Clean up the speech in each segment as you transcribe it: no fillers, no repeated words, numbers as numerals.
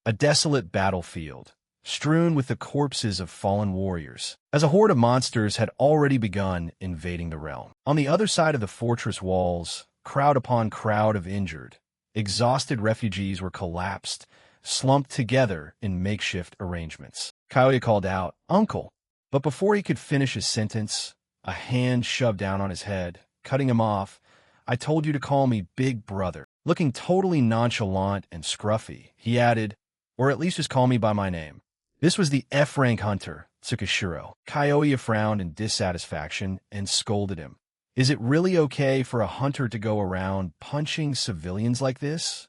a desolate battlefield, strewn with the corpses of fallen warriors, as a horde of monsters had already begun invading the realm. On the other side of the fortress walls, crowd upon crowd of injured, exhausted refugees were collapsed, slumped together in makeshift arrangements. Kaoya called out, "Uncle!" But before he could finish his sentence, a hand shoved down on his head, cutting him off. "I told you to call me Big Brother." Looking totally nonchalant and scruffy, he added, "Or at least just call me by my name." This was the F-rank hunter, Tsukishiro. Kaoya frowned in dissatisfaction and scolded him. Is it really okay for a hunter to go around punching civilians like this?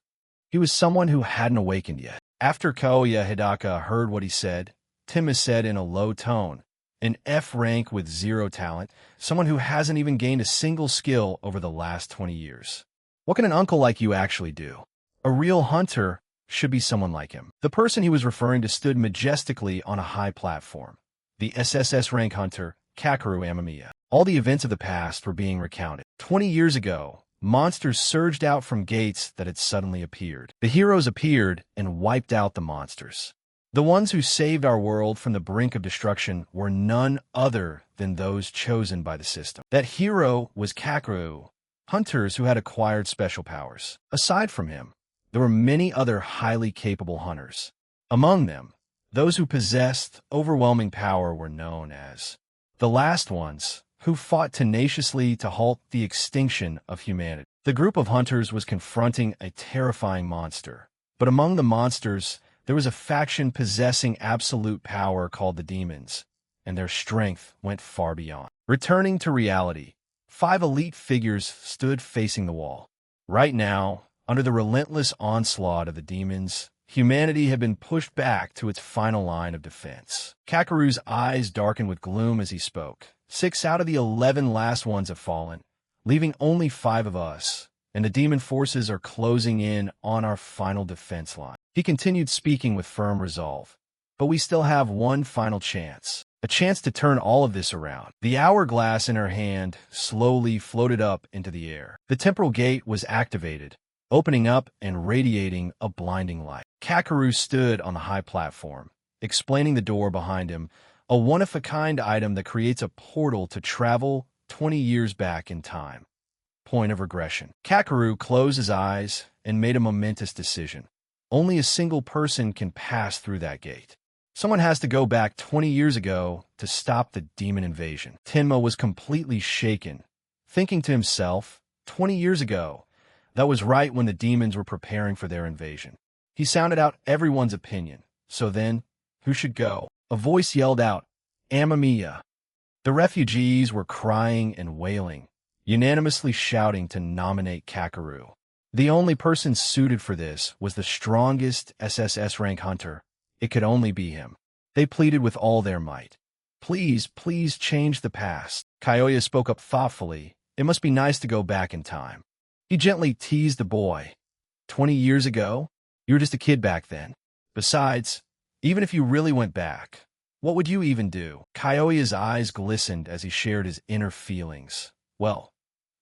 He was someone who hadn't awakened yet. After Kaoya Hidaka heard what he said, Tima said in a low tone, "An F rank with 0 talent, someone who hasn't even gained a single skill over the last 20 years. What can an uncle like you actually do? A real hunter should be someone like him." The person he was referring to stood majestically on a high platform. The SSS rank hunter, Kakeru Amamiya. All the events of the past were being recounted. 20 years ago, monsters surged out from gates that had suddenly appeared. The heroes appeared and wiped out the monsters. The ones who saved our world from the brink of destruction were none other than those chosen by the system. That hero was Kakeru, hunters who had acquired special powers. Aside from him, there were many other highly capable hunters. Among them, those who possessed overwhelming power were known as the Last Ones, who fought tenaciously to halt the extinction of humanity. The group of hunters was confronting a terrifying monster, but among the monsters, there was a faction possessing absolute power called the Demons, and their strength went far beyond. Returning to reality, 5 elite figures stood facing the wall. Right now, under the relentless onslaught of the Demons, humanity had been pushed back to its final line of defense. Kakeru's eyes darkened with gloom as he spoke. 6 out of the 11 Last Ones have fallen, leaving only 5 of us, and the demon forces are closing in on our final defense line. He continued speaking with firm resolve. But we still have one final chance. A chance to turn all of this around. The hourglass in her hand slowly floated up into the air. The temporal gate was activated, opening up and radiating a blinding light. Kakeru stood on the high platform, explaining the door behind him, a one-of-a-kind item that creates a portal to travel 20 years back in time. Point of regression. Kakeru closed his eyes and made a momentous decision. Only a single person can pass through that gate. Someone has to go back 20 years ago to stop the demon invasion. Tenma was completely shaken, thinking to himself, 20 years ago, that was right when the demons were preparing for their invasion. He sounded out everyone's opinion. So then, who should go? A voice yelled out, "Amamiya." The refugees were crying and wailing, unanimously shouting to nominate Kakeru. The only person suited for this was the strongest SSS rank hunter. It could only be him. They pleaded with all their might. "Please, please change the past." Kaoya spoke up thoughtfully. It must be nice to go back in time. He gently teased the boy. 20 years ago? You were just a kid back then. Besides, even if you really went back, what would you even do? Kaoya's eyes glistened as he shared his inner feelings. Well,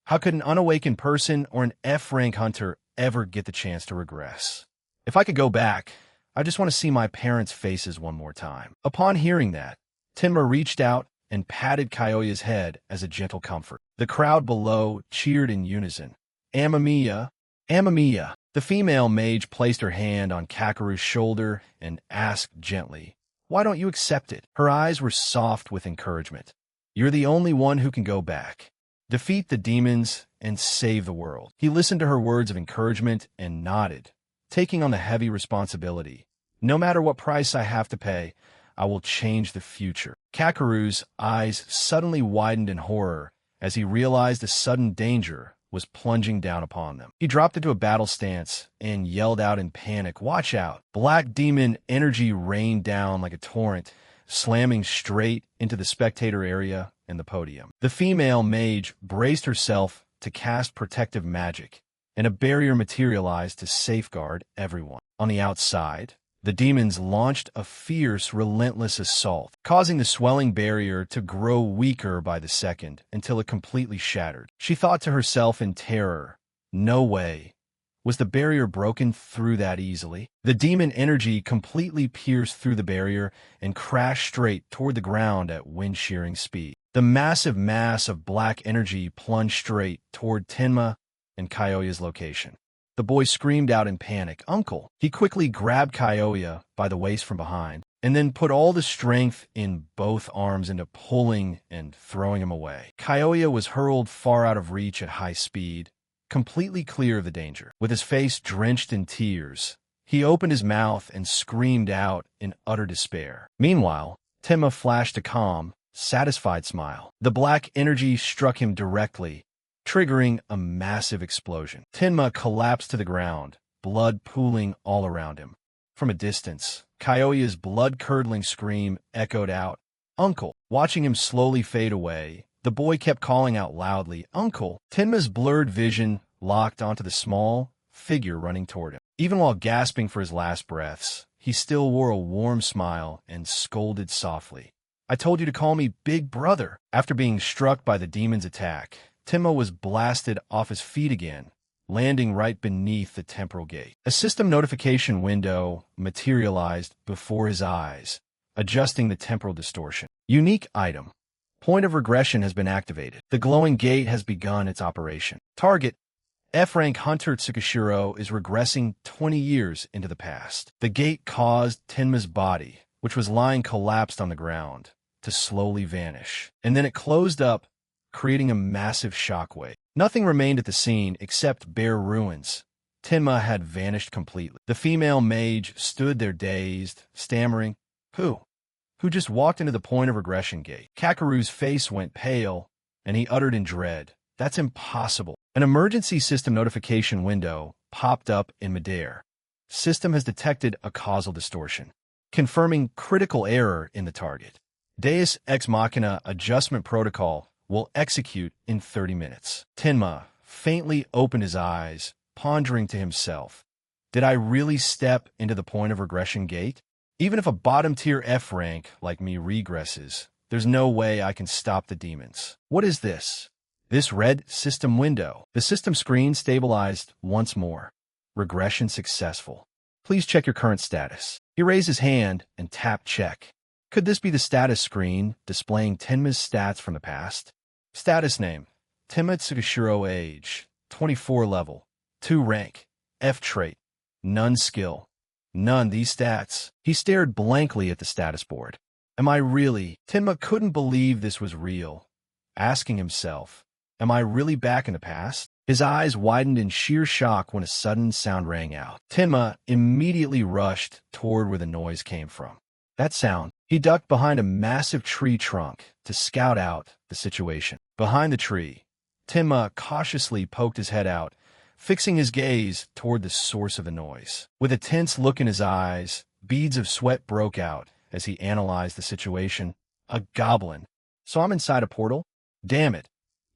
how could an unawakened person or an F-rank hunter ever get the chance to regress? If I could go back, I just want to see my parents' faces one more time. Upon hearing that, Tenma reached out and patted Kaoya's head as a gentle comfort. The crowd below cheered in unison. "Amamiya, Amamiya." The female mage placed her hand on Kakeru's shoulder and asked gently, "Why don't you accept it?" Her eyes were soft with encouragement. "You're the only one who can go back. Defeat the demons and save the world." He listened to her words of encouragement and nodded, taking on the heavy responsibility. "No matter what price I have to pay, I will change the future." Kakeru's eyes suddenly widened in horror as he realized a sudden danger was plunging down upon them. He dropped into a battle stance and yelled out in panic, "Watch out!" Black demon energy rained down like a torrent, slamming straight into the spectator area and the podium. The female mage braced herself to cast protective magic, and a barrier materialized to safeguard everyone. On the outside, the demons launched a fierce, relentless assault, causing the swelling barrier to grow weaker by the second until it completely shattered. She thought to herself in terror, "No way. Was the barrier broken through that easily? The demon energy completely pierced through the barrier and crashed straight toward the ground at wind-shearing speed. The massive mass of black energy plunged straight toward Tenma and Kyoya's location. The boy screamed out in panic, "Uncle!" He quickly grabbed Kyoya by the waist from behind, and then put all the strength in both arms into pulling and throwing him away. Kyoya was hurled far out of reach at high speed, completely clear of the danger. With his face drenched in tears, he opened his mouth and screamed out in utter despair. Meanwhile, Tenma flashed a calm, satisfied smile. The black energy struck him directly, triggering a massive explosion. Tenma collapsed to the ground, blood pooling all around him. From a distance, Kyoya's blood-curdling scream echoed out, "Uncle!" Watching him slowly fade away, the boy kept calling out loudly, "Uncle!" Tenma's blurred vision locked onto the small figure running toward him. Even while gasping for his last breaths, he still wore a warm smile and scolded softly, "I told you to call me Big Brother." After being struck by the demon's attack, Tenma was blasted off his feet again, landing right beneath the temporal gate. A system notification window materialized before his eyes, adjusting the temporal distortion. Unique item. Point of regression has been activated. The glowing gate has begun its operation. Target: F-rank Hunter Tsukishiro is regressing 20 years into the past. The gate caused Tenma's body, which was lying collapsed on the ground, to slowly vanish. And then it closed up, creating a massive shockwave. Nothing remained at the scene except bare ruins. Tenma had vanished completely. The female mage stood there dazed, stammering, Who just walked into the point of regression gate?" Kakeru's face went pale, and he uttered in dread, "That's impossible." An emergency system notification window popped up in midair. System has detected a causal distortion, confirming critical error in the target. Deus Ex Machina adjustment protocol will execute in 30 minutes. Tenma faintly opened his eyes, pondering to himself, "Did I really step into the point of regression gate? Even if a bottom-tier F rank like me regresses, there's no way I can stop the demons. What is this? This red system window." The system screen stabilized once more. Regression successful. Please check your current status. He raised his hand and tapped check. Could this be the status screen displaying Tenma's stats from the past? Status name: Tenma Tsukishiro. Age: 24 level. 2 rank. F trait: none skill. None these stats. He stared blankly at the status board. Am I really? Tenma couldn't believe this was real. Asking himself, am I really back in the past? His eyes widened in sheer shock when a sudden sound rang out. Tenma immediately rushed toward where the noise came from. That sound. He ducked behind a massive tree trunk to scout out the situation. Behind the tree, Tenma cautiously poked his head out, fixing his gaze toward the source of the noise. With a tense look in his eyes, beads of sweat broke out as he analyzed the situation. A goblin. So I'm inside a portal? Damn it.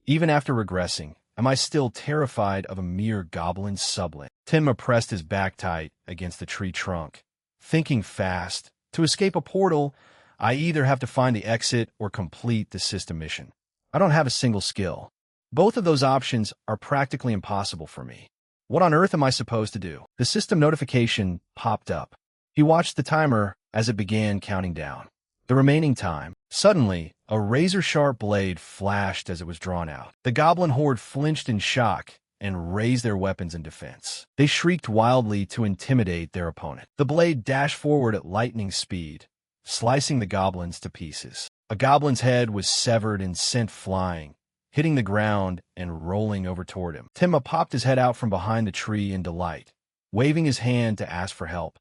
Even after regressing, am I still terrified of a mere goblin sublet? Tenma pressed his back tight against the tree trunk, thinking fast. To escape a portal, I either have to find the exit or complete the system mission. I don't have a single skill. Both of those options are practically impossible for me. What on earth am I supposed to do? The system notification popped up. He watched the timer as it began counting down. The remaining time. Suddenly, a razor-sharp blade flashed as it was drawn out. The goblin horde flinched in shock and raised their weapons in defense. They shrieked wildly to intimidate their opponent. The blade dashed forward at lightning speed, slicing the goblins to pieces. A goblin's head was severed and sent flying, hitting the ground and rolling over toward him. Tenma popped his head out from behind the tree in delight, waving his hand to ask for help.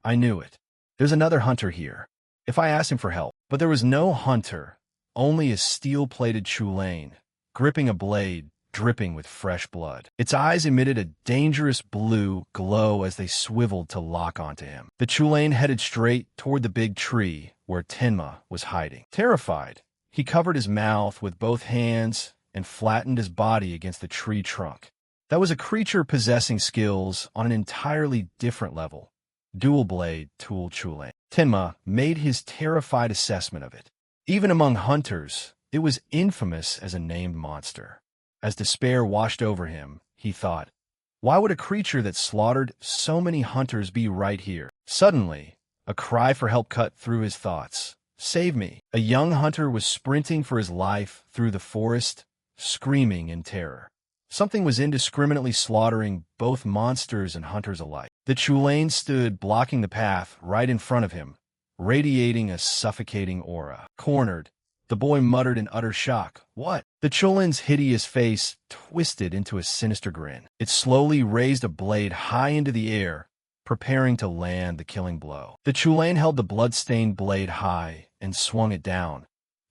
I knew it. There's another hunter here. If I asked him for help. But there was no hunter, only a steel-plated chulane, gripping a blade, dripping with fresh blood. Its eyes emitted a dangerous blue glow as they swiveled to lock onto him. The chulane headed straight toward the big tree where Tenma was hiding. Terrified, he covered his mouth with both hands and flattened his body against the tree trunk. That was a creature possessing skills on an entirely different level. Dual-blade tool chulane. Tenma made his terrified assessment of it. Even among hunters, it was infamous as a named monster. As despair washed over him, he thought, Why would a creature that slaughtered so many hunters be right here? Suddenly, a cry for help cut through his thoughts. Save me! A young hunter was sprinting for his life through the forest, screaming in terror. Something was indiscriminately slaughtering both monsters and hunters alike. The Chulane stood blocking the path right in front of him, radiating a suffocating aura. Cornered, the boy muttered in utter shock. What? The Chulane's hideous face twisted into a sinister grin. It slowly raised a blade high into the air, preparing to land the killing blow. The Chulane held the blood-stained blade high and swung it down,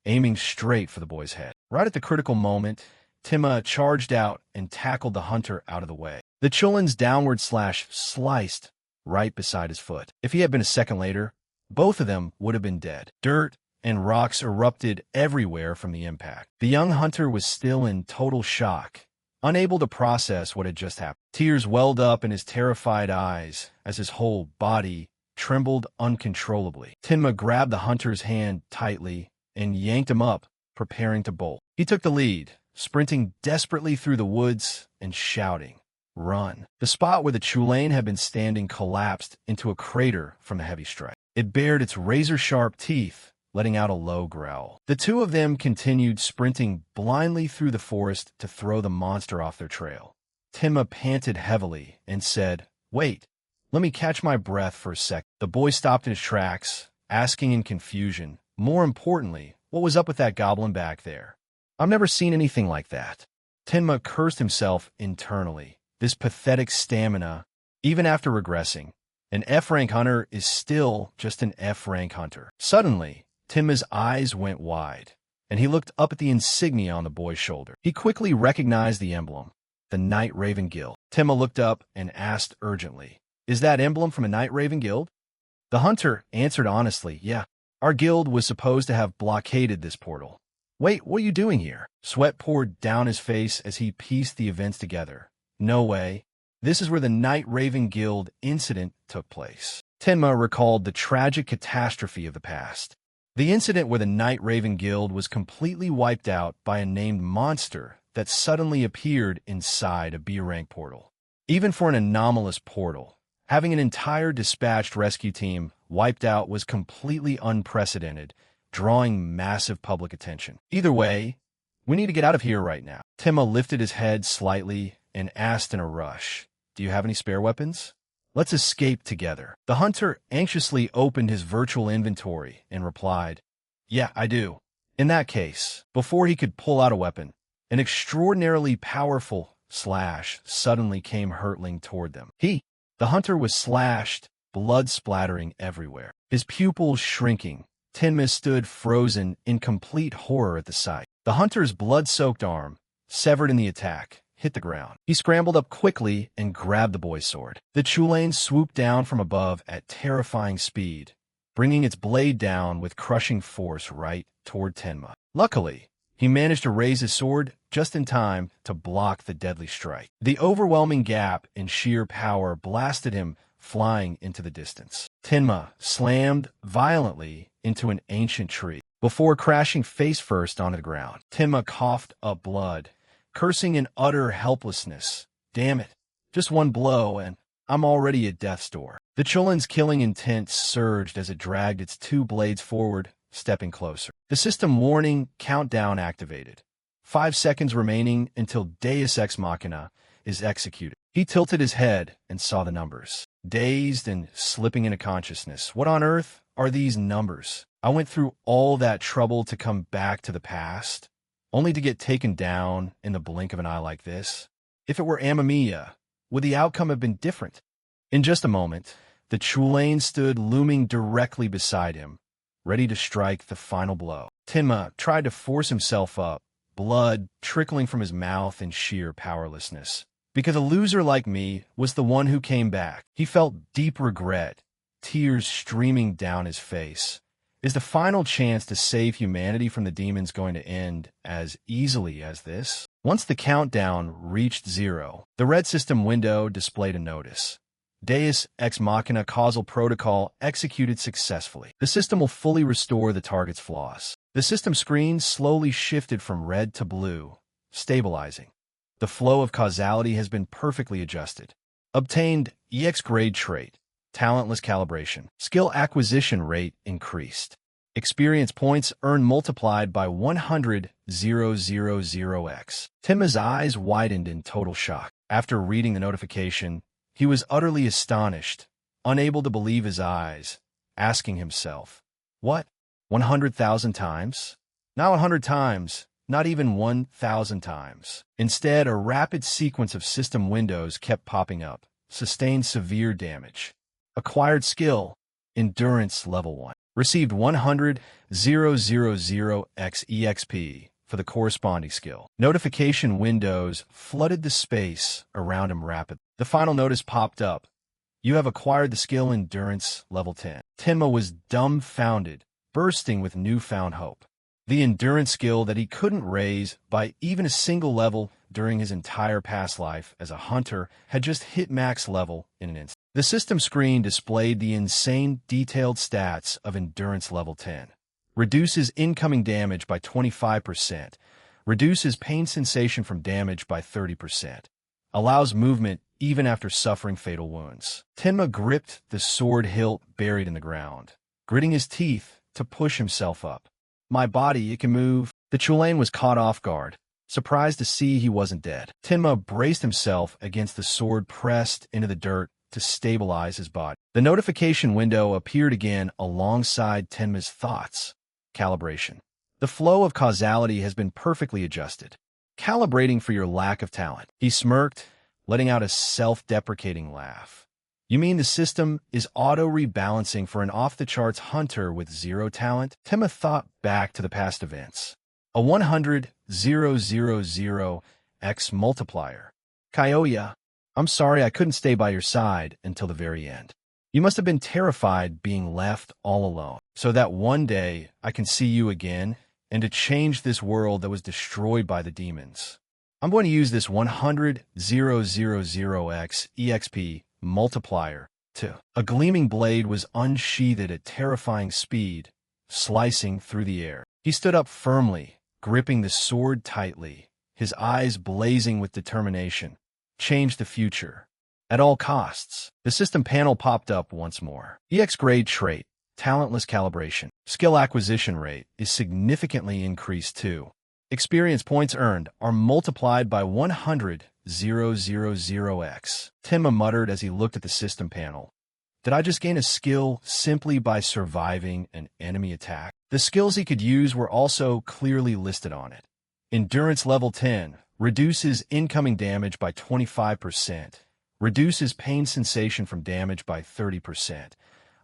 aiming straight for the boy's head. Right at the critical moment, Tima charged out and tackled the hunter out of the way. The Chulane's downward slash sliced right beside his foot. If he had been a second later, both of them would have been dead. Dirt and rocks erupted everywhere from the impact. The young hunter was still in total shock, unable to process what had just happened. Tears welled up in his terrified eyes as his whole body trembled uncontrollably. Tenma grabbed the hunter's hand tightly and yanked him up, preparing to bolt. He took the lead, sprinting desperately through the woods and shouting, "Run!" The spot where the Chulane had been standing collapsed into a crater from a heavy strike. It bared its razor-sharp teeth, letting out a low growl. The two of them continued sprinting blindly through the forest to throw the monster off their trail. Tenma panted heavily and said, "Wait, let me catch my breath for a sec." The boy stopped in his tracks, asking in confusion, more importantly, what was up with that goblin back there? I've never seen anything like that. Tenma cursed himself internally. This pathetic stamina, even after regressing. An F-rank hunter is still just an F-rank hunter. Suddenly, Tenma's eyes went wide, and he looked up at the insignia on the boy's shoulder. He quickly recognized the emblem, the Night Raven Guild. Tenma looked up and asked urgently, "Is that emblem from a Night Raven Guild?" The hunter answered honestly, "Yeah, our guild was supposed to have blockaded this portal." "Wait, what are you doing here?" Sweat poured down his face as he pieced the events together. "No way. This is where the Night Raven Guild incident took place." Tenma recalled the tragic catastrophe of the past. The incident where the Night Raven Guild was completely wiped out by a named monster that suddenly appeared inside a B-rank portal. Even for an anomalous portal, having an entire dispatched rescue team wiped out was completely unprecedented, drawing massive public attention. Either way, we need to get out of here right now. Tenma lifted his head slightly and asked in a rush, "Do you have any spare weapons? Let's escape together." The hunter anxiously opened his virtual inventory and replied, "Yeah, I do." In that case, before he could pull out a weapon, an extraordinarily powerful slash suddenly came hurtling toward them. The hunter was slashed, blood splattering everywhere. His pupils shrinking, Tenma stood frozen in complete horror at the sight. The hunter's blood-soaked arm, severed in the attack, hit the ground. He scrambled up quickly and grabbed the boy's sword. The Chulane swooped down from above at terrifying speed, bringing its blade down with crushing force right toward Tenma. Luckily, he managed to raise his sword just in time to block the deadly strike. The overwhelming gap in sheer power blasted him flying into the distance. Tenma slammed violently into an ancient tree before crashing face first onto the ground. Tenma coughed up blood, cursing in utter helplessness. "Damn it, just one blow and I'm already at death's door." The Chulane's killing intent surged as it dragged its two blades forward, stepping closer. The system warning countdown activated. 5 seconds remaining until Deus Ex Machina is executed. He tilted his head and saw the numbers. Dazed and slipping into consciousness. What on earth are these numbers? I went through all that trouble to come back to the past, only to get taken down in the blink of an eye like this. If it were Amamiya, would the outcome have been different? In just a moment, the Chulane stood looming directly beside him, ready to strike the final blow. Tenma tried to force himself up, blood trickling from his mouth in sheer powerlessness. Because a loser like me was the one who came back. He felt deep regret, tears streaming down his face. Is the final chance to save humanity from the demons going to end as easily as this? Once the countdown reached 0, the red system window displayed a notice. Deus Ex Machina causal protocol executed successfully. The system will fully restore the target's flaws. The system screen slowly shifted from red to blue, stabilizing. The flow of causality has been perfectly adjusted. Obtained EX grade trait. Talentless calibration. Skill acquisition rate increased. Experience points earned multiplied by 100,000x. Timma's eyes widened in total shock. After reading the notification, he was utterly astonished, unable to believe his eyes, asking himself, "What? 100,000 times? Not 100 times, not even 1,000 times." Instead, a rapid sequence of system windows kept popping up. Sustained severe damage. Acquired skill, Endurance Level 1. Received 100,000x EXP for the corresponding skill. Notification windows flooded the space around him rapidly. The final notice popped up. You have acquired the skill Endurance Level 10. Timma was dumbfounded, bursting with newfound hope. The endurance skill that he couldn't raise by even a single level during his entire past life as a hunter had just hit max level in an instant. The system screen displayed the insane detailed stats of Endurance Level 10. Reduces incoming damage by 25%. Reduces pain sensation from damage by 30%. Allows movement even after suffering fatal wounds. Tenma gripped the sword hilt buried in the ground, gritting his teeth to push himself up. My body, it can move. The Chulane was caught off guard, surprised to see he wasn't dead. Tenma braced himself against the sword pressed into the dirt to stabilize his body. The notification window appeared again alongside Tenma's thoughts. Calibration. The flow of causality has been perfectly adjusted. Calibrating for your lack of talent. He smirked, letting out a self-deprecating laugh. You mean the system is auto-rebalancing for an off-the-charts hunter with zero talent? Tenma thought back to the past events. A 100,000x multiplier. Kyoya, I'm sorry I couldn't stay by your side until the very end. You must have been terrified being left all alone, so that one day I can see you again and to change this world that was destroyed by the demons. I'm going to use this 100,000x EXP multiplier to. A gleaming blade was unsheathed at terrifying speed, slicing through the air. He stood up firmly, gripping the sword tightly, his eyes blazing with determination. Change the future. At all costs. The system panel popped up once more. EX grade trait, talentless calibration. Skill acquisition rate is significantly increased too. Experience points earned are multiplied by 100,000x. Tenma muttered as he looked at the system panel. Did I just gain a skill simply by surviving an enemy attack? The skills he could use were also clearly listed on it. Endurance Level 10 reduces incoming damage by 25%, reduces pain sensation from damage by 30%,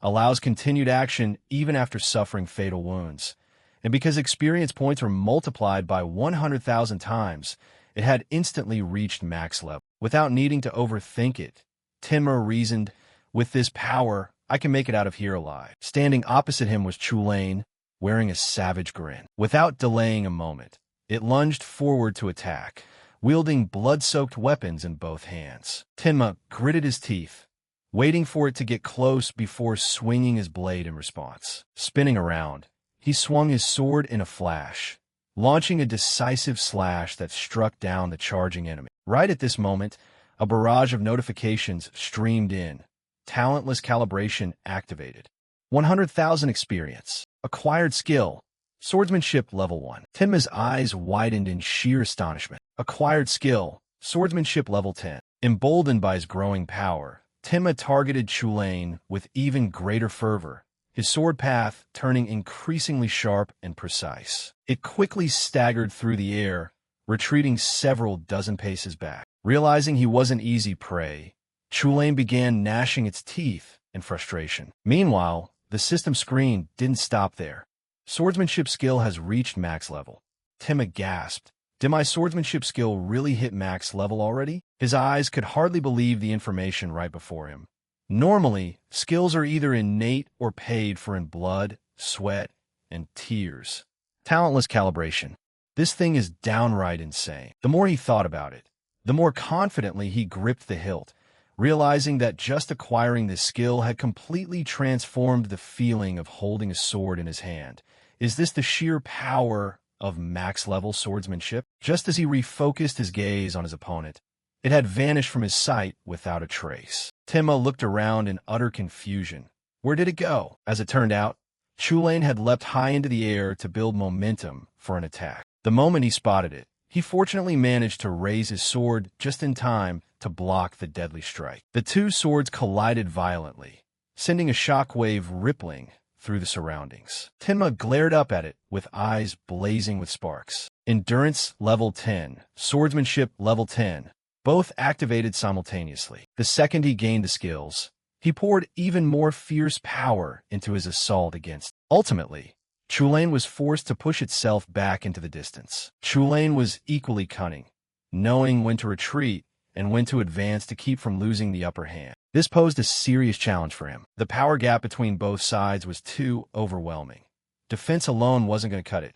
allows continued action even after suffering fatal wounds. And because experience points were multiplied by 100,000 times, it had instantly reached max level. Without needing to overthink it, Tenma reasoned, with this power, I can make it out of here alive. Standing opposite him was Chulane, wearing a savage grin. Without delaying a moment, it lunged forward to attack, wielding blood-soaked weapons in both hands. Tenma gritted his teeth, waiting for it to get close before swinging his blade in response. Spinning around, he swung his sword in a flash, launching a decisive slash that struck down the charging enemy. Right at this moment, a barrage of notifications streamed in. Talentless calibration activated. 100,000 experience. Acquired skill. Swordsmanship Level 1. Tenma's eyes widened in sheer astonishment. Acquired skill. Swordsmanship Level 10. Emboldened by his growing power, Tenma targeted Chulane with even greater fervor, his sword path turning increasingly sharp and precise. It quickly staggered through the air, retreating several dozen paces back. Realizing he wasn't easy prey, Chulane began gnashing its teeth in frustration. Meanwhile, the system screen didn't stop there. Swordsmanship skill has reached max level. Tenma gasped. Did my swordsmanship skill really hit max level already? His eyes could hardly believe the information right before him. Normally, skills are either innate or paid for in blood, sweat, and tears. Talentless calibration. This thing is downright insane. The more he thought about it, the more confidently he gripped the hilt, realizing that just acquiring this skill had completely transformed the feeling of holding a sword in his hand. Is this the sheer power of max-level swordsmanship. Just as he refocused his gaze on his opponent, it had vanished from his sight without a trace. Tenma looked around in utter confusion. Where did it go? As it turned out, Chulain had leapt high into the air to build momentum for an attack. The moment he spotted it, he fortunately managed to raise his sword just in time to block the deadly strike. The two swords collided violently, sending a shockwave rippling through the surroundings. Tenma glared up at it with eyes blazing with sparks. Endurance level 10, swordsmanship level 10, both activated simultaneously. The second he gained the skills, he poured even more fierce power into his assault against. Ultimately, Chulain was forced to push itself back into the distance. Chulain was equally cunning, knowing when to retreat and when to advance to keep from losing the upper hand. This posed a serious challenge for him. The power gap between both sides was too overwhelming. Defense alone wasn't going to cut it.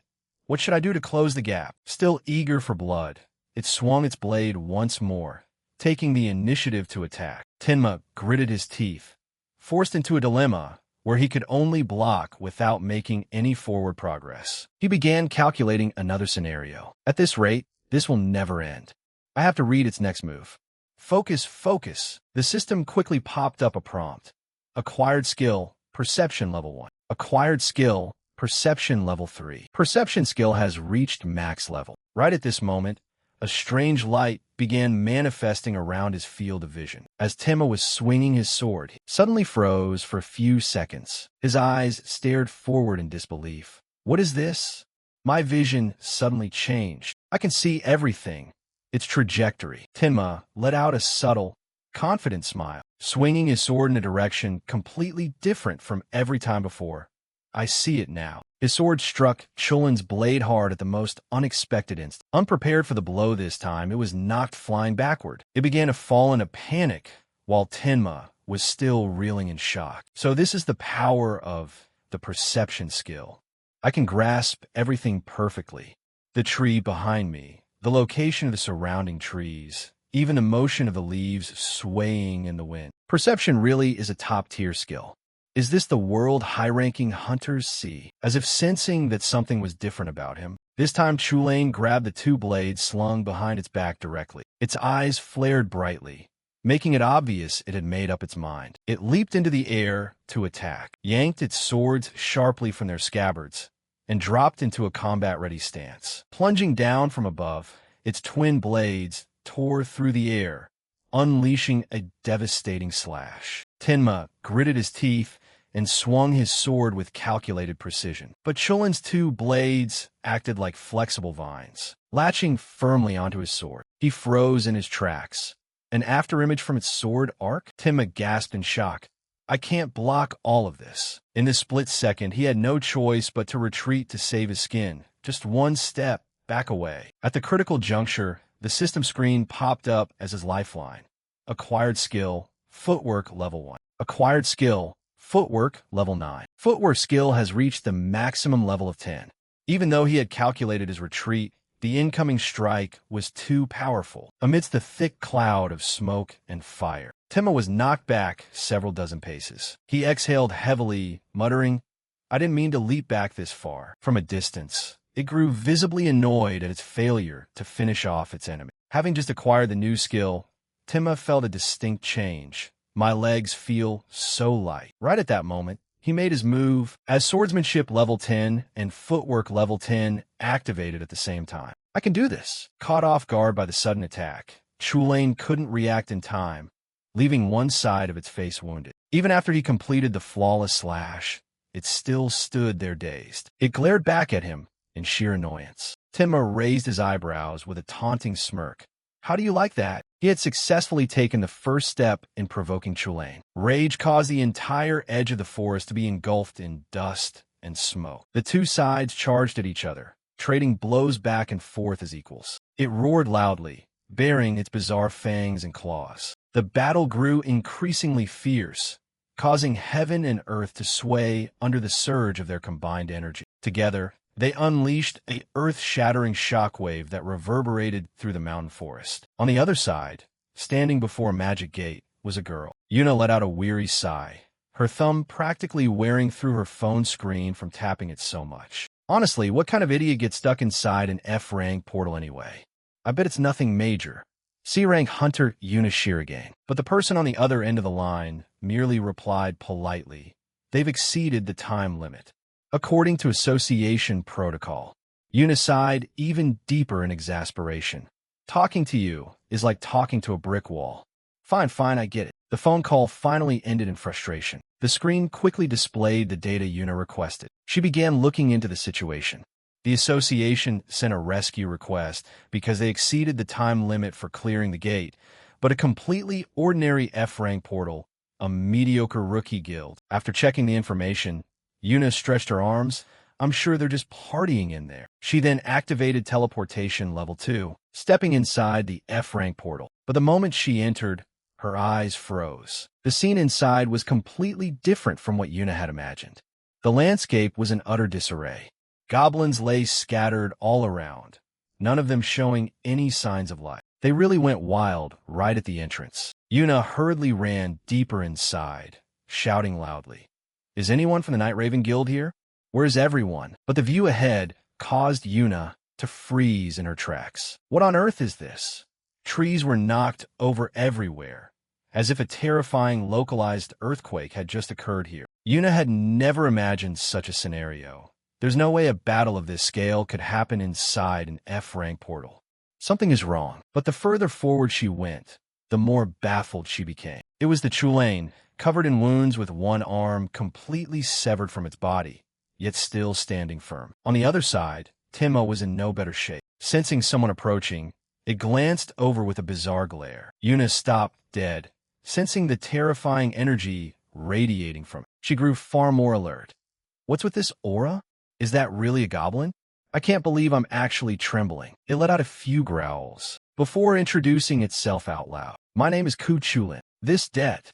What should I do to close the gap? Still eager for blood, it swung its blade once more, taking the initiative to attack. Tenma gritted his teeth, forced into a dilemma where he could only block without making any forward progress. He began calculating another scenario. At this rate, this will never end. I have to read its next move. Focus, focus. The system quickly popped up a prompt. Acquired skill, perception level 1. Acquired skill, perception level 3. Perception skill has reached max level. Right at this moment, a strange light began manifesting around his field of vision. As Tenma was swinging his sword, he suddenly froze for a few seconds. His eyes stared forward in disbelief. What is this? My vision suddenly changed. I can see everything. Its trajectory. Tenma let out a subtle, confident smile, swinging his sword in a direction completely different from every time before. I see it now. His sword struck Chulain's blade hard at the most unexpected instant. Unprepared for the blow this time, it was knocked flying backward. It began to fall in a panic, while Tenma was still reeling in shock. So this is the power of the perception skill. I can grasp everything perfectly. The tree behind me, the location of the surrounding trees, even the motion of the leaves swaying in the wind. Perception really is a top-tier skill. Is this the world high-ranking hunters see? As if sensing that something was different about him, this time Chulain grabbed the two blades slung behind its back directly. Its eyes flared brightly, making it obvious it had made up its mind. It leaped into the air to attack, yanked its swords sharply from their scabbards, and dropped into a combat-ready stance. Plunging down from above, its twin blades tore through the air, unleashing a devastating slash. Tenma gritted his teeth and swung his sword with calculated precision. But Chulain's two blades acted like flexible vines, latching firmly onto his sword. He froze in his tracks. An afterimage from its sword arc? Tenma gasped in shock. I can't block all of this. In this split second, he had no choice but to retreat to save his skin. Just one step back away. At the critical juncture, the system screen popped up as his lifeline. Acquired skill, footwork level 1. Acquired skill, footwork level 9. Footwork skill has reached the maximum level of 10. Even though he had calculated his retreat, the incoming strike was too powerful. Amidst the thick cloud of smoke and fire, Tenma was knocked back several dozen paces. He exhaled heavily, muttering, I didn't mean to leap back this far. From a distance, it grew visibly annoyed at its failure to finish off its enemy. Having just acquired the new skill, Tenma felt a distinct change. My legs feel so light. Right at that moment, he made his move as swordsmanship level 10 and footwork level 10 activated at the same time. I can do this. Caught off guard by the sudden attack, Chulain couldn't react in time, leaving one side of its face wounded. Even after he completed the flawless slash, it still stood there dazed. It glared back at him in sheer annoyance. Tenma raised his eyebrows with a taunting smirk. How do you like that? He had successfully taken the first step in provoking Chulain. Rage caused the entire edge of the forest to be engulfed in dust and smoke. The two sides charged at each other, trading blows back and forth as equals. It roared loudly, baring its bizarre fangs and claws. The battle grew increasingly fierce, causing heaven and earth to sway under the surge of their combined energy. Together, they unleashed an earth-shattering shockwave that reverberated through the mountain forest. On the other side, standing before a magic gate, was a girl. Yuna let out a weary sigh, her thumb practically wearing through her phone screen from tapping it so much. Honestly, what kind of idiot gets stuck inside an F-rank portal anyway? I bet it's nothing major. C-rank Hunter Yuna Shirogane. But the person on the other end of the line merely replied politely, "They've exceeded the time limit." According to association protocol, Yuna sighed even deeper in exasperation. Talking to you is like talking to a brick wall. Fine, I get it. The phone call finally ended in frustration. The screen quickly displayed the data Yuna requested. She began looking into the situation. The association sent a rescue request because they exceeded the time limit for clearing the gate, but a completely ordinary F-rank portal, a mediocre rookie guild. After checking the information, Yuna stretched her arms. I'm sure they're just partying in there. She then activated teleportation level 2, stepping inside the F-rank portal. But the moment she entered, her eyes froze. The scene inside was completely different from what Yuna had imagined. The landscape was in utter disarray. Goblins lay scattered all around, none of them showing any signs of life. They really went wild right at the entrance. Yuna hurriedly ran deeper inside, shouting loudly, "Is anyone from the Night Raven Guild here? Where's everyone?" But the view ahead caused Yuna to freeze in her tracks. What on earth is this? Trees were knocked over everywhere, as if a terrifying localized earthquake had just occurred here. Yuna had never imagined such a scenario. There's no way a battle of this scale could happen inside an F-rank portal. Something is wrong. But the further forward she went, the more baffled she became. It was the Chulane, covered in wounds with one arm completely severed from its body, yet still standing firm. On the other side, Tenma was in no better shape. Sensing someone approaching, it glanced over with a bizarre glare. Yuna stopped dead, sensing the terrifying energy radiating from it. She grew far more alert. What's with this aura? Is that really a goblin? I can't believe I'm actually trembling. It let out a few growls before introducing itself out loud. My name is Ku Chulin. This debt.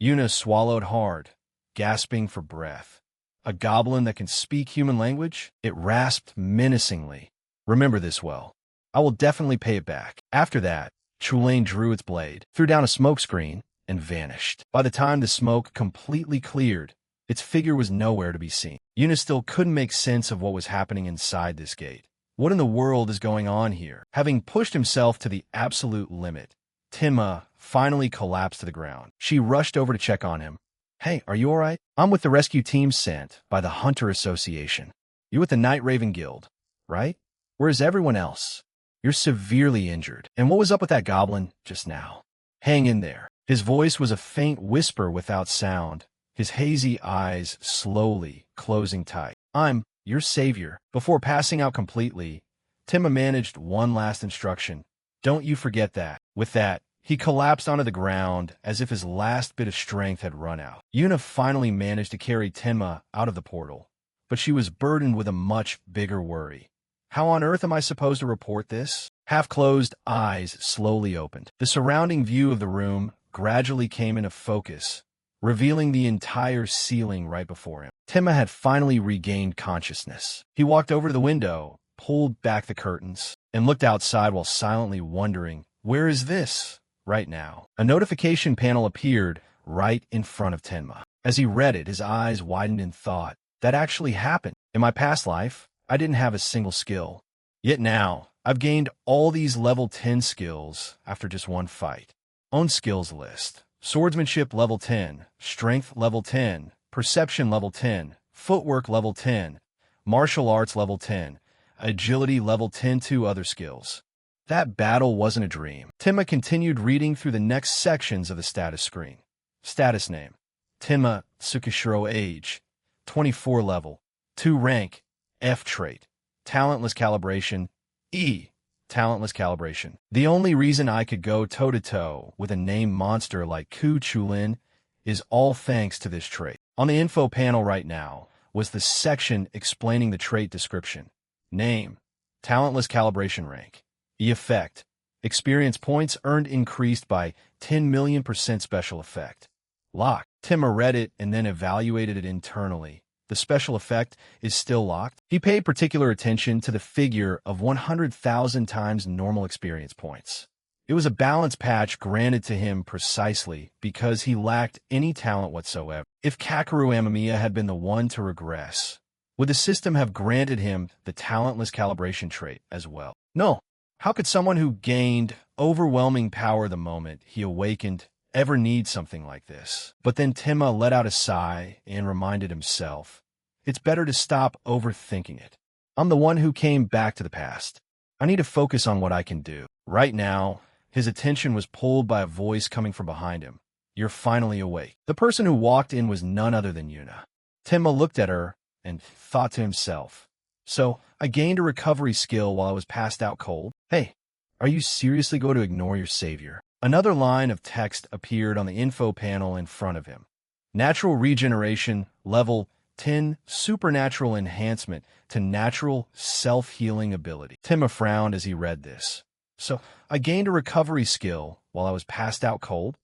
Yuna swallowed hard, gasping for breath. A goblin that can speak human language? It rasped menacingly. Remember this well. I will definitely pay it back. After that, Chulane drew its blade, threw down a smoke screen, and vanished. By the time the smoke completely cleared, its figure was nowhere to be seen. Yuna still couldn't make sense of what was happening inside this gate. What in the world is going on here? Having pushed himself to the absolute limit, Tenma finally collapsed to the ground. She rushed over to check on him. "Hey, are you all right? I'm with the rescue team sent by the Hunter Association. You're with the Night Raven Guild, right? Where's everyone else? You're severely injured. And what was up with that goblin just now? Hang in there." His voice was a faint whisper without sound, his hazy eyes slowly closing tight. "I'm your savior." Before passing out completely, Tenma managed one last instruction. "Don't you forget that." With that, he collapsed onto the ground as if his last bit of strength had run out. Yuna finally managed to carry Tenma out of the portal, but she was burdened with a much bigger worry. How on earth am I supposed to report this? Half-closed eyes slowly opened. The surrounding view of the room gradually came into focus, revealing the entire ceiling right before him. Tenma had finally regained consciousness. He walked over to the window, pulled back the curtains, and looked outside while silently wondering, where is this right now? A notification panel appeared right in front of Tenma. As he read it, his eyes widened in thought. That actually happened. In my past life, I didn't have a single skill. Yet now, I've gained all these level 10 skills after just one fight. Own skills list. Swordsmanship level 10, strength level 10, perception level 10, footwork level 10, martial arts level 10, agility level 10, 2 other skills. That battle wasn't a dream. Tenma continued reading through the next sections of the status screen. Status name: Tenma Tsukishiro. Age: 24 level. 2 rank: F trait. Talentless calibration: E. Talentless calibration. The only reason I could go toe-to-toe with a named monster like Ku Chulin is all thanks to this trait. On the info panel right now was the section explaining the trait description. Name: Talentless calibration rank. E effect: experience points earned increased by 10,000,000% special effect. Locked. Tenma read it and then evaluated it internally. The special effect is still locked. He paid particular attention to the figure of 100,000 times normal experience points. It was a balance patch granted to him precisely because he lacked any talent whatsoever. If Kakeru Amamiya had been the one to regress, Would the system have granted him the talentless calibration trait as well? No. How could someone who gained overwhelming power the moment he awakened ever need something like this? But then Timma let out a sigh and reminded himself, it's better to stop overthinking it. I'm the one who came back to the past. I need to focus on what I can do. Right now, his attention was pulled by a voice coming from behind him. You're finally awake. The person who walked in was none other than Yuna. Timma looked at her and thought to himself, so I gained a recovery skill while I was passed out cold? Hey, are you seriously going to ignore your savior? Another line of text appeared on the info panel in front of him. Natural regeneration, level 10, supernatural enhancement to natural self-healing ability. Timma frowned as he read this. So, I gained a recovery skill while I was passed out cold?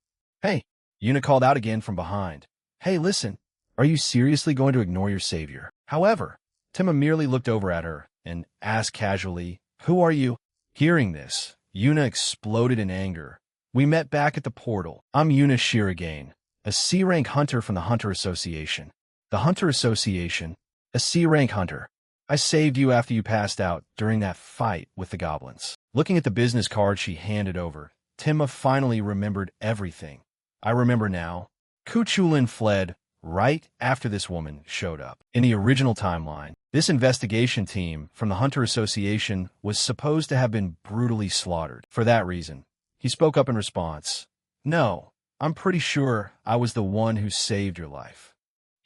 Hey, Yuna called out again from behind. Hey, listen, are you seriously going to ignore your savior? However, Timma merely looked over at her and asked casually, who are you? Hearing this, Yuna exploded in anger. We met back at the portal. I'm Yuna Shiragain, a C-rank hunter from the Hunter Association. The Hunter Association? A C-rank hunter. I saved you after you passed out during that fight with the goblins. Looking at the business card she handed over, Timma finally remembered everything. I remember now. Kuchulin fled right after this woman showed up. In the original timeline, this investigation team from the Hunter Association was supposed to have been brutally slaughtered. For that reason, he spoke up in response. No, I'm pretty sure I was the one who saved your life.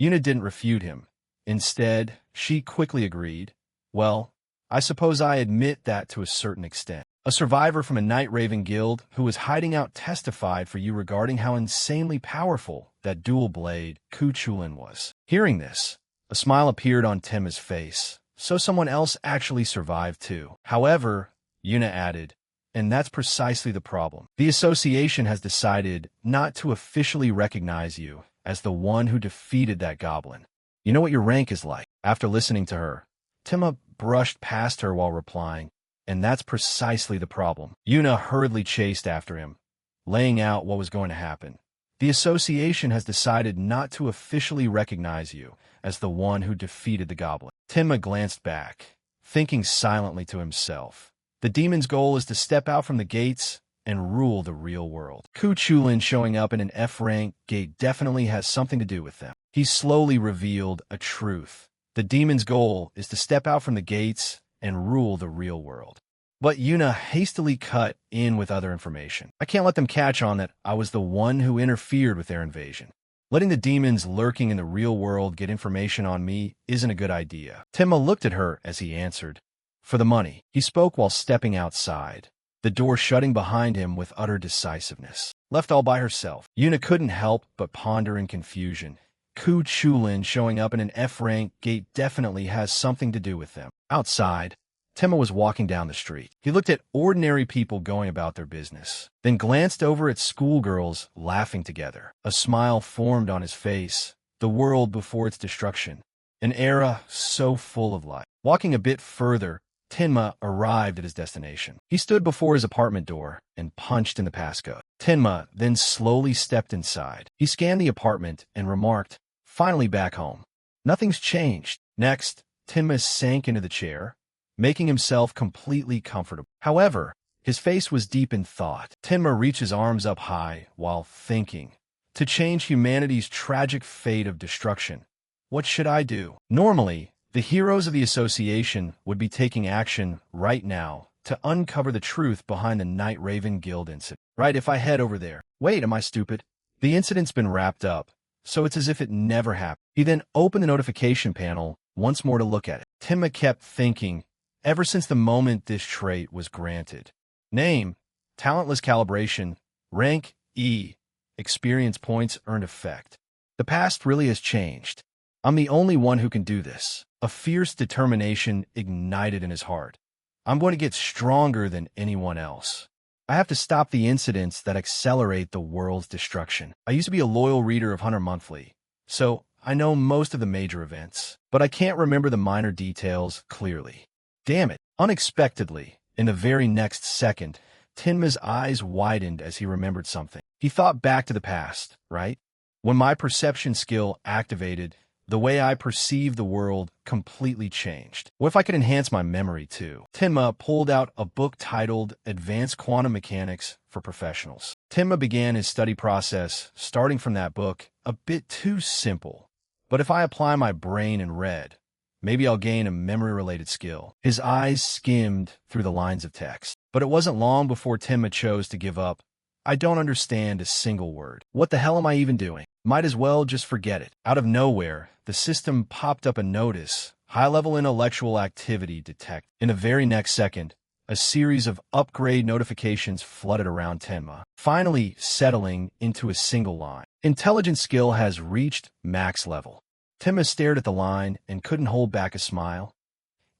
Yuna didn't refute him. Instead, she quickly agreed. Well, I suppose I admit that to a certain extent. A survivor from a Night Raven guild who was hiding out testified for you regarding how insanely powerful that dual blade Kuchulin was. Hearing this, a smile appeared on Timma's face. So someone else actually survived too. However, Yuna added, and that's precisely the problem. The association has decided not to officially recognize you as the one who defeated that goblin. You know what your rank is like. After listening to her, Timma brushed past her while replying, and that's precisely the problem. Yuna hurriedly chased after him, laying out what was going to happen. The association has decided not to officially recognize you as the one who defeated the goblin. Timma glanced back, thinking silently to himself. The demon's goal is to step out from the gates and rule the real world. Kuchulin showing up in an F-rank gate definitely has something to do with them. He slowly revealed a truth. The demon's goal is to step out from the gates and rule the real world. But Yuna hastily cut in with other information. I can't let them catch on that I was the one who interfered with their invasion. Letting the demons lurking in the real world get information on me isn't a good idea. Timma looked at her as he answered. For the money. He spoke while stepping outside, the door shutting behind him with utter decisiveness. Left all by herself, Yuna couldn't help but ponder in confusion. Kuchulin showing up in an F-rank gate definitely has something to do with them. Outside, Timma was walking down the street. He looked at ordinary people going about their business, then glanced over at schoolgirls laughing together. A smile formed on his face. The world before its destruction. An era so full of life. Walking a bit further, Timma arrived at his destination. He stood before his apartment door and punched in the passcode. Timma then slowly stepped inside. He scanned the apartment and remarked, finally back home. Nothing's changed. Next, Timma sank into the chair, making himself completely comfortable. However, his face was deep in thought. Timma reached his arms up high while thinking, to change humanity's tragic fate of destruction, what should I do? Normally, the heroes of the association would be taking action right now to uncover the truth behind the Night Raven Guild incident. Right, if I head over there. Wait, am I stupid? The incident's been wrapped up, so it's as if it never happened. He then opened the notification panel once more to look at it. Timma kept thinking, ever since the moment this trait was granted. Name, talentless calibration, rank E, experience points earned effect. The past really has changed. I'm the only one who can do this. A fierce determination ignited in his heart. I'm going to get stronger than anyone else. I have to stop the incidents that accelerate the world's destruction. I used to be a loyal reader of Hunter Monthly, so I know most of the major events, but I can't remember the minor details clearly. Damn it. Unexpectedly, in the very next second, Timma's eyes widened as he remembered something. He thought back to the past, right? When my perception skill activated, The way I perceive the world completely changed. What if I could enhance my memory too? Tenma pulled out a book titled Advanced Quantum Mechanics for Professionals. Tenma began his study process, starting from that book, a bit too simple. But if I apply my brain and read, maybe I'll gain a memory-related skill. His eyes skimmed through the lines of text. But it wasn't long before Tenma chose to give up. I don't understand a single word. What the hell am I even doing? Might as well just forget it. Out of nowhere, the system popped up a notice. High-level intellectual activity detected. In the very next second, a series of upgrade notifications flooded around Tenma, finally settling into a single line. Intelligence skill has reached max level. Tenma stared at the line and couldn't hold back a smile.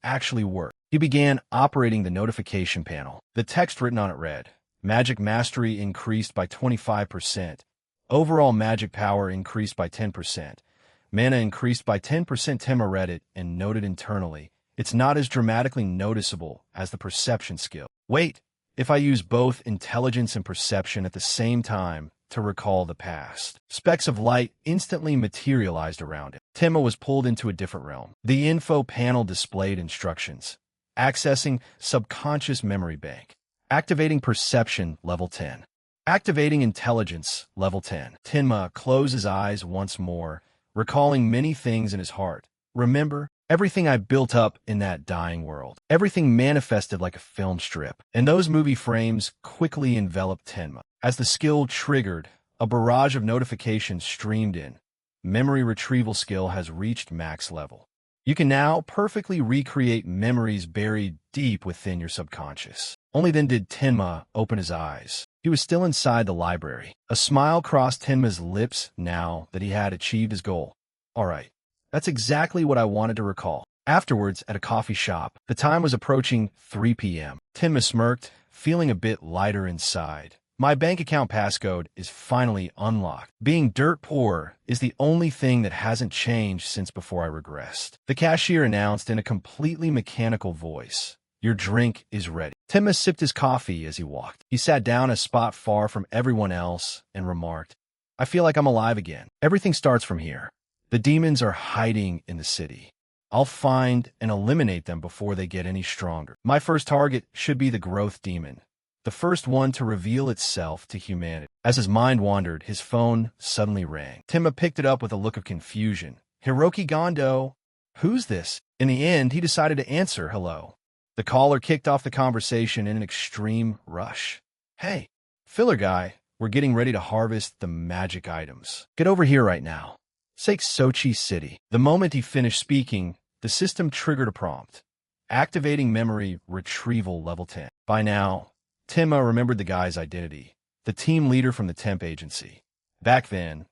Actually worked. He began operating the notification panel. The text written on it read, Magic Mastery increased by 25%. Overall magic power increased by 10%. Mana increased by 10%. Tenma read it and noted internally, it's not as dramatically noticeable as the perception skill. Wait, if I use both intelligence and perception at the same time to recall the past. Specks of light instantly materialized around him. Tenma was pulled into a different realm. The info panel displayed instructions. Accessing subconscious memory bank. Activating perception, level 10. Activating intelligence, level 10. Tenma closed his eyes once more, recalling many things in his heart. Remember, everything I built up in that dying world. Everything manifested like a film strip. And those movie frames quickly enveloped Tenma. As the skill triggered, a barrage of notifications streamed in. Memory retrieval skill has reached max level. You can now perfectly recreate memories buried deep within your subconscious. Only then did Tenma open his eyes. He was still inside the library. A smile crossed Tenma's lips now that he had achieved his goal. All right, that's exactly what I wanted to recall. Afterwards, at a coffee shop, the time was approaching 3 p.m. Tenma smirked, feeling a bit lighter inside. My bank account passcode is finally unlocked. Being dirt poor is the only thing that hasn't changed since before I regressed. The cashier announced in a completely mechanical voice, Your drink is ready. Tenma sipped his coffee as he walked. He sat down a spot far from everyone else and remarked, I feel like I'm alive again. Everything starts from here. The demons are hiding in the city. I'll find and eliminate them before they get any stronger. My first target should be the growth demon. The first one to reveal itself to humanity. As his mind wandered, his phone suddenly rang. Tenma picked it up with a look of confusion. Hiroki Gondo? Who's this? In the end, he decided to answer hello. The caller kicked off the conversation in an extreme rush. Hey, filler guy, we're getting ready to harvest the magic items. Get over here right now. Sake Sochi City. The moment he finished speaking, the system triggered a prompt. Activating memory retrieval level 10. By now, Tenma remembered the guy's identity, the team leader from the temp agency. Back then,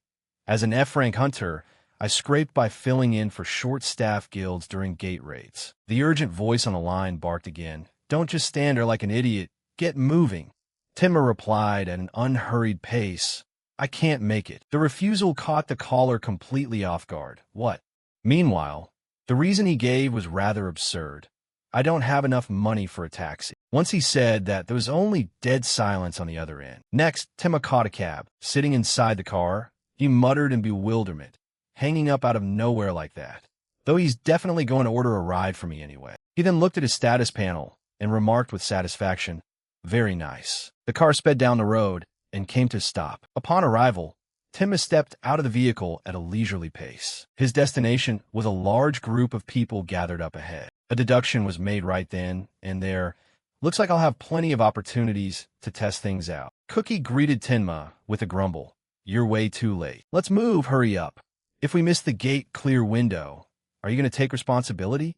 as an F-rank hunter, I scraped by filling in for short-staff guilds during gate raids. The urgent voice on the line barked again. Don't just stand there like an idiot. Get moving. Tenma replied at an unhurried pace. I can't make it. The refusal caught the caller completely off guard. What? Meanwhile, the reason he gave was rather absurd. I don't have enough money for a taxi. Once he said that, there was only dead silence on the other end. Next, Tenma caught a cab. Sitting inside the car, he muttered in bewilderment. Hanging up out of nowhere like that. Though he's definitely going to order a ride for me anyway. He then looked at his status panel and remarked with satisfaction, Very nice. The car sped down the road and came to a stop. Upon arrival, Tenma stepped out of the vehicle at a leisurely pace. His destination was a large group of people gathered up ahead. A deduction was made right then and there. Looks like I'll have plenty of opportunities to test things out. Cookie greeted Tenma with a grumble. You're way too late. Let's move, hurry up. If we miss the gate clear window, are you going to take responsibility?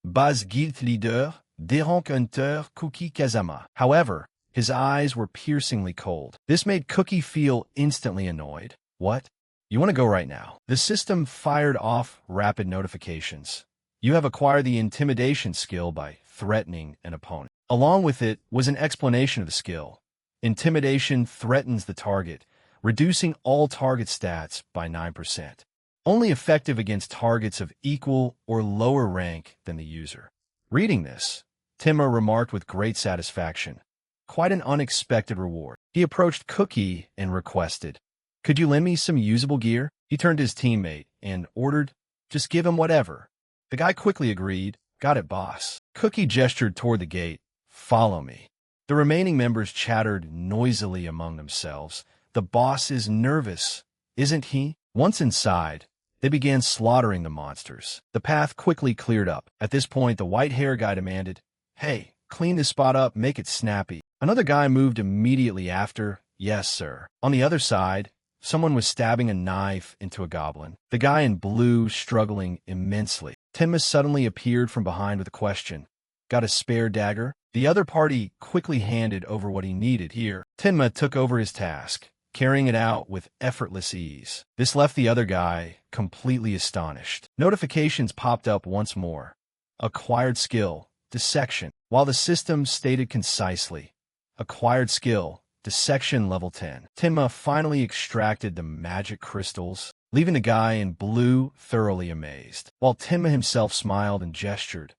Bas guild leader, Deronk Hunter Cookie Kazama. However, his eyes were piercingly cold. This made Cookie feel instantly annoyed. What? You want to go right now? The system fired off rapid notifications. You have acquired the intimidation skill by threatening an opponent. Along with it was an explanation of the skill. Intimidation threatens the target, reducing all target stats by 9%. Only effective against targets of equal or lower rank than the user. Reading this, Tenma remarked with great satisfaction. Quite an unexpected reward. He approached Cookie and requested, Could you lend me some usable gear? He turned to his teammate and ordered, Just give him whatever. The guy quickly agreed. Got it, boss. Cookie gestured toward the gate. Follow me. The remaining members chattered noisily among themselves. The boss is nervous, isn't he? Once inside, they began slaughtering the monsters. The path quickly cleared up. At this point, the white hair guy demanded, Hey, clean this spot up, make it snappy. Another guy moved immediately after, Yes, sir. On the other side, someone was stabbing a knife into a goblin. The guy in blue struggling immensely. Tenma suddenly appeared from behind with a question. Got a spare dagger? The other party quickly handed over what he needed. Here, Tenma took over his task, carrying it out with effortless ease. This left the other guy completely astonished. Notifications popped up once more. Acquired skill, dissection. While the system stated concisely, acquired skill, dissection level 10. Tenma finally extracted the magic crystals, leaving the guy in blue thoroughly amazed. While Tenma himself smiled and gestured,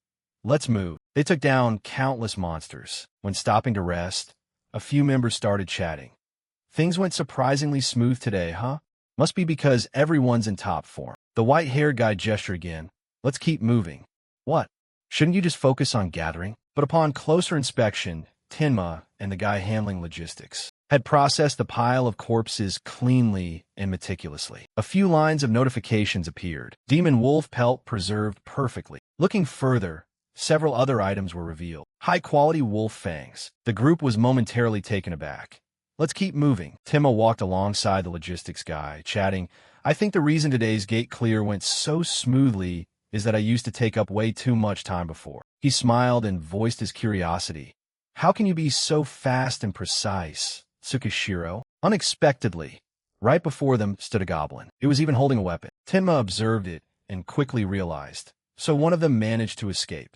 Let's move. They took down countless monsters. When stopping to rest, a few members started chatting. Things went surprisingly smooth today, huh? Must be because everyone's in top form. The white-haired guy gestured again. Let's keep moving. What? Shouldn't you just focus on gathering? But upon closer inspection, Tenma and the guy handling logistics had processed the pile of corpses cleanly and meticulously. A few lines of notifications appeared. Demon wolf pelt preserved perfectly. Looking further, several other items were revealed. High-quality wolf fangs. The group was momentarily taken aback. Let's keep moving. Tenma walked alongside the logistics guy, chatting. I think the reason today's gate clear went so smoothly is that I used to take up way too much time before. He smiled and voiced his curiosity. How can you be so fast and precise, Tsukishiro? Unexpectedly, right before them stood a goblin. It was even holding a weapon. Tenma observed it and quickly realized. So one of them managed to escape.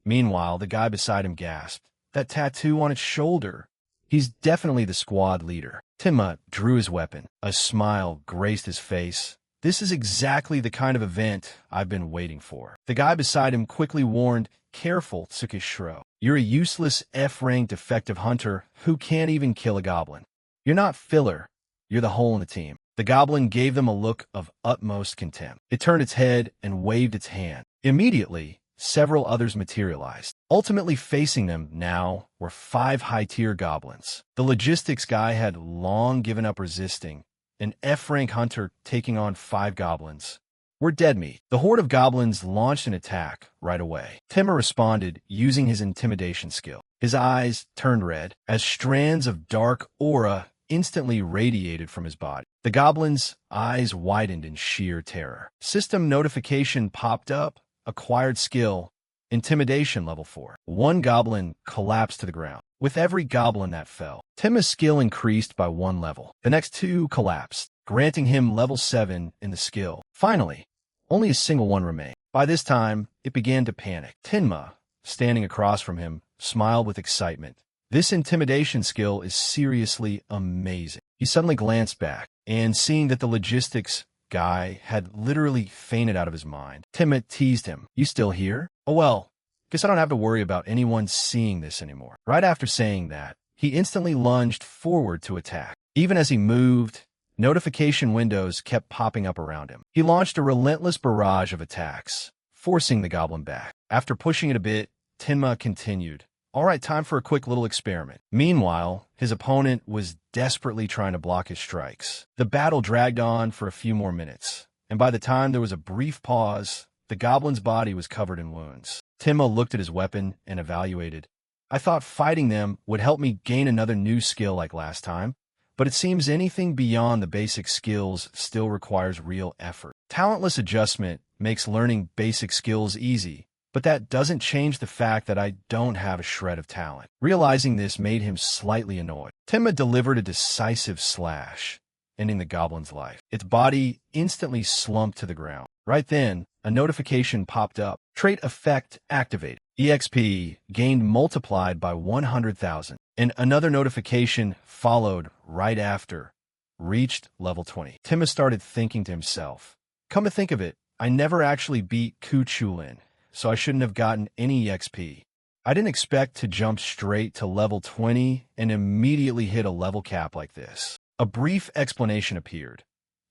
Meanwhile, the guy beside him gasped. That tattoo on its shoulder. He's definitely the squad leader. Tenma drew his weapon. A smile graced his face. This is exactly the kind of event I've been waiting for. The guy beside him quickly warned, Careful, Tsukishiro. You're a useless F-rank defective hunter who can't even kill a goblin. You're not filler. You're the hole in the team. The goblin gave them a look of utmost contempt. It turned its head and waved its hand. Immediately, several others materialized. Ultimately facing them now were 5 high-tier goblins. The logistics guy had long given up resisting. An F-rank hunter taking on 5 goblins. We're dead meat. The horde of goblins launched an attack right away. Tenma responded using his intimidation skill. His eyes turned red as strands of dark aura instantly radiated from his body. The goblin's eyes widened in sheer terror. System notification popped up. Acquired skill, intimidation level 4. One goblin collapsed to the ground. With every goblin that fell, Tenma's skill increased by 1 level. The next 2 collapsed, granting him level 7 in the skill. Finally, only a single one remained. By this time, it began to panic. Tenma, standing across from him, smiled with excitement. This intimidation skill is seriously amazing. He suddenly glanced back, and seeing that the logistics guy had literally fainted out of his mind, Tenma teased him. You still here? Oh well, guess I don't have to worry about anyone seeing this anymore. Right after saying that, he instantly lunged forward to attack. Even as he moved, notification windows kept popping up around him. He launched a relentless barrage of attacks, forcing the goblin back. After pushing it a bit, Tenma continued. All right, time for a quick little experiment. Meanwhile, his opponent was desperately trying to block his strikes. The battle dragged on for a few more minutes, and by the time there was a brief pause, the goblin's body was covered in wounds. Tenma looked at his weapon and evaluated. I thought fighting them would help me gain another new skill like last time, but it seems anything beyond the basic skills still requires real effort. Talentless adjustment makes learning basic skills easy, but that doesn't change the fact that I don't have a shred of talent. Realizing this made him slightly annoyed. Tenma delivered a decisive slash, ending the goblin's life. Its body instantly slumped to the ground. Right then, a notification popped up. Trait effect activated. EXP gained multiplied by 100,000. And another notification followed right after. Reached level 20. Tenma started thinking to himself, come to think of it, I never actually beat Ku Chulin, so I shouldn't have gotten any EXP. I didn't expect to jump straight to level 20 and immediately hit a level cap like this. A brief explanation appeared.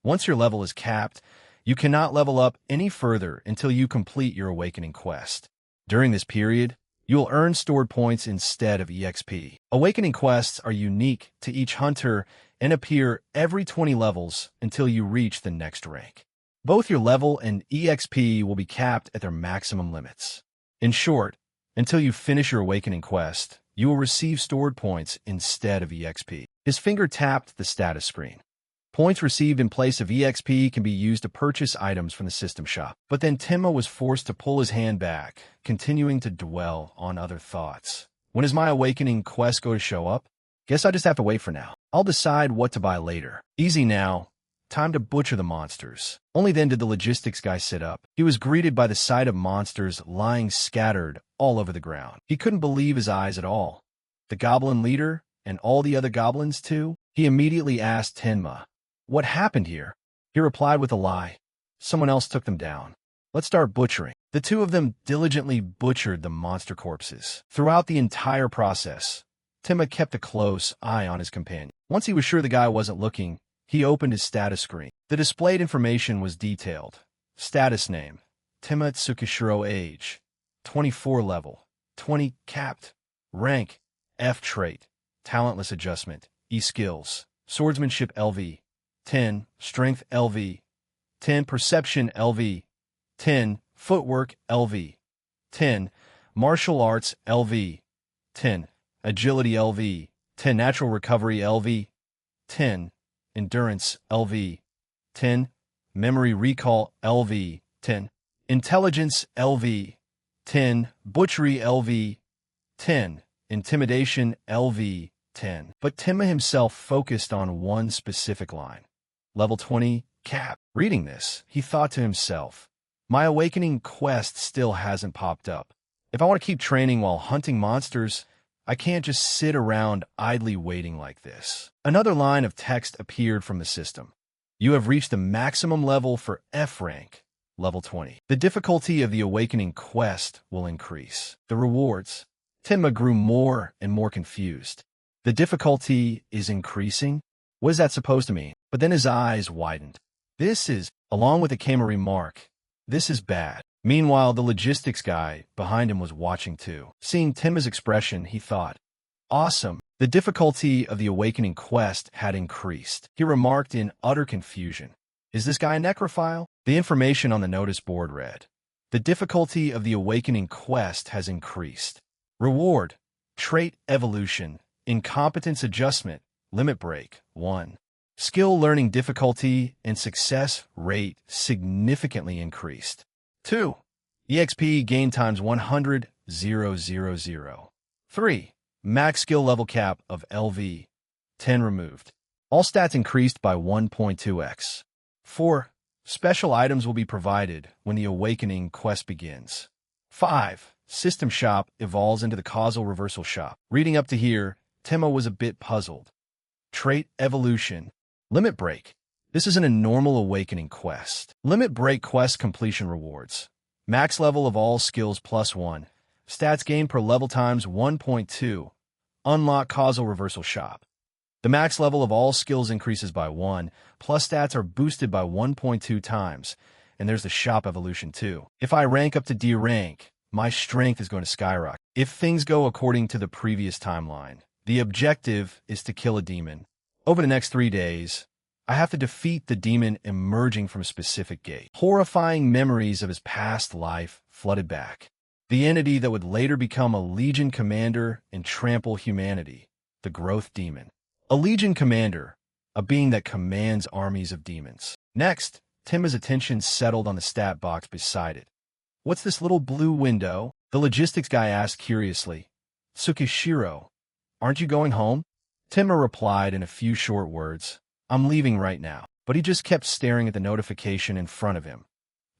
Once your level is capped, You cannot level up any further until you complete your awakening quest. During this period, you will earn stored points instead of EXP. Awakening quests are unique to each hunter and appear every 20 levels until you reach the next rank. Both your level and EXP will be capped at their maximum limits. In short, until you finish your awakening quest, you will receive stored points instead of EXP. His finger tapped the status screen. Points received in place of EXP can be used to purchase items from the system shop. But then Timma was forced to pull his hand back, continuing to dwell on other thoughts. When is my awakening quest going to show up? Guess I just have to wait for now. I'll decide what to buy later. Easy now. Time to butcher the monsters. Only then did the logistics guy sit up. He was greeted by the sight of monsters lying scattered all over the ground. He couldn't believe his eyes at all. The goblin leader and all the other goblins too? He immediately asked Tenma, "What happened here?" He replied with a lie. "Someone else took them down. Let's start butchering." The two of them diligently butchered the monster corpses. Throughout the entire process, Timma kept a close eye on his companion. Once he was sure the guy wasn't looking, he opened his status screen. The displayed information was detailed. Status name: Timma Tsukishiro. Age: 24. Level: 20. Capped. Rank: F. Trait: Talentless Adjustment. E. Skills: Swordsmanship LV 10, Strength LV 10, Perception LV 10, Footwork LV 10, Martial Arts LV 10, Agility LV 10, Natural Recovery LV 10, Endurance LV 10, Memory Recall LV 10, Intelligence LV 10, Butchery LV 10, Intimidation LV 10. But Timma himself focused on one specific line. Level 20, Cap. Reading this, he thought to himself, my awakening quest still hasn't popped up. If I want to keep training while hunting monsters, I can't just sit around idly waiting like this. Another line of text appeared from the system. You have reached the maximum level for F rank, level 20. The difficulty of the awakening quest will increase. The rewards. Timma grew more and more confused. The difficulty is increasing? What is that supposed to mean? But then his eyes widened. This is, along with a came a remark, this is bad. Meanwhile, the logistics guy behind him was watching too. Seeing Timma's expression, he thought, awesome. The difficulty of the awakening quest had increased. He remarked in utter confusion. Is this guy a necrophile? The information on the notice board read, the difficulty of the awakening quest has increased. Reward: Trait Evolution, Incompetence Adjustment, Limit Break, 1. Skill Learning Difficulty and Success Rate significantly increased. 2. EXP Gain times 100, 000. 3. Max Skill Level Cap of LV, 10 removed. All stats increased by 1.2x. 4. Special items will be provided when the Awakening quest begins. 5. System Shop evolves into the Causal Reversal Shop. Reading up to here, Timma was a bit puzzled. Trait Evolution. Limit Break. This isn't a normal Awakening quest. Limit Break quest completion rewards. Max level of all skills +1. Stats gained per level times 1.2. Unlock Causal Reversal Shop. The max level of all skills increases by 1, plus stats are boosted by 1.2 times. And there's the shop evolution too. If I rank up to D rank, my strength is going to skyrocket. If things go according to the previous timeline, the objective is to kill a demon. Over the next 3 days, I have to defeat the demon emerging from a specific gate. Horrifying memories of his past life flooded back. The entity that would later become a Legion commander and trample humanity, the Growth Demon. A Legion commander, a being that commands armies of demons. Next, Timma's attention settled on the stat box beside it. What's this little blue window? The logistics guy asked curiously. Tsukishiro, aren't you going home? Timma replied in a few short words, I'm leaving right now. But he just kept staring at the notification in front of him.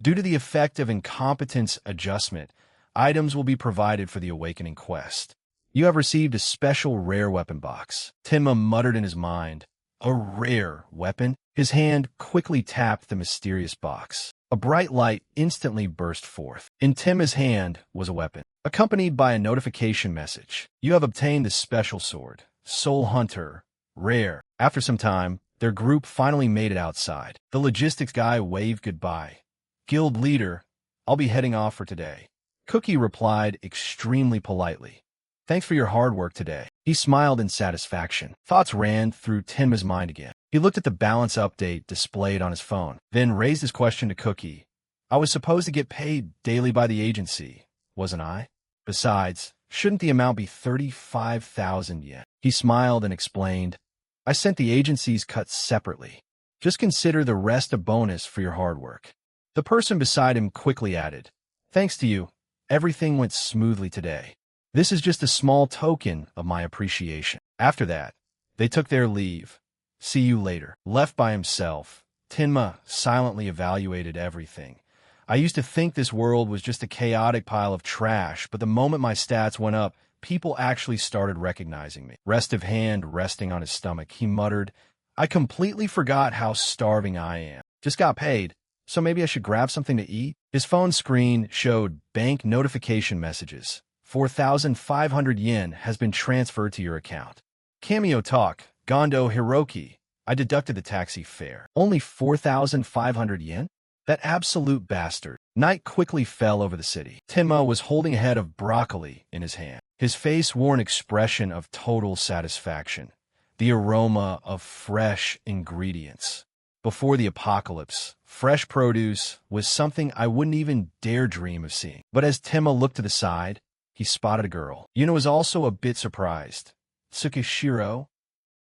Due to the effect of incompetence adjustment, items will be provided for the Awakening quest. You have received a special rare weapon box. Timma muttered in his mind. A rare weapon? His hand quickly tapped the mysterious box. A bright light instantly burst forth. In Timma's hand was a weapon, accompanied by a notification message. You have obtained the special sword, Soul Hunter, rare. After some time, Their group finally made it outside. The logistics guy waved goodbye. Guild leader, I'll be heading off for today. Cookie replied extremely politely. Thanks for your hard work today. He smiled in satisfaction. Thoughts ran through Tenma's mind again. He looked at the balance update displayed on his phone, then raised his question to Cookie. I was supposed to get paid daily by the agency, wasn't I? Besides, shouldn't the amount be 35,000 yen? He smiled and explained, I sent the agency's cut separately. Just consider the rest a bonus for your hard work. The person beside him quickly added, thanks to you, everything went smoothly today. This is just a small token of my appreciation. After that, they took their leave. See you later. Left by himself, Tenma silently evaluated everything. I used to think this world was just a chaotic pile of trash, but the moment my stats went up, people actually started recognizing me. Restive hand resting on his stomach, he muttered, I completely forgot how starving I am. Just got paid, so maybe I should grab something to eat? His phone screen showed bank notification messages. 4,500 yen has been transferred to your account. Cameo talk, Gondo Hiroki. I deducted the taxi fare. Only 4,500 yen? That absolute bastard. Night quickly fell over the city. Tenma was holding a head of broccoli in his hand. His face wore an expression of total satisfaction. The aroma of fresh ingredients. Before the apocalypse, fresh produce was something I wouldn't even dare dream of seeing. But as Tenma looked to the side, he spotted a girl. Yuna was also a bit surprised. Tsukishiro?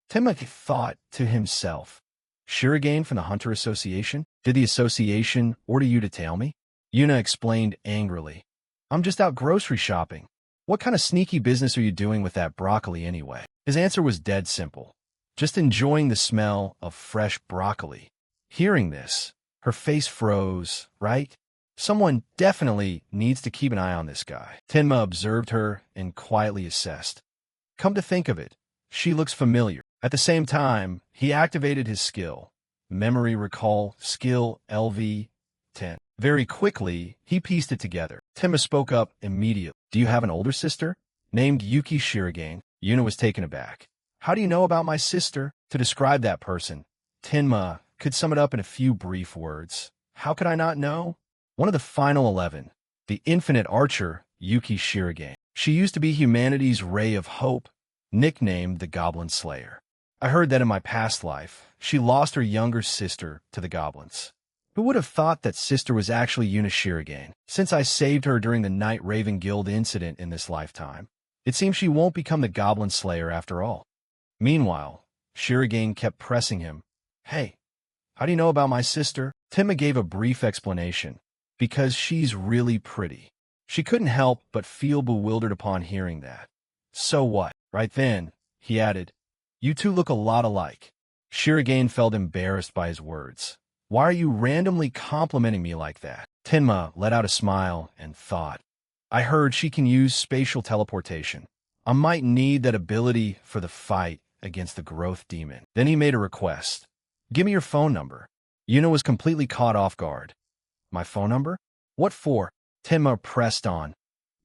Tenma thought to himself. Shirogane from the Hunter Association? Did the association order you to tail me? Yuna explained angrily. I'm just out grocery shopping. What kind of sneaky business are you doing with that broccoli anyway? His answer was dead simple. Just enjoying the smell of fresh broccoli. Hearing this, her face froze, right? Someone definitely needs to keep an eye on this guy. Tenma observed her and quietly assessed. Come to think of it, she looks familiar. At the same time, he activated his skill. Memory recall, skill LV 10. Very quickly, he pieced it together. Tenma spoke up immediately. Do you have an older sister? Named Yuki Shirogane. Yuna was taken aback. How do you know about my sister? To describe that person, Tenma could sum it up in a few brief words. How could I not know? One of the final 11, the infinite archer, Yuki Shirogane. She used to be humanity's ray of hope, nicknamed the Goblin Slayer. I heard that in my past life, she lost her younger sister to the goblins. Who would have thought that sister was actually Yuna Shirogane? Since I saved her during the Night Raven Guild incident in this lifetime, it seems she won't become the Goblin Slayer after all. Meanwhile, Shirogane kept pressing him. Hey, how do you know about my sister? Tenma gave a brief explanation. Because she's really pretty. She couldn't help but feel bewildered upon hearing that. So what? Right then, he added, you two look a lot alike. Shirogane felt embarrassed by his words. Why are you randomly complimenting me like that? Tenma let out a smile and thought. I heard she can use spatial teleportation. I might need that ability for the fight against the growth demon. Then he made a request. Give me your phone number. Yuna was completely caught off guard. My phone number? What for? Tenma pressed on.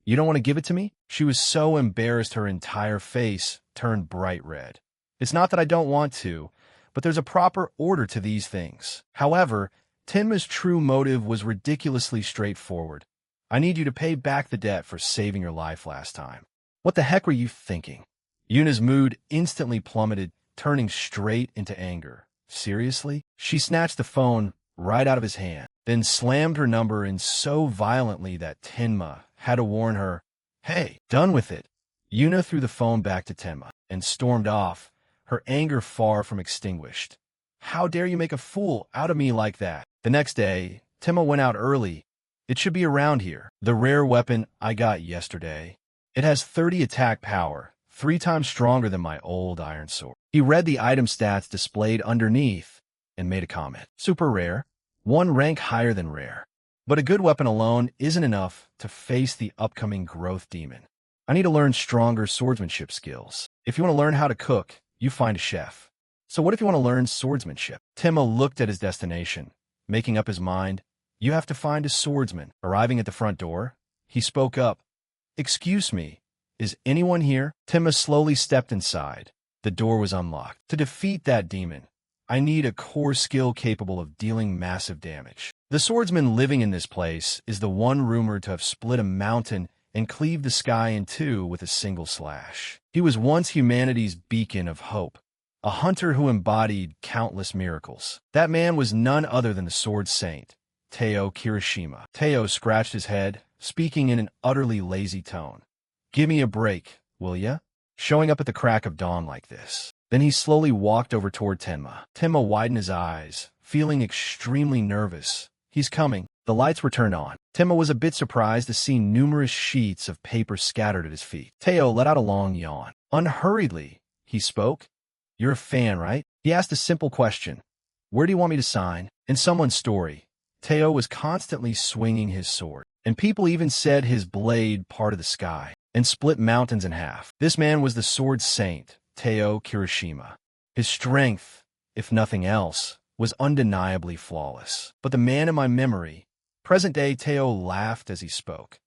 You don't want to give it to me? She was so embarrassed her entire face turned bright red. It's not that I don't want to, but there's a proper order to these things. However, Tenma's true motive was ridiculously straightforward. I need you to pay back the debt for saving your life last time. What the heck were you thinking? Yuna's mood instantly plummeted, turning straight into anger. Seriously? She snatched the phone right out of his hand, then slammed her number in so violently that Tenma had to warn her, Hey, done with it. Yuna threw the phone back to Tenma and stormed off, her anger far from extinguished. How dare you make a fool out of me like that? The next day, Tenma went out early. It should be around here. The rare weapon I got yesterday. It has 30 attack power, 3 times stronger than my old iron sword. He read the item stats displayed underneath and made a comment. Super rare, 1 rank higher than rare. But a good weapon alone isn't enough to face the upcoming growth demon. I need to learn stronger swordsmanship skills. If you want to learn how to cook, you find a chef. So what if you want to learn swordsmanship? Tenma looked at his destination, making up his mind. You have to find a swordsman. Arriving at the front door, he spoke up. Excuse me, is anyone here? Tenma slowly stepped inside. The door was unlocked. To defeat that demon, I need a core skill capable of dealing massive damage. The swordsman living in this place is the one rumored to have split a mountain and cleaved the sky in two with a single slash. He was once humanity's beacon of hope, a hunter who embodied countless miracles. That man was none other than the sword saint, Teo Kirishima. Teo scratched his head, speaking in an utterly lazy tone. Give me a break, will ya? Showing up at the crack of dawn like this. Then he slowly walked over toward Tenma. Tenma widened his eyes, feeling extremely nervous. He's coming. The lights were turned on. Tenma was a bit surprised to see numerous sheets of paper scattered at his feet. Teo let out a long yawn. Unhurriedly, he spoke. You're a fan, right? He asked a simple question. Where do you want me to sign? In someone's story, Teo was constantly swinging his sword, and people even said his blade parted the sky and split mountains in half. This man was the sword saint, Teo Kirishima. His strength, if nothing else, was undeniably flawless. But the man in my memory, present-day Teo, laughed as he spoke.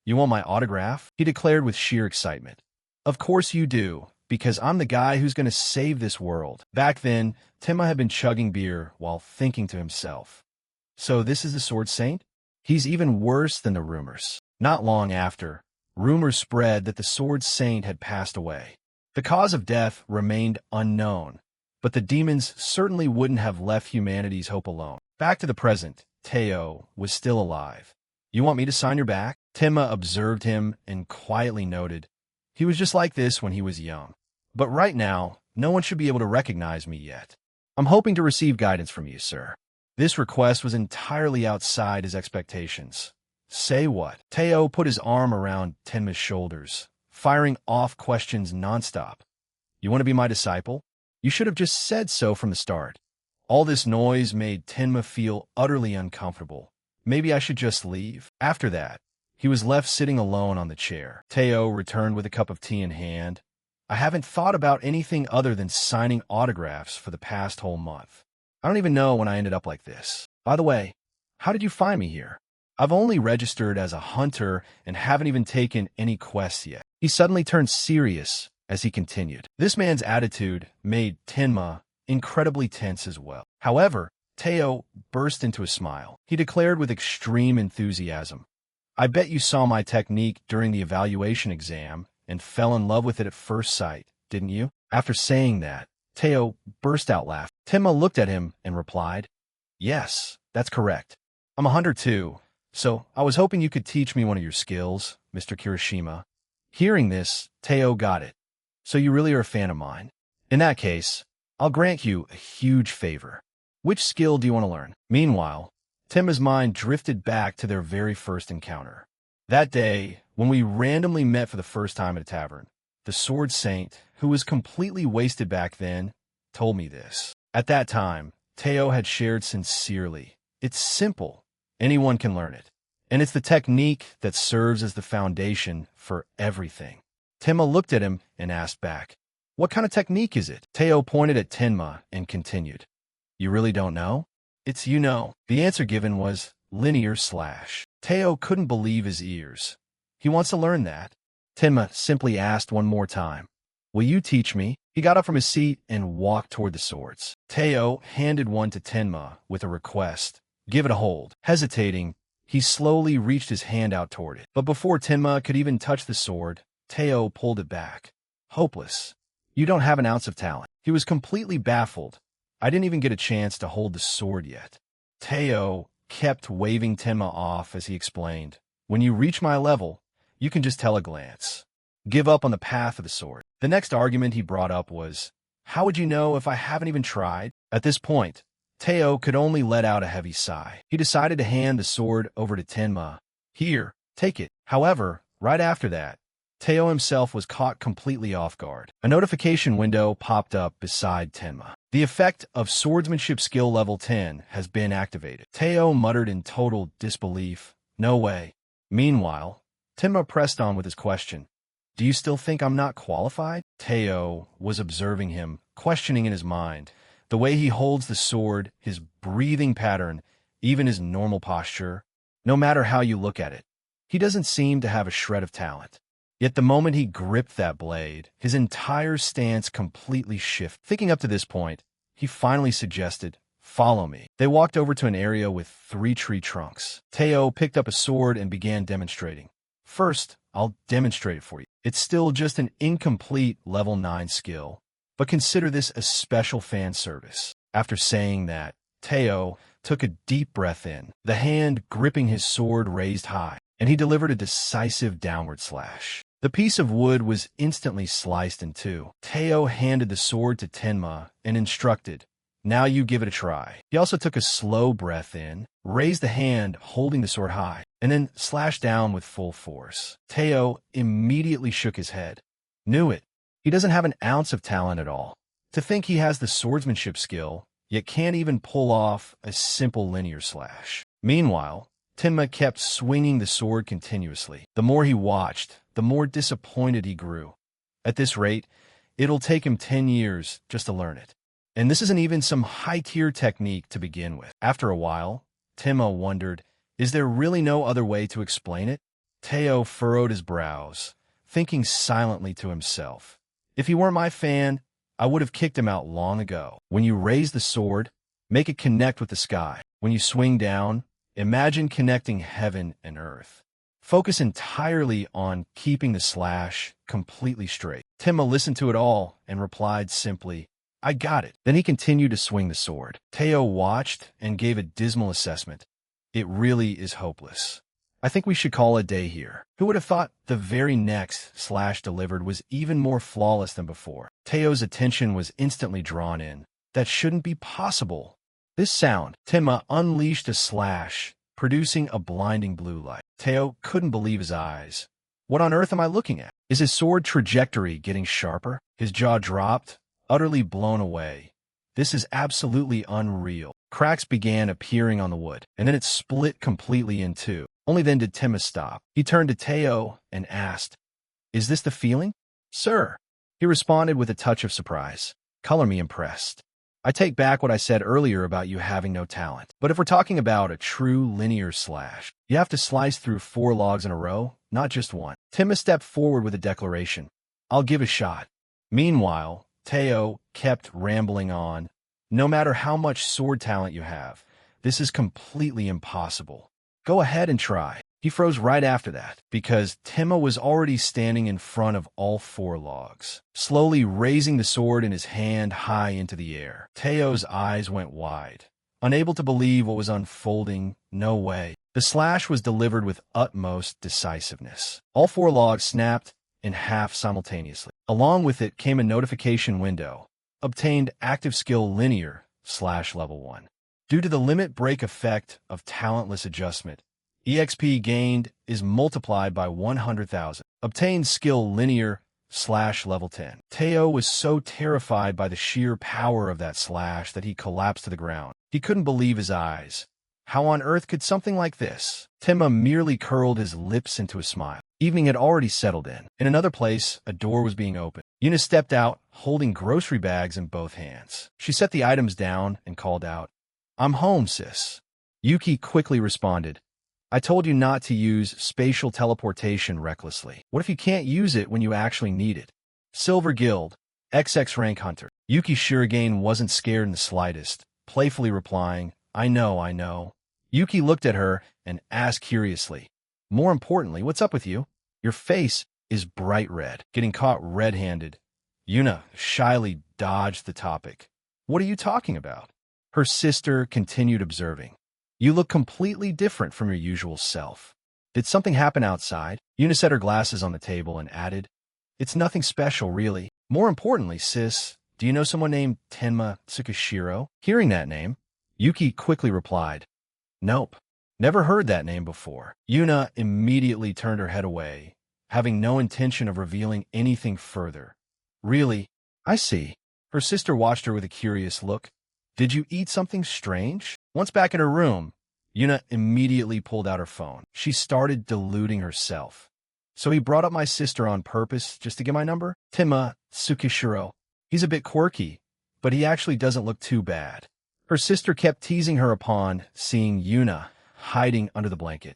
You want my autograph? He declared with sheer excitement. Of course you do, because I'm the guy who's going to save this world. Back then, Tenma had been chugging beer while thinking to himself. So this is the sword saint? He's even worse than the rumors. Not long after, rumors spread that the sword saint had passed away. The cause of death remained unknown, but the demons certainly wouldn't have left humanity's hope alone. Back to the present, Teo was still alive. You want me to sign your back? Tenma observed him and quietly noted, he was just like this when he was young. But right now, no one should be able to recognize me yet. I'm hoping to receive guidance from you, sir. This request was entirely outside his expectations. Say what? Teo put his arm around Tenma's shoulders, firing off questions nonstop. You want to be my disciple? You should have just said so from the start. All this noise made Tenma feel utterly uncomfortable. Maybe I should just leave. After that, he was left sitting alone on the chair. Teo returned with a cup of tea in hand. I haven't thought about anything other than signing autographs for the past whole month. I don't even know when I ended up like this. By the way, how did you find me here? I've only registered as a hunter and haven't even taken any quests yet. He suddenly turned serious as he continued. This man's attitude made Tenma incredibly tense as well. However, Teo burst into a smile. He declared with extreme enthusiasm, I bet you saw my technique during the evaluation exam and fell in love with it at first sight, didn't you? After saying that, Teo burst out laughing. Tenma looked at him and replied, Yes, that's correct. I'm a hunter too, so I was hoping you could teach me one of your skills, Mr. Kirishima. Hearing this, Teo got it. So you really are a fan of mine? In that case, I'll grant you a huge favor. Which skill do you want to learn? Meanwhile, Tenma's mind drifted back to their very first encounter. That day, when we randomly met for the first time at a tavern, the sword saint, who was completely wasted back then, told me this. At that time, Teo had shared sincerely. It's simple. Anyone can learn it. And it's the technique that serves as the foundation for everything. Tenma looked at him and asked back, What kind of technique is it? Teo pointed at Tenma and continued, You really don't know? It's you know. The answer given was linear slash. Teo couldn't believe his ears. He wants to learn that. Tenma simply asked one more time, Will you teach me? He got up from his seat and walked toward the swords. Teo handed one to Tenma with a request. Give it a hold. Hesitating, he slowly reached his hand out toward it. But before Tenma could even touch the sword, Teo pulled it back. Hopeless. You don't have an ounce of talent. He was completely baffled. I didn't even get a chance to hold the sword yet. Teo kept waving Tenma off as he explained, When you reach my level, you can just tell a glance. Give up on the path of the sword. The next argument he brought up was, How would you know if I haven't even tried? At this point, Teo could only let out a heavy sigh. He decided to hand the sword over to Tenma. Here, take it. However, right after that, Teo himself was caught completely off guard. A notification window popped up beside Tenma. The effect of swordsmanship skill level 10 has been activated. Teo muttered in total disbelief. No way. Meanwhile, Tenma pressed on with his question. Do you still think I'm not qualified? Teo was observing him, questioning in his mind. The way he holds the sword, his breathing pattern, even his normal posture. No matter how you look at it, he doesn't seem to have a shred of talent. Yet the moment he gripped that blade, his entire stance completely shifted. Thinking up to this point, he finally suggested, "Follow me." They walked over to an area with 3 tree trunks. Teo picked up a sword and began demonstrating. "First, I'll demonstrate it for you. It's still just an incomplete level 9 skill, but consider this a special fan service." After saying that, Teo took a deep breath in, the hand gripping his sword raised high, and he delivered a decisive downward slash. The piece of wood was instantly sliced in two. Teo handed the sword to Tenma and instructed, "Now you give it a try." He also took a slow breath in, raised the hand holding the sword high, and then slashed down with full force. Teo immediately shook his head. Knew it. He doesn't have an ounce of talent at all. To think he has the swordsmanship skill, yet can't even pull off a simple linear slash. Meanwhile, Tenma kept swinging the sword continuously. The more he watched, the more disappointed he grew. At this rate, it'll take him 10 years just to learn it. And this isn't even some high-tier technique to begin with. After a while, Tenma wondered, is there really no other way to explain it? Teo furrowed his brows, thinking silently to himself. If he weren't my fan, I would have kicked him out long ago. When you raise the sword, make it connect with the sky. When you swing down, imagine connecting heaven and earth. Focus entirely on keeping the slash completely straight. Tenma listened to it all and replied simply, "I got it." Then he continued to swing the sword. Teo watched and gave a dismal assessment. "It really is hopeless. I think we should call it a day here." Who would have thought the very next slash delivered was even more flawless than before? Teo's attention was instantly drawn in. That shouldn't be possible. This sound, Tenma unleashed a slash, producing a blinding blue light. Teo couldn't believe his eyes. What on earth am I looking at? Is his sword trajectory getting sharper? His jaw dropped, utterly blown away. This is absolutely unreal. Cracks began appearing on the wood, and then it split completely in two. Only then did Tenma stop. He turned to Teo and asked, "Is this the feeling?" "Sir," he responded with a touch of surprise. "Color me impressed. I take back what I said earlier about you having no talent. But if we're talking about a true linear slash, you have to slice through 4 logs in a row, not just one." Tenma stepped forward with a declaration. "I'll give a shot." Meanwhile, Teo kept rambling on. "No matter how much sword talent you have, this is completely impossible. Go ahead and try." He froze right after that, because Tenma was already standing in front of all 4 logs, slowly raising the sword in his hand high into the air. Teo's eyes went wide, unable to believe what was unfolding. No way. The slash was delivered with utmost decisiveness. All 4 logs snapped in half simultaneously. Along with it came a notification window. Obtained active skill linear / level 1. Due to the limit break effect of talentless adjustment, EXP gained is multiplied by 100,000. Obtained skill linear / level 10. Teo was so terrified by the sheer power of that slash that he collapsed to the ground. He couldn't believe his eyes. How on earth could something like this? Tenma merely curled his lips into a smile. Evening had already settled in. In another place, a door was being opened. Yuna stepped out, holding grocery bags in both hands. She set the items down and called out, "I'm home, sis." Yuki quickly responded, "I told you not to use spatial teleportation recklessly. What if you can't use it when you actually need it?" Silver Guild, XX rank hunter. Yuki Shurigain wasn't scared in the slightest, playfully replying, I know. Yuki looked at her and asked curiously, "More importantly, what's up with you? Your face is bright red." Getting caught red-handed, Yuna shyly dodged the topic. "What are you talking about?" Her sister continued observing. "You look completely different from your usual self. Did something happen outside?" Yuna set her glasses on the table and added, "It's nothing special, really. More importantly, sis, do you know someone named Tenma Tsukishiro?" Hearing that name, Yuki quickly replied, "Nope. Never heard that name before." Yuna immediately turned her head away, having no intention of revealing anything further. "Really? I see." Her sister watched her with a curious look. "Did you eat something strange?" Once back in her room, Yuna immediately pulled out her phone. She started deluding herself. "So he brought up my sister on purpose just to get my number? Tenma Tsukishiro. He's a bit quirky, but he actually doesn't look too bad." Her sister kept teasing her upon seeing Yuna hiding under the blanket.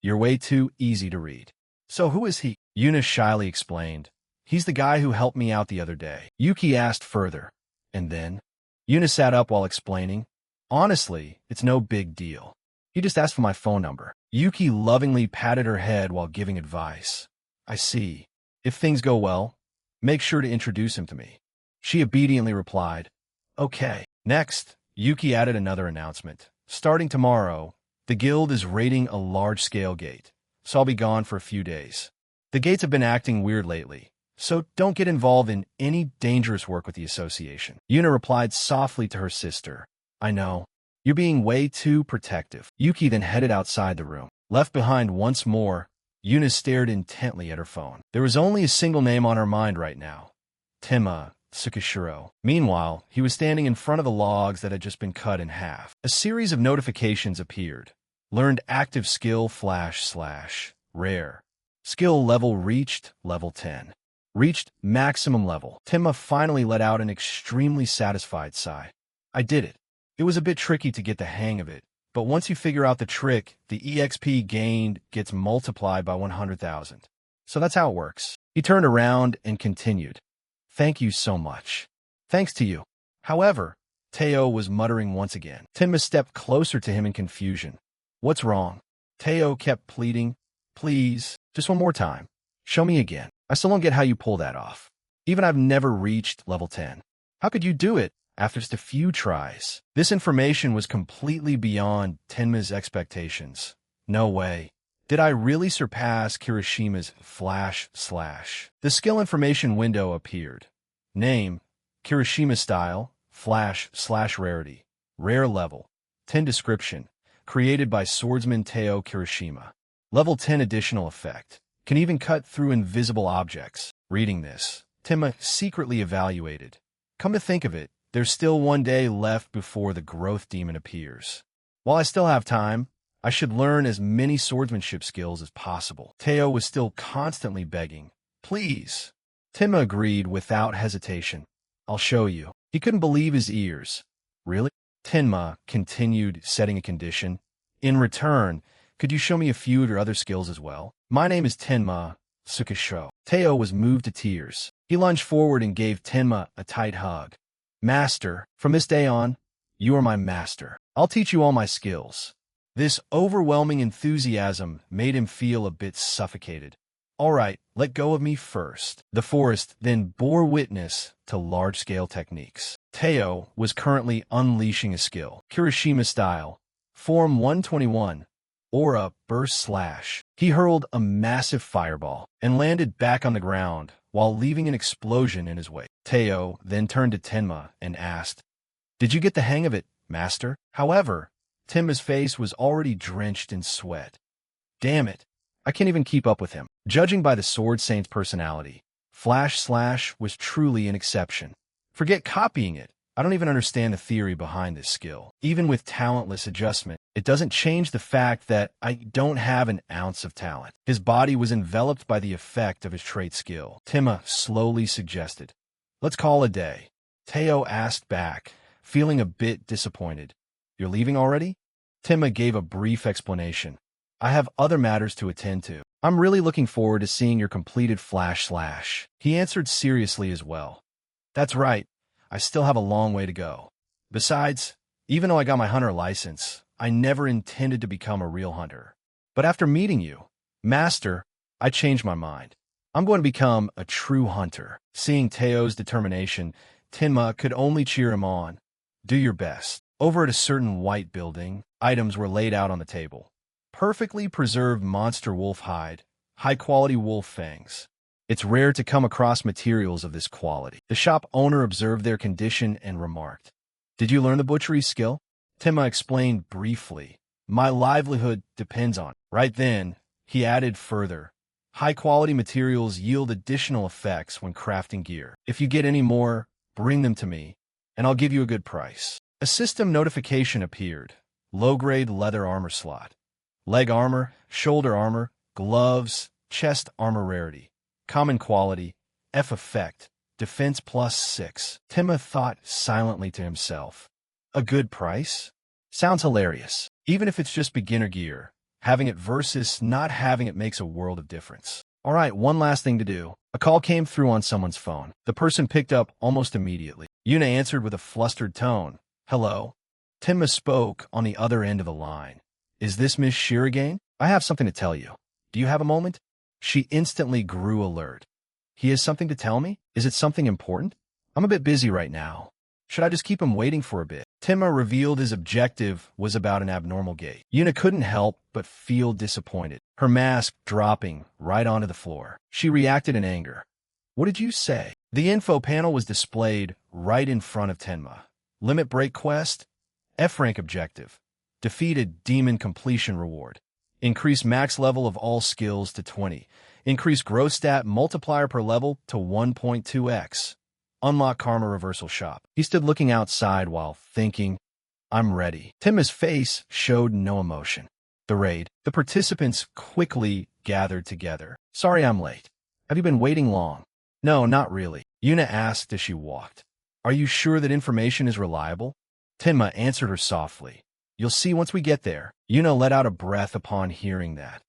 "You're way too easy to read." "So who is he?" Yuna shyly explained. "He's the guy who helped me out the other day." Yuki asked further, "And then?" Yuna sat up while explaining. Honestly, it's no big deal. He just asked for my phone number. Yuki lovingly patted her head while giving advice. I see. If things go well, make sure to introduce him to me. She obediently replied, okay. Next, Yuki added another announcement. Starting tomorrow, the guild is raiding a large-scale gate, so I'll be gone for a few days. The gates have been acting weird lately, so don't get involved in any dangerous work with the association. Yuna replied softly to her sister. I know. You're being way too protective. Yuki then headed outside the room. Left behind once more, Yuna stared intently at her phone. There was only a single name on her mind right now. Tenma Tsukishiro. Meanwhile, he was standing in front of the logs that had just been cut in half. A series of notifications appeared. Learned active skill / rare. Skill level reached level 10. Reached maximum level. Tenma finally let out an extremely satisfied sigh. I did it. It was a bit tricky to get the hang of it, but once you figure out the trick, the EXP gained gets multiplied by 100,000. So that's how it works. He turned around and continued. Thank you so much. Thanks to you. However, Teo was muttering once again. Tenma stepped closer to him in confusion. What's wrong? Teo kept pleading. Please, just one more time. Show me again. I still don't get how you pull that off. Even I've never reached level 10. How could you do it after just a few tries? This information was completely beyond Tenma's expectations. No way. Did I really surpass Kirishima's //? The skill information window appeared. Name, Kirishima style, / rarity. Rare level. 10 description. Created by swordsman Teo Kirishima. Level 10 additional effect. Can even cut through invisible objects. Reading this, Tenma secretly evaluated. Come to think of it, there's still one day left before the growth demon appears. While I still have time, I should learn as many swordsmanship skills as possible. Teo was still constantly begging. Please. Tenma agreed without hesitation. I'll show you. He couldn't believe his ears. Really? Tenma continued, setting a condition. In return, could you show me a few of your other skills as well? My name is Tenma Tsukishiro. Teo was moved to tears. He lunged forward and gave Tenma a tight hug. Master, from this day on, you are my master. I'll teach you all my skills. This overwhelming enthusiasm made him feel a bit suffocated. All right, let go of me first. The forest then bore witness to large-scale techniques. Teo was currently unleashing a skill. Kirishima style. Form 121. Aura burst /. He hurled a massive fireball and landed back on the ground while leaving an explosion in his wake. Teo then turned to Tenma and asked, Did you get the hang of it, master? However, Tenma's face was already drenched in sweat. Damn it, I can't even keep up with him. Judging by the Sword Saint's personality, / was truly an exception. Forget copying it. I don't even understand the theory behind this skill. Even with talentless adjustment, it doesn't change the fact that I don't have an ounce of talent. His body was enveloped by the effect of his trait skill. Tenma slowly suggested, Let's call a day. Teo asked back, feeling a bit disappointed. You're leaving already? Tenma gave a brief explanation. I have other matters to attend to. I'm really looking forward to seeing your completed //. He answered seriously as well. That's right. I still have a long way to go. Besides, even though I got my hunter license, I never intended to become a real hunter. But after meeting you, Master, I changed my mind. I'm going to become a true hunter. Seeing Teo's determination, Tenma could only cheer him on. Do your best. Over at a certain white building, items were laid out on the table. Perfectly preserved monster wolf hide, high-quality wolf fangs. It's rare to come across materials of this quality. The shop owner observed their condition and remarked, Did you learn the butchery skill? Tenma explained briefly. My livelihood depends on it. Right then, he added further. High-quality materials yield additional effects when crafting gear. If you get any more, bring them to me, and I'll give you a good price. A system notification appeared. Low-grade leather armor slot. Leg armor, shoulder armor, gloves, chest armor rarity. Common quality, F effect, defense +6. Tenma thought silently to himself. A good price? Sounds hilarious. Even if it's just beginner gear, having it versus not having it makes a world of difference. All right, one last thing to do. A call came through on someone's phone. The person picked up almost immediately. Yuna answered with a flustered tone. Hello. Tenma spoke on the other end of the line. Is this Miss Shirogane? I have something to tell you. Do you have a moment? She instantly grew alert. He has something to tell me? Is it something important? I'm a bit busy right now. Should I just keep him waiting for a bit? Tenma revealed his objective was about an abnormal gait. Yuna couldn't help but feel disappointed, her mask dropping right onto the floor. She reacted in anger. What did you say? The info panel was displayed right in front of Tenma. Limit break quest, F-rank objective. Defeated demon completion reward. Increase max level of all skills to 20. Increase gross stat multiplier per level to 1.2x. Unlock karma reversal shop. He stood looking outside while thinking, I'm ready. Tenma's face showed no emotion. The participants quickly gathered together. Sorry I'm late. Have you been waiting long? No, not really. Yuna asked as she walked. Are you sure that information is reliable? Tenma answered her softly. You'll see once we get there. Yuna let out a breath upon hearing that.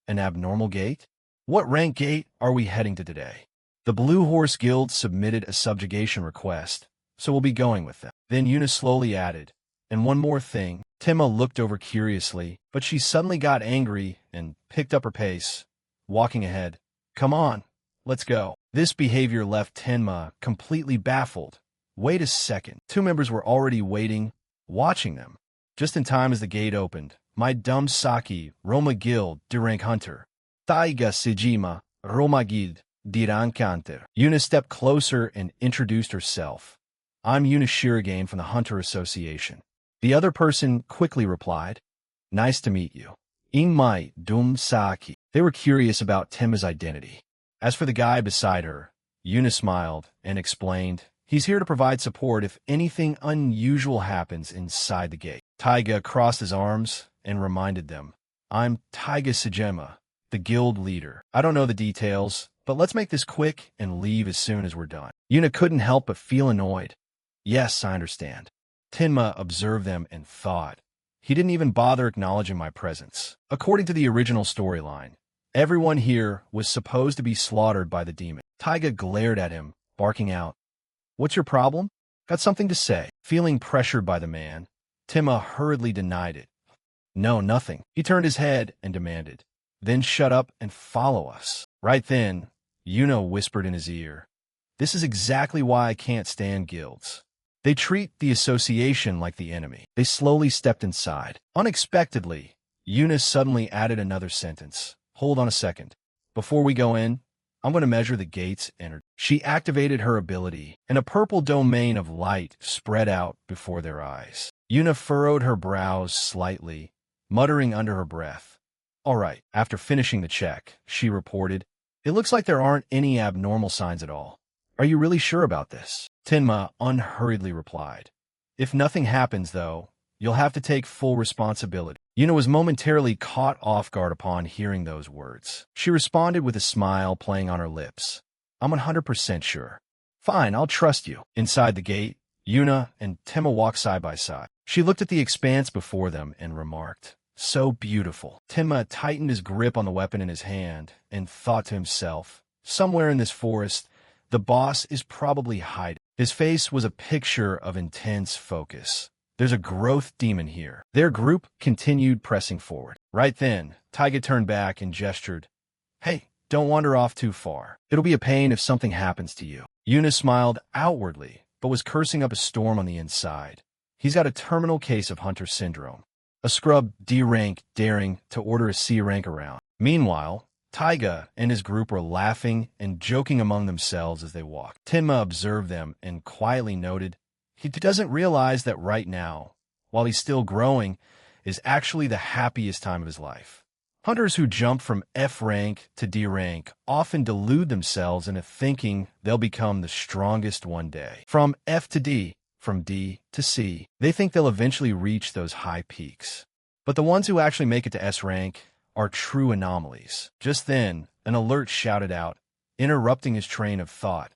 An abnormal gate? What rank gate are we heading to today? The Blue Horse Guild submitted a subjugation request, so we'll be going with them. Then Yuna slowly added, and one more thing. Tenma looked over curiously, but she suddenly got angry and picked up her pace, walking ahead. Come on, let's go. This behavior left Tenma completely baffled. Wait a second. Two members were already waiting, watching them. Just in time as the gate opened, my dumb Saki, Roma Guild, D-rank hunter. Taiga Sejima, Roma Guild, D-rank hunter. Yuna stepped closer and introduced herself. I'm Yuna Shirogane from the Hunter Association. The other person quickly replied, Nice to meet you. Ingmai Dum Saki. They were curious about Tenma's identity. As for the guy beside her, Yuna smiled and explained, He's here to provide support if anything unusual happens inside the gate. Taiga crossed his arms and reminded them, I'm Taiga Sejima, the guild leader. I don't know the details, but let's make this quick and leave as soon as we're done. Yuna couldn't help but feel annoyed. Yes, I understand. Tenma observed them and thought, he didn't even bother acknowledging my presence. According to the original storyline, everyone here was supposed to be slaughtered by the demon. Taiga glared at him, barking out, What's your problem? Got something to say. Feeling pressured by the man, Tenma hurriedly denied it. No, nothing. He turned his head and demanded, Then shut up and follow us. Right then, Yuna whispered in his ear, This is exactly why I can't stand guilds. They treat the association like the enemy. They slowly stepped inside. Unexpectedly, Yuna suddenly added another sentence. Hold on a second. Before we go in, I'm going to measure the gate's energy. She activated her ability, and a purple domain of light spread out before their eyes. Yuna furrowed her brows slightly, muttering under her breath. All right, after finishing the check, she reported, It looks like there aren't any abnormal signs at all. Are you really sure about this? Tenma unhurriedly replied. If nothing happens, though, you'll have to take full responsibility. Yuna was momentarily caught off guard upon hearing those words. She responded with a smile playing on her lips. I'm 100% sure. Fine, I'll trust you. Inside the gate, Yuna and Tenma walked side by side. She looked at the expanse before them and remarked, So beautiful. Tenma tightened his grip on the weapon in his hand and thought to himself, Somewhere in this forest, the boss is probably hiding. His face was a picture of intense focus. There's a growth demon here. Their group continued pressing forward. Right then, Taiga turned back and gestured, Hey, don't wander off too far. It'll be a pain if something happens to you. Yuna smiled outwardly, but was cursing up a storm on the inside. He's got a terminal case of Hunter syndrome. A scrub D-rank daring to order a C-rank around. Meanwhile, Taiga and his group were laughing and joking among themselves as they walked. Tenma observed them and quietly noted, He doesn't realize that right now, while he's still growing, is actually the happiest time of his life. Hunters who jump from F rank to D rank often delude themselves into thinking they'll become the strongest one day. From F to D, from D to C, they think they'll eventually reach those high peaks. But the ones who actually make it to S rank are true anomalies. Just then, an alert shouted out, interrupting his train of thought.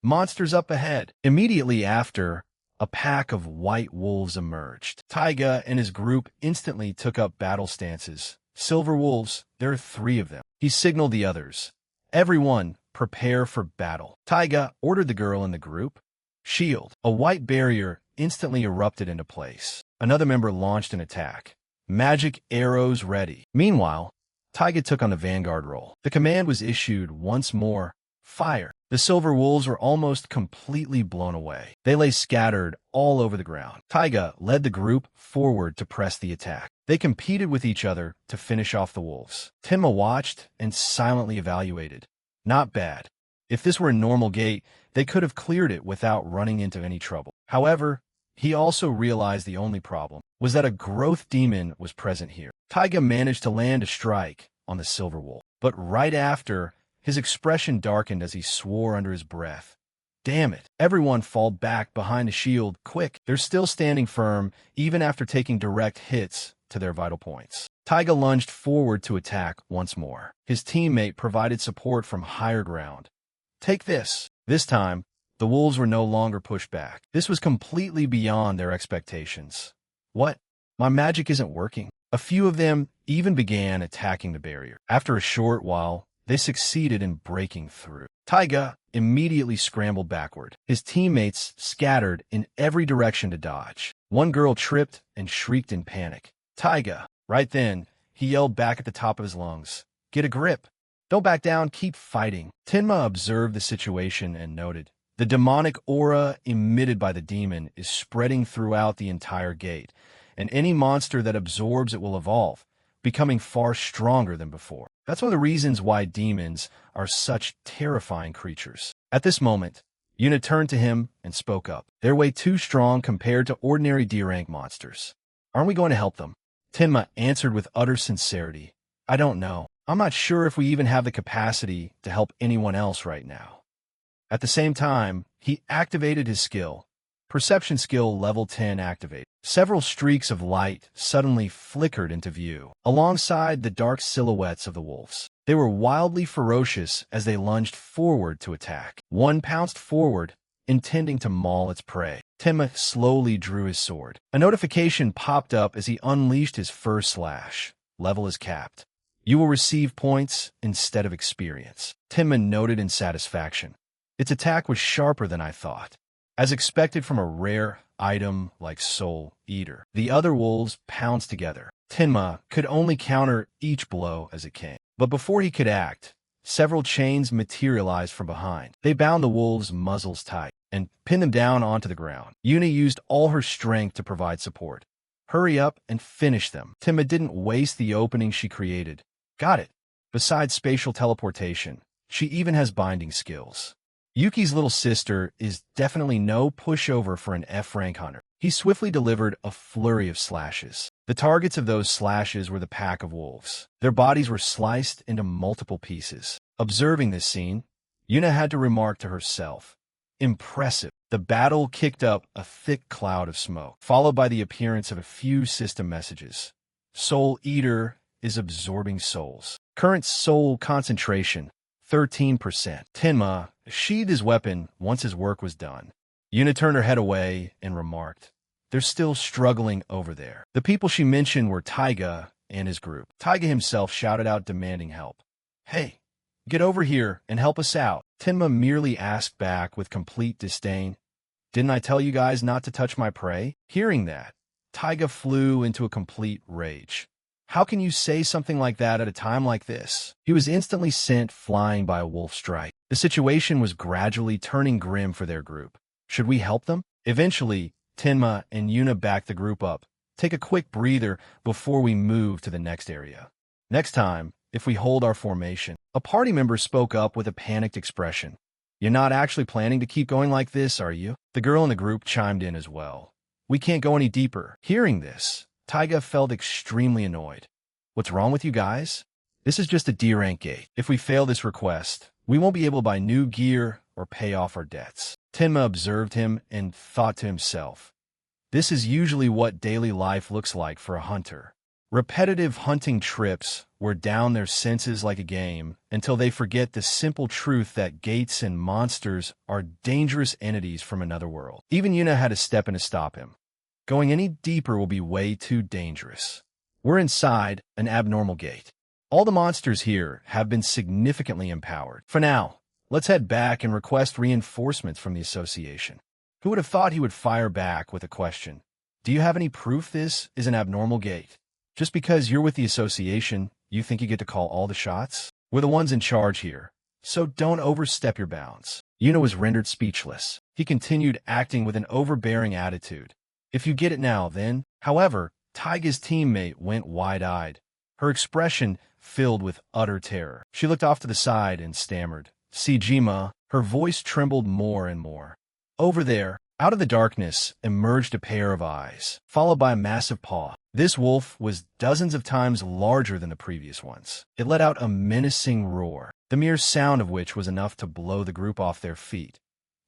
Monsters up ahead. Immediately after, a pack of white wolves emerged. Taiga and his group instantly took up battle stances. Silver wolves, there are 3 of them. He signaled the others. Everyone, prepare for battle. Taiga ordered the girl in the group. Shield. A white barrier instantly erupted into place. Another member launched an attack. Magic arrows ready. Meanwhile, Taiga took on the vanguard role. The command was issued once more. Fire. The silver wolves were almost completely blown away. They lay scattered all over the ground. Taiga led the group forward to press the attack. They competed with each other to finish off the wolves. Tenma watched and silently evaluated. Not bad. If this were a normal gate, they could have cleared it without running into any trouble. However, he also realized the only problem was that a growth demon was present here. Taiga managed to land a strike on the silver wolf, but right after, his expression darkened as he swore under his breath. Damn it. Everyone fall back behind the shield, quick. They're still standing firm, even after taking direct hits to their vital points. Taiga lunged forward to attack once more. His teammate provided support from higher ground. Take this. This time, the wolves were no longer pushed back. This was completely beyond their expectations. What? My magic isn't working. A few of them even began attacking the barrier. After a short while, they succeeded in breaking through. Taiga immediately scrambled backward. His teammates scattered in every direction to dodge. One girl tripped and shrieked in panic. Taiga! Right then, he yelled back at the top of his lungs. Get a grip. Don't back down, keep fighting. Tenma observed the situation and noted, the demonic aura emitted by the demon is spreading throughout the entire gate, and any monster that absorbs it will evolve, becoming far stronger than before. That's one of the reasons why demons are such terrifying creatures. At this moment, Yuna turned to him and spoke up. They're way too strong compared to ordinary D-rank monsters. Aren't we going to help them? Tenma answered with utter sincerity. I don't know. I'm not sure if we even have the capacity to help anyone else right now. At the same time, he activated his skill. Perception skill level 10 activated. Several streaks of light suddenly flickered into view, alongside the dark silhouettes of the wolves. They were wildly ferocious as they lunged forward to attack. One pounced forward, intending to maul its prey. Tenma slowly drew his sword. A notification popped up as he unleashed his first slash. Level is capped. You will receive points instead of experience. Tenma noted in satisfaction. Its attack was sharper than I thought. As expected from a rare item like Soul Eater, the other wolves pounced together. Tenma could only counter each blow as it came. But before he could act, several chains materialized from behind. They bound the wolves' muzzles tight and pinned them down onto the ground. Yuna used all her strength to provide support. Hurry up and finish them. Tenma didn't waste the opening she created. Got it. Besides spatial teleportation, she even has binding skills. Yuki's little sister is definitely no pushover for an F-rank hunter. He swiftly delivered a flurry of slashes. The targets of those slashes were the pack of wolves. Their bodies were sliced into multiple pieces. Observing this scene, Yuna had to remark to herself, impressive. The battle kicked up a thick cloud of smoke, followed by the appearance of a few system messages. Soul Eater is absorbing souls. Current soul concentration, 13%. Tenma sheathed his weapon once his work was done. Yuna turned her head away and remarked, they're still struggling over there. The people she mentioned were Taiga and his group. Taiga himself shouted out demanding help. Hey, get over here and help us out. Tenma merely asked back with complete disdain. Didn't I tell you guys not to touch my prey? Hearing that, Taiga flew into a complete rage. How can you say something like that at a time like this? He was instantly sent flying by a wolf strike. The situation was gradually turning grim for their group. Should we help them? Eventually, Tenma and Yuna backed the group up. Take a quick breather before we move to the next area. Next time, if we hold our formation. A party member spoke up with a panicked expression. You're not actually planning to keep going like this, are you? The girl in the group chimed in as well. We can't go any deeper. Hearing this, Taiga felt extremely annoyed. What's wrong with you guys? This is just a D-rank gate. If we fail this request, we won't be able to buy new gear or pay off our debts. Tenma observed him and thought to himself, this is usually what daily life looks like for a hunter. Repetitive hunting trips wear down their senses like a game until they forget the simple truth that gates and monsters are dangerous entities from another world. Even Yuna had to step in to stop him. Going any deeper will be way too dangerous. We're inside an abnormal gate. All the monsters here have been significantly empowered. For now, let's head back and request reinforcements from the association. Who would have thought he would fire back with a question? Do you have any proof this is an abnormal gate? Just because you're with the association, you think you get to call all the shots? We're the ones in charge here, so don't overstep your bounds. Yuna was rendered speechless. He continued acting with an overbearing attitude. If you get it now, then. However, Taiga's teammate went wide-eyed, her expression filled with utter terror. She looked off to the side and stammered, "Sejima." Her voice trembled more and more. Over there, out of the darkness, emerged a pair of eyes, followed by a massive paw. This wolf was dozens of times larger than the previous ones. It let out a menacing roar, the mere sound of which was enough to blow the group off their feet.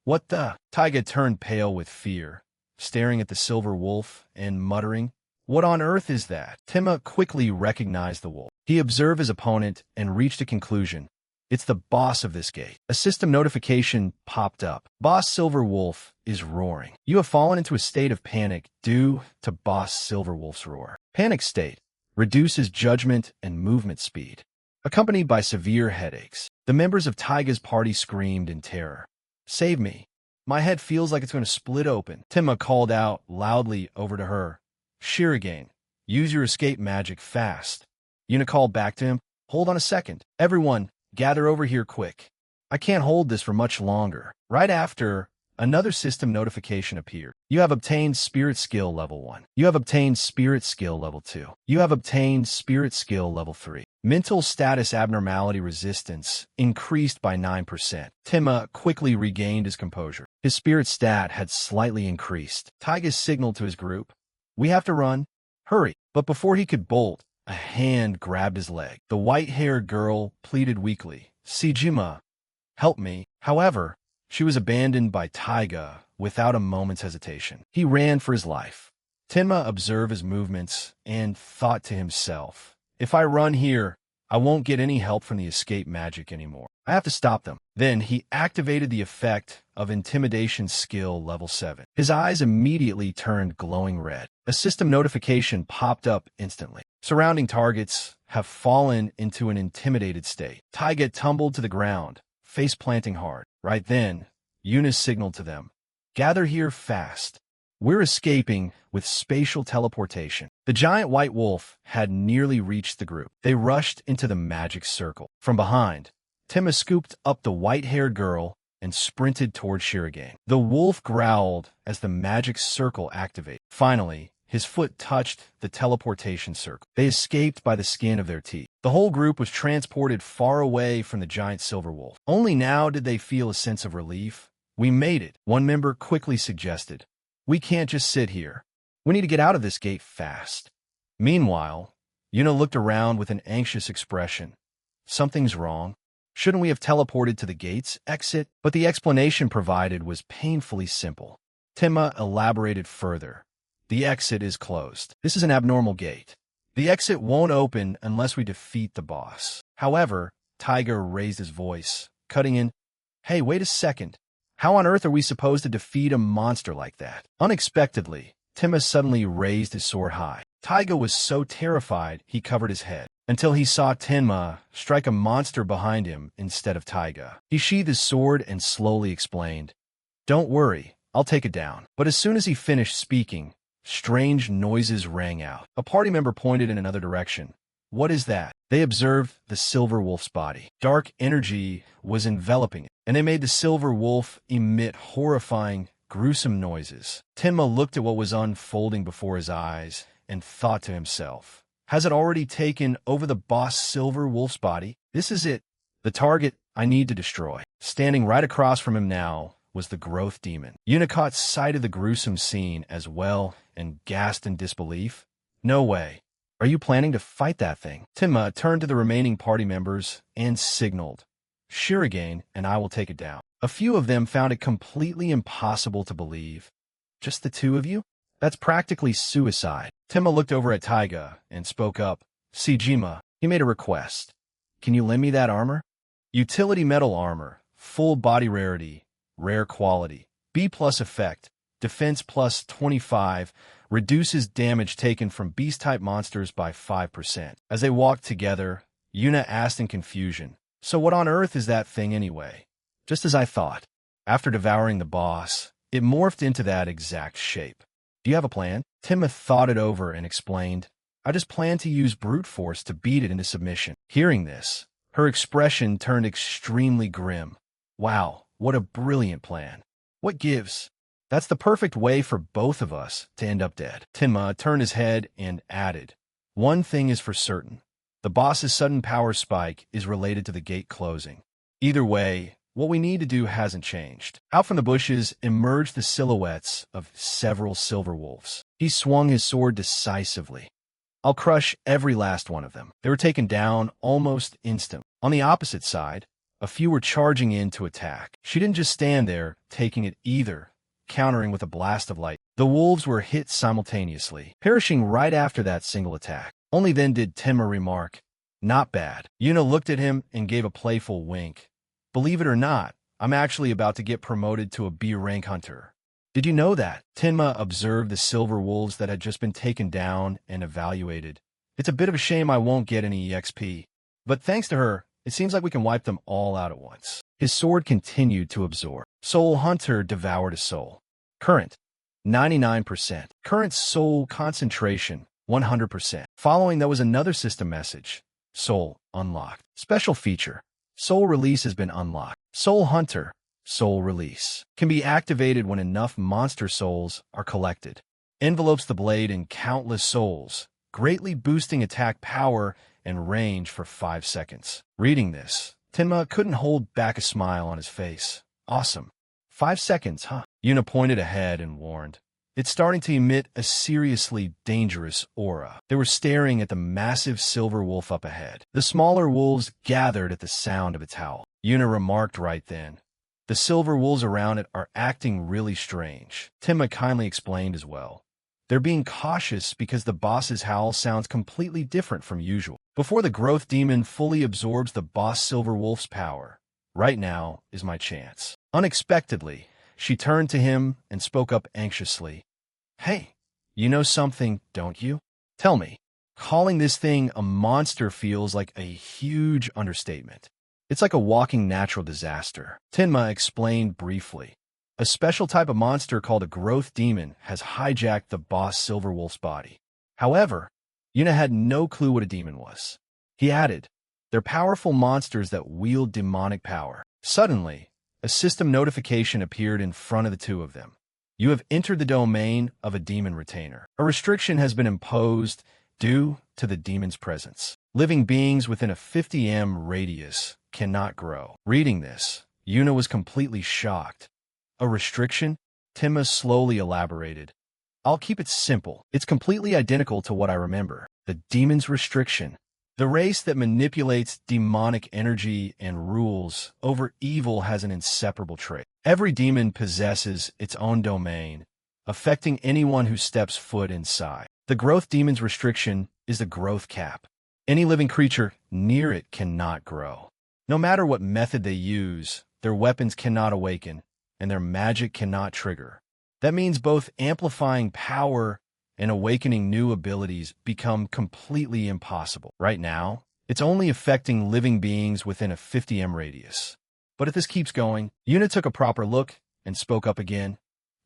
What the? Taiga turned pale with fear, staring at the silver wolf and muttering, "What on earth is that?" Tenma quickly recognized the wolf. He observed his opponent and reached a conclusion. It's the boss of this gate. A system notification popped up. Boss Silver Wolf is roaring. You have fallen into a state of panic due to Boss Silver Wolf's roar. Panic state reduces judgment and movement speed, accompanied by severe headaches. The members of Taiga's party screamed in terror. "Save me. My head feels like it's going to split open." Tenma called out loudly over to her. "Shirogane, use your escape magic fast." Yuna called back to him. "Hold on a second. Everyone, gather over here quick. I can't hold this for much longer." Right after, another system notification appeared. You have obtained Spirit Skill Level 1. You have obtained Spirit Skill Level 2. You have obtained Spirit Skill Level 3. Mental status abnormality resistance increased by 9%. Tenma quickly regained his composure. His spirit stat had slightly increased. Taiga signaled to his group, "We have to run. Hurry." But before he could bolt, a hand grabbed his leg. The white-haired girl pleaded weakly, "Sejima, help me." However, she was abandoned by Taiga without a moment's hesitation. He ran for his life. Tenma observed his movements and thought to himself, "If I run here, I won't get any help from the escape magic anymore. I have to stop them." Then he activated the effect of Intimidation Skill Level 7. His eyes immediately turned glowing red. A system notification popped up instantly. Surrounding targets have fallen into an intimidated state. Taiga tumbled to the ground, face planting hard. Right then, Yuna signaled to them, "Gather here fast. We're escaping with spatial teleportation." The giant white wolf had nearly reached the group. They rushed into the magic circle. From behind, Tenma scooped up the white-haired girl and sprinted toward Shirogane. The wolf growled as the magic circle activated. Finally, his foot touched the teleportation circle. They escaped by the skin of their teeth. The whole group was transported far away from the giant silver wolf. Only now did they feel a sense of relief. "We made it," one member quickly suggested. "We can't just sit here. We need to get out of this gate fast." Meanwhile, Yuna looked around with an anxious expression. "Something's wrong. Shouldn't we have teleported to the gate's exit?" But the explanation provided was painfully simple. Tenma elaborated further. "The exit is closed. This is an abnormal gate. The exit won't open unless we defeat the boss." However, Taiga raised his voice, cutting in, "Hey, wait a second. How on earth are we supposed to defeat a monster like that?" Unexpectedly, Tenma suddenly raised his sword high. Taiga was so terrified he covered his head, until he saw Tenma strike a monster behind him instead of Taiga. He sheathed his sword and slowly explained, "Don't worry, I'll take it down." But as soon as he finished speaking, strange noises rang out. A party member pointed in another direction. "What is that?" They observed the silver wolf's body. Dark energy was enveloping it, and they made the silver wolf emit horrifying, gruesome noises. Tenma looked at what was unfolding before his eyes and thought to himself, "Has it already taken over the boss silver wolf's body? This is it, the target I need to destroy." Standing right across from him now was the growth demon. Yuna caught sight of the gruesome scene as well and gasped in disbelief. "No way. Are you planning to fight that thing?" Tenma turned to the remaining party members and signaled, "Shirogane and I will take it down." A few of them found it completely impossible to believe. "Just the two of you? That's practically suicide." Tenma looked over at Taiga and spoke up. "Sejima," he made a request. "Can you lend me that armor?" Utility metal armor, full body rarity, rare quality, B+ effect, defense plus 25, reduces damage taken from beast-type monsters by 5%. As they walked together, Yuna asked in confusion, "So what on earth is that thing anyway?" "Just as I thought. After devouring the boss, it morphed into that exact shape. Do you have a plan? Tenma thought it over and explained, I just plan to use brute force to beat it into submission. Hearing this, her expression turned extremely grim. Wow, what a brilliant plan. What gives? That's the perfect way for both of us to end up dead. Tenma turned his head and added, one thing is for certain. The boss's sudden power spike is related to the gate closing. Either way, what we need to do hasn't changed. Out from the bushes emerged the silhouettes of several silver wolves. He swung his sword decisively. I'll crush every last one of them. They were taken down almost instantly. On the opposite side, a few were charging in to attack. She didn't just stand there, taking it either, countering with a blast of light. The wolves were hit simultaneously, perishing right after that single attack. Only then did Tenma remark, not bad. Yuna looked at him and gave a playful wink. Believe it or not, I'm actually about to get promoted to a B-rank hunter. Did you know that? Tenma observed the silver wolves that had just been taken down and evaluated. It's a bit of a shame I won't get any EXP. But thanks to her, it seems like we can wipe them all out at once. His sword continued to absorb. Soul Hunter devoured a soul. Current, 99%. Current soul concentration, 100%. Following, there was another system message. Soul unlocked. Special feature. Soul release has been unlocked. Soul Hunter, soul release, can be activated when enough monster souls are collected. Envelopes the blade in countless souls, greatly boosting attack power and range for 5 seconds. Reading this, Tenma couldn't hold back a smile on his face. Awesome. 5 seconds, huh? Yuna pointed ahead and warned. It's starting to emit a seriously dangerous aura. They were staring at the massive silver wolf up ahead. The smaller wolves gathered at the sound of its howl. Yuna remarked right then, the silver wolves around it are acting really strange. Tenma kindly explained as well. They're being cautious because the boss's howl sounds completely different from usual. Before the growth demon fully absorbs the boss silver wolf's power, right now is my chance. Unexpectedly, she turned to him and spoke up anxiously. Hey, you know something, don't you? Tell me. Calling this thing a monster feels like a huge understatement. It's like a walking natural disaster. Tenma explained briefly. A special type of monster called a growth demon has hijacked the boss silver wolf's body. However, Yuna had no clue what a demon was. He added, they're powerful monsters that wield demonic power. Suddenly, a system notification appeared in front of the two of them. You have entered the domain of a demon retainer. A restriction has been imposed due to the demon's presence. Living beings within a 50 m radius cannot grow. Reading this, Yuna was completely shocked. A restriction? Tenma slowly elaborated. I'll keep it simple. It's completely identical to what I remember. The demon's restriction. The race that manipulates demonic energy and rules over evil has an inseparable trait. Every demon possesses its own domain, affecting anyone who steps foot inside. The growth demon's restriction is the growth cap. Any living creature near it cannot grow. No matter what method they use, their weapons cannot awaken, and their magic cannot trigger. That means both amplifying power and awakening new abilities become completely impossible. Right now, it's only affecting living beings within a 50 m radius. But if this keeps going, Yuna took a proper look and spoke up again.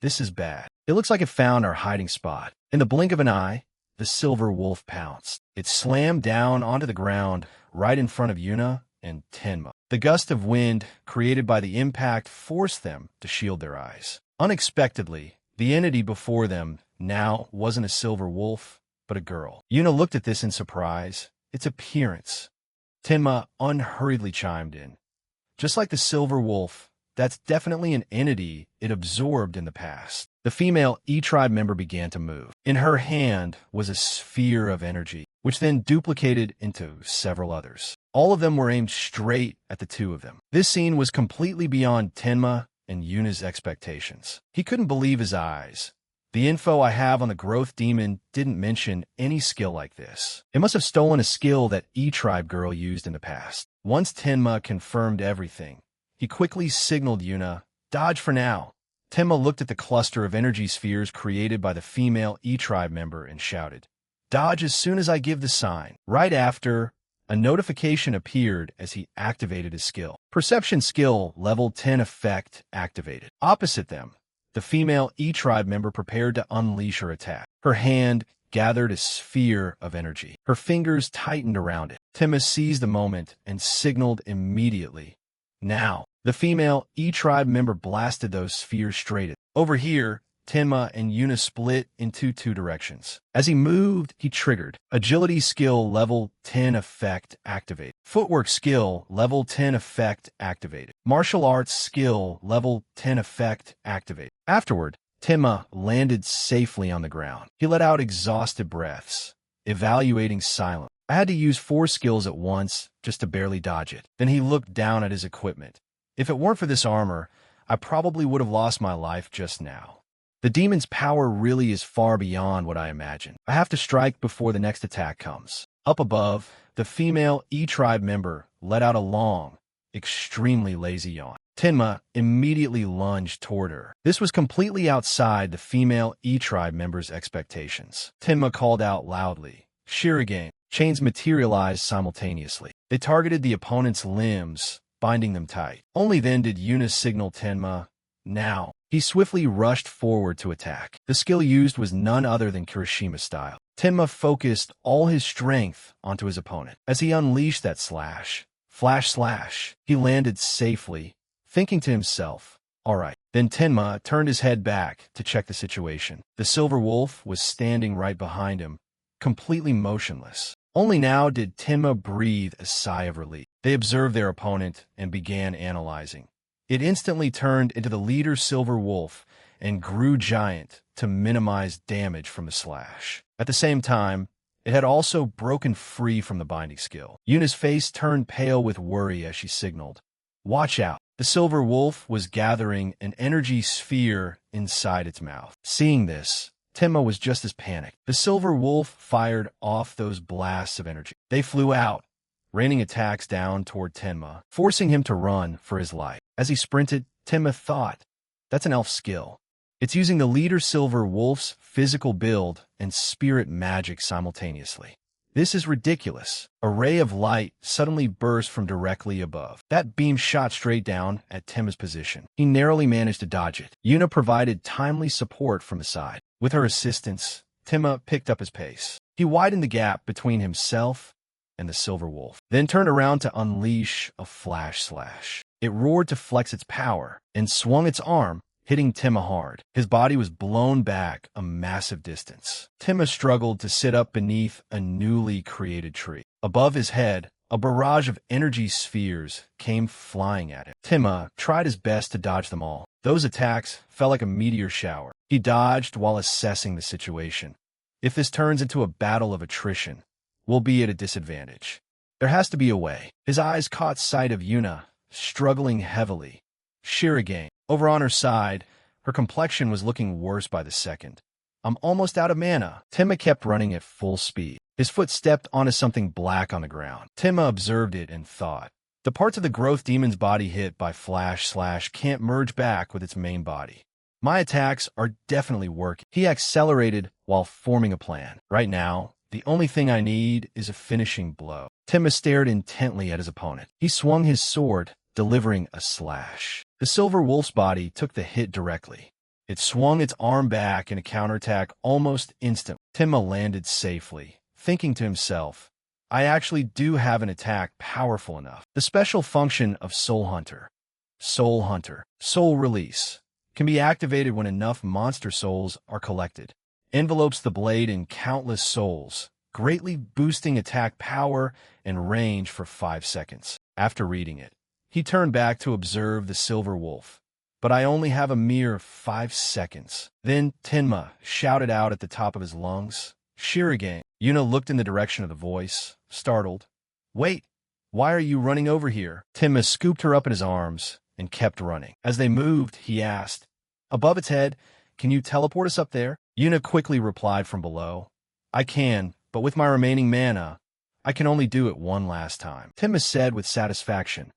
This is bad. It looks like it found our hiding spot. In the blink of an eye, the silver wolf pounced. It slammed down onto the ground right in front of Yuna and Tenma. The gust of wind created by the impact forced them to shield their eyes. Unexpectedly, the entity before them now wasn't a silver wolf, but a girl. Yuna looked at this in surprise. Its appearance. Tenma unhurriedly chimed in. Just like the silver wolf, that's definitely an entity it absorbed in the past. The female E-Tribe member began to move. In her hand was a sphere of energy, which then duplicated into several others. All of them were aimed straight at the two of them. This scene was completely beyond Tenma and Yuna's expectations. He couldn't believe his eyes. The info I have on the growth demon didn't mention any skill like this. It must have stolen a skill that E-Tribe girl used in the past. Once Tenma confirmed everything, he quickly signaled Yuna, dodge for now. Tenma looked at the cluster of energy spheres created by the female E-Tribe member and shouted, dodge as soon as I give the sign. Right after, a notification appeared as he activated his skill. Perception skill level 10 effect activated. Opposite them, the female E-tribe member prepared to unleash her attack. Her hand gathered a sphere of energy. Her fingers tightened around it. Tenma seized the moment and signaled immediately. Now, the female E-tribe member blasted those spheres straight at. Over here, Tenma and Yuna split into two directions. As he moved, he triggered. Agility skill level 10 effect activated. Footwork skill level 10 effect activated. Martial arts skill level 10 effect activated. Afterward, Tenma landed safely on the ground. He let out exhausted breaths, evaluating silently. I had to use 4 skills at once just to barely dodge it. Then he looked down at his equipment. If it weren't for this armor, I probably would have lost my life just now. The demon's power really is far beyond what I imagined. I have to strike before the next attack comes. Up above, the female E-tribe member let out a long, extremely lazy yawn. Tenma immediately lunged toward her. This was completely outside the female E-tribe member's expectations. Tenma called out loudly, "Shuriken!" Chains materialized simultaneously. They targeted the opponent's limbs, binding them tight. Only then did Yuna signal Tenma, "Now." He swiftly rushed forward to attack. The skill used was none other than Kirishima style. Tenma focused all his strength onto his opponent. As he unleashed that slash, he landed safely, thinking to himself, "All right." Then Tenma turned his head back to check the situation. The silver wolf was standing right behind him, completely motionless. Only now did Tenma breathe a sigh of relief. They observed their opponent and began analyzing. It instantly turned into the leader silver wolf and grew giant to minimize damage from the slash. At the same time, it had also broken free from the binding skill. Yuna's face turned pale with worry as she signaled, "Watch out." The silver wolf was gathering an energy sphere inside its mouth. Seeing this, Tenma was just as panicked. The silver wolf fired off those blasts of energy. They flew out, raining attacks down toward Tenma, forcing him to run for his life. As he sprinted, Tenma thought, "That's an elf skill. It's using the leader silver wolf's physical build and spirit magic simultaneously. This is ridiculous." A ray of light suddenly burst from directly above. That beam shot straight down at Tenma's position. He narrowly managed to dodge it. Yuna provided timely support from the side. With her assistance, Tenma picked up his pace. He widened the gap between himself and the silver wolf, then turned around to unleash a flash slash. It roared to flex its power and swung its arm, hitting Tenma hard. His body was blown back a massive distance. Tenma struggled to sit up beneath a newly created tree. Above his head, a barrage of energy spheres came flying at him. Tenma tried his best to dodge them all. Those attacks fell like a meteor shower. He dodged while assessing the situation. If this turns into a battle of attrition, we'll be at a disadvantage. There has to be a way. His eyes caught sight of Yuna, struggling heavily. Shuriken. Over on her side, her complexion was looking worse by the second. "I'm almost out of mana." Tenma kept running at full speed. His foot stepped onto something black on the ground. Tenma observed it and thought, "The parts of the growth demon's body hit by flash slash can't merge back with its main body. My attacks are definitely working." He accelerated while forming a plan. "Right now, the only thing I need is a finishing blow." Tenma stared intently at his opponent. He swung his sword, delivering a slash. The silver wolf's body took the hit directly. It swung its arm back in a counterattack almost instantly. Tenma landed safely, thinking to himself, "I actually do have an attack powerful enough." The special function of Soul Hunter, Soul Release, can be activated when enough monster souls are collected. Envelopes the blade in countless souls, greatly boosting attack power and range for 5 seconds. After reading it, he turned back to observe the silver wolf. "But I only have a mere 5 seconds. Then Tenma shouted out at the top of his lungs, "Shuriken!" Yuna looked in the direction of the voice, startled. "Wait, why are you running over here?" Tenma scooped her up in his arms and kept running. As they moved, he asked, "Above its head, can you teleport us up there?" Yuna quickly replied from below, "I can, but with my remaining mana, I can only do it one last time." Tenma said with satisfaction,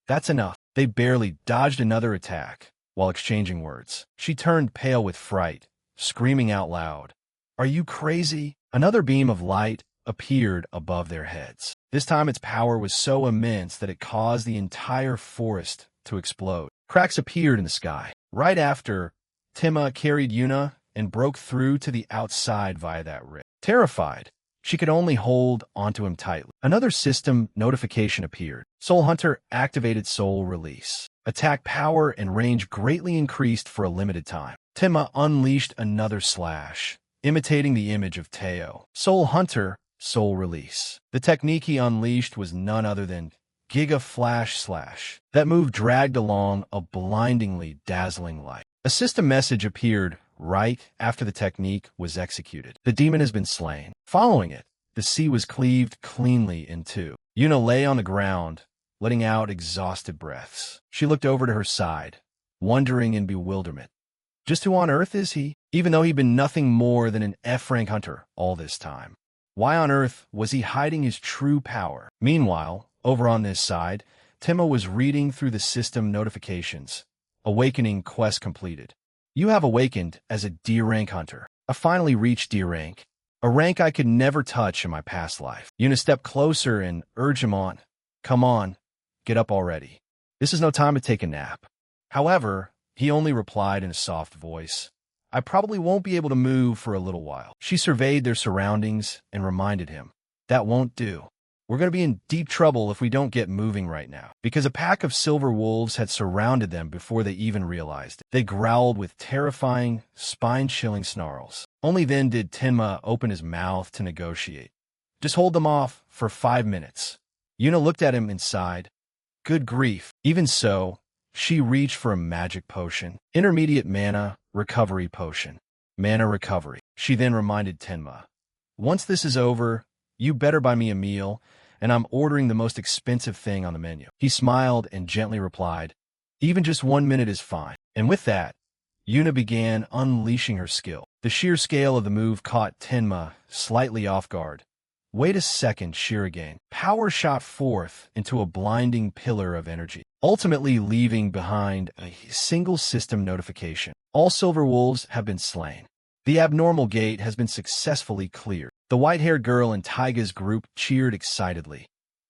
"That's enough." They barely dodged another attack while exchanging words. She turned pale with fright, screaming out loud, "Are you crazy?" Another beam of light appeared above their heads. This time its power was so immense that it caused the entire forest to explode. Cracks appeared in the sky. Right after, Tima carried Yuna and broke through to the outside via that rift. Terrified, she could only hold onto him tightly. Another system notification appeared. Soul Hunter activated Soul Release. Attack power and range greatly increased for a limited time. Tima unleashed another slash, imitating the image of Teo. Soul Hunter, Soul Release. The technique he unleashed was none other than Giga Flash Slash. That move dragged along a blindingly dazzling light. A system message appeared right after the technique was executed. The demon has been slain. Following it, the sea was cleaved cleanly in two. Yuna lay on the ground, letting out exhausted breaths. She looked over to her side, wondering in bewilderment. Just who on earth is he? Even though he'd been nothing more than an F-rank hunter all this time. Why on earth was he hiding his true power? Meanwhile, over on this side, Tima was reading through the system notifications. Awakening quest completed. You have awakened as a D-rank hunter. I finally reached D-rank, a rank I could never touch in my past life. Yuna stepped closer and urged him on. Come on, get up already. This is no time to take a nap. However, he only replied in a soft voice. I probably won't be able to move for a little while. She surveyed their surroundings and reminded him. That won't do. We're going to be in deep trouble if we don't get moving right now. Because a pack of silver wolves had surrounded them before they even realized it. They growled with terrifying, spine-chilling snarls. Only then did Tenma open his mouth to negotiate. Just hold them off for 5 minutes. Yuna looked at him and sighed. Good grief. Even so, she reached for a magic potion. Intermediate mana recovery potion. Mana recovery. She then reminded Tenma. Once this is over, you better buy me a meal, and I'm ordering the most expensive thing on the menu. He smiled and gently replied, even just 1 minute is fine. And with that, Yuna began unleashing her skill. The sheer scale of the move caught Tenma slightly off guard. Wait a second, Shirogane. Power shot forth into a blinding pillar of energy, ultimately leaving behind a single system notification. All silver wolves have been slain. The abnormal gate has been successfully cleared. The white-haired girl in Taiga's group cheered excitedly.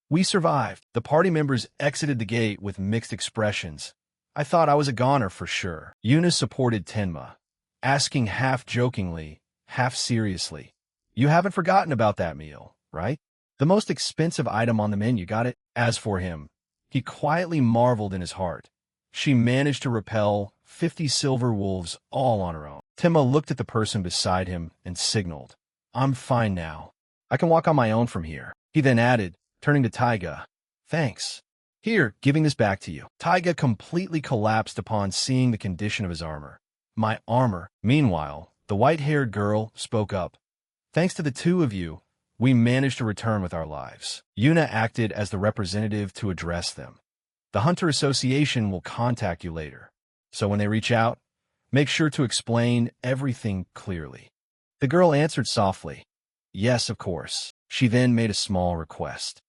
We survived. The party members exited the gate with mixed expressions. I thought I was a goner for sure. Yuna supported Tenma, asking half jokingly, half seriously. You haven't forgotten about that meal, right? The most expensive item on the menu, got it? As for him, he quietly marveled in his heart. She managed to repel 50 silver wolves all on her own. Tenma looked at the person beside him and signaled. I'm fine now. I can walk on my own from here. He then added, turning to Taiga. Thanks. Here, giving this back to you. Taiga completely collapsed upon seeing the condition of his armor. My armor. Meanwhile, the white-haired girl spoke up. Thanks to the two of you, we managed to return with our lives. Yuna acted as the representative to address them. The Hunter Association will contact you later. So when they reach out, make sure to explain everything clearly. The girl answered softly. Yes, of course. She then made a small request.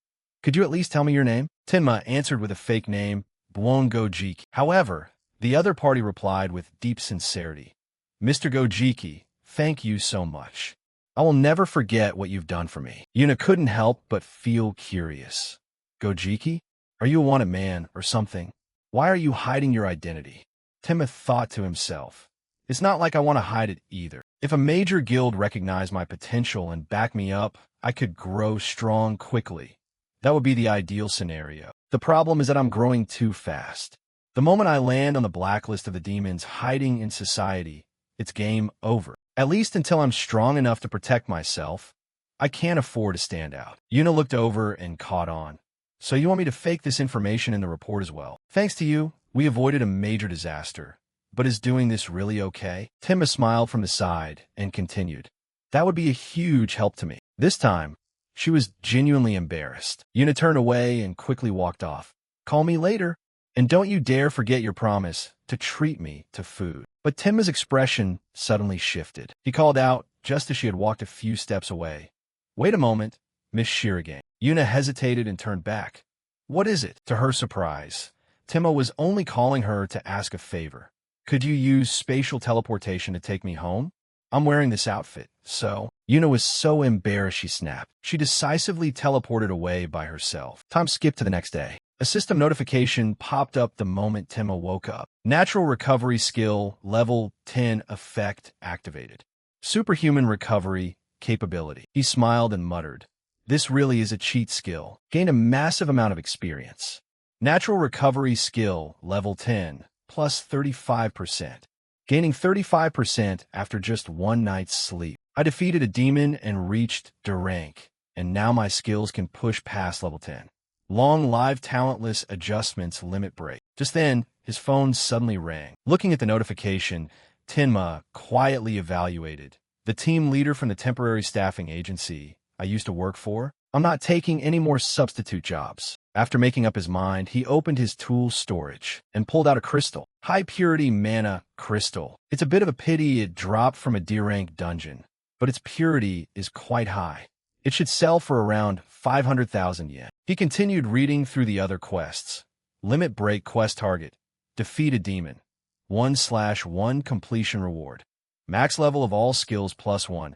Could you at least tell me your name? Tenma answered with a fake name, Buon Gojiki. However, the other party replied with deep sincerity. Mr. Gojiki, thank you so much. I will never forget what you've done for me. Yuna couldn't help but feel curious. Gojiki? Are you a wanted man or something? Why are you hiding your identity? Tenma thought to himself. It's not like I want to hide it either. If a major guild recognized my potential and backed me up, I could grow strong quickly. That would be the ideal scenario. The problem is that I'm growing too fast. The moment I land on the blacklist of the demons hiding in society, it's game over. At least until I'm strong enough to protect myself, I can't afford to stand out. Yuna looked over and caught on. So you want me to fake this information in the report as well? Thanks to you, we avoided a major disaster. But is doing this really okay? Tenma smiled from the side and continued. That would be a huge help to me. This time, she was genuinely embarrassed. Yuna turned away and quickly walked off. Call me later. And don't you dare forget your promise to treat me to food. But Tenma's expression suddenly shifted. He called out just as she had walked a few steps away. Wait a moment, Miss Shirogane. Yuna hesitated and turned back. What is it? To her surprise, Tenma was only calling her to ask a favor. Could you use spatial teleportation to take me home? I'm wearing this outfit, so... Yuna was so embarrassed she snapped. She decisively teleported away by herself. Time skipped to the next day. A system notification popped up the moment Tenma woke up. Natural recovery skill, level 10 effect activated. Superhuman recovery capability. He smiled and muttered, "This really is a cheat skill." Gain a massive amount of experience. Natural recovery skill, level 10, plus 35%. Gaining 35% after just one night's sleep. I defeated a demon and reached D rank, and now my skills can push past level 10. Long live talentless adjustments limit break. Just then, his phone suddenly rang. Looking at the notification, Tenma quietly evaluated. The team leader from the temporary staffing agency I used to work for. I'm not taking any more substitute jobs. After making up his mind, he opened his tool storage and pulled out a crystal. High-purity mana crystal. It's a bit of a pity it dropped from a D-rank dungeon, but its purity is quite high. It should sell for around 500,000 yen. He continued reading through the other quests. Limit break quest target. Defeat a demon. 1/1 completion reward. Max level of all skills +1.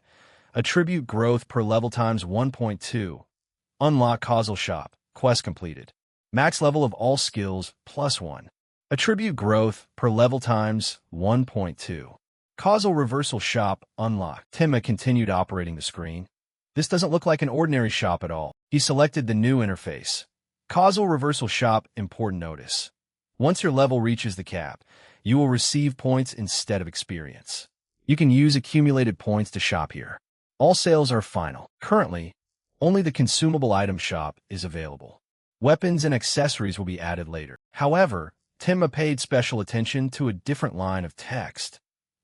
Attribute growth per level times 1.2. Unlock causal shop. Quest completed. Max level of all skills +1. Attribute growth per level times 1.2. Causal reversal shop unlocked. Tenma continued operating the screen. This doesn't look like an ordinary shop at all. He selected the new interface. Causal reversal shop important notice. Once your level reaches the cap, you will receive points instead of experience. You can use accumulated points to shop here. All sales are final. Currently, only the consumable item shop is available. Weapons and accessories will be added later. However, Tenma paid special attention to a different line of text.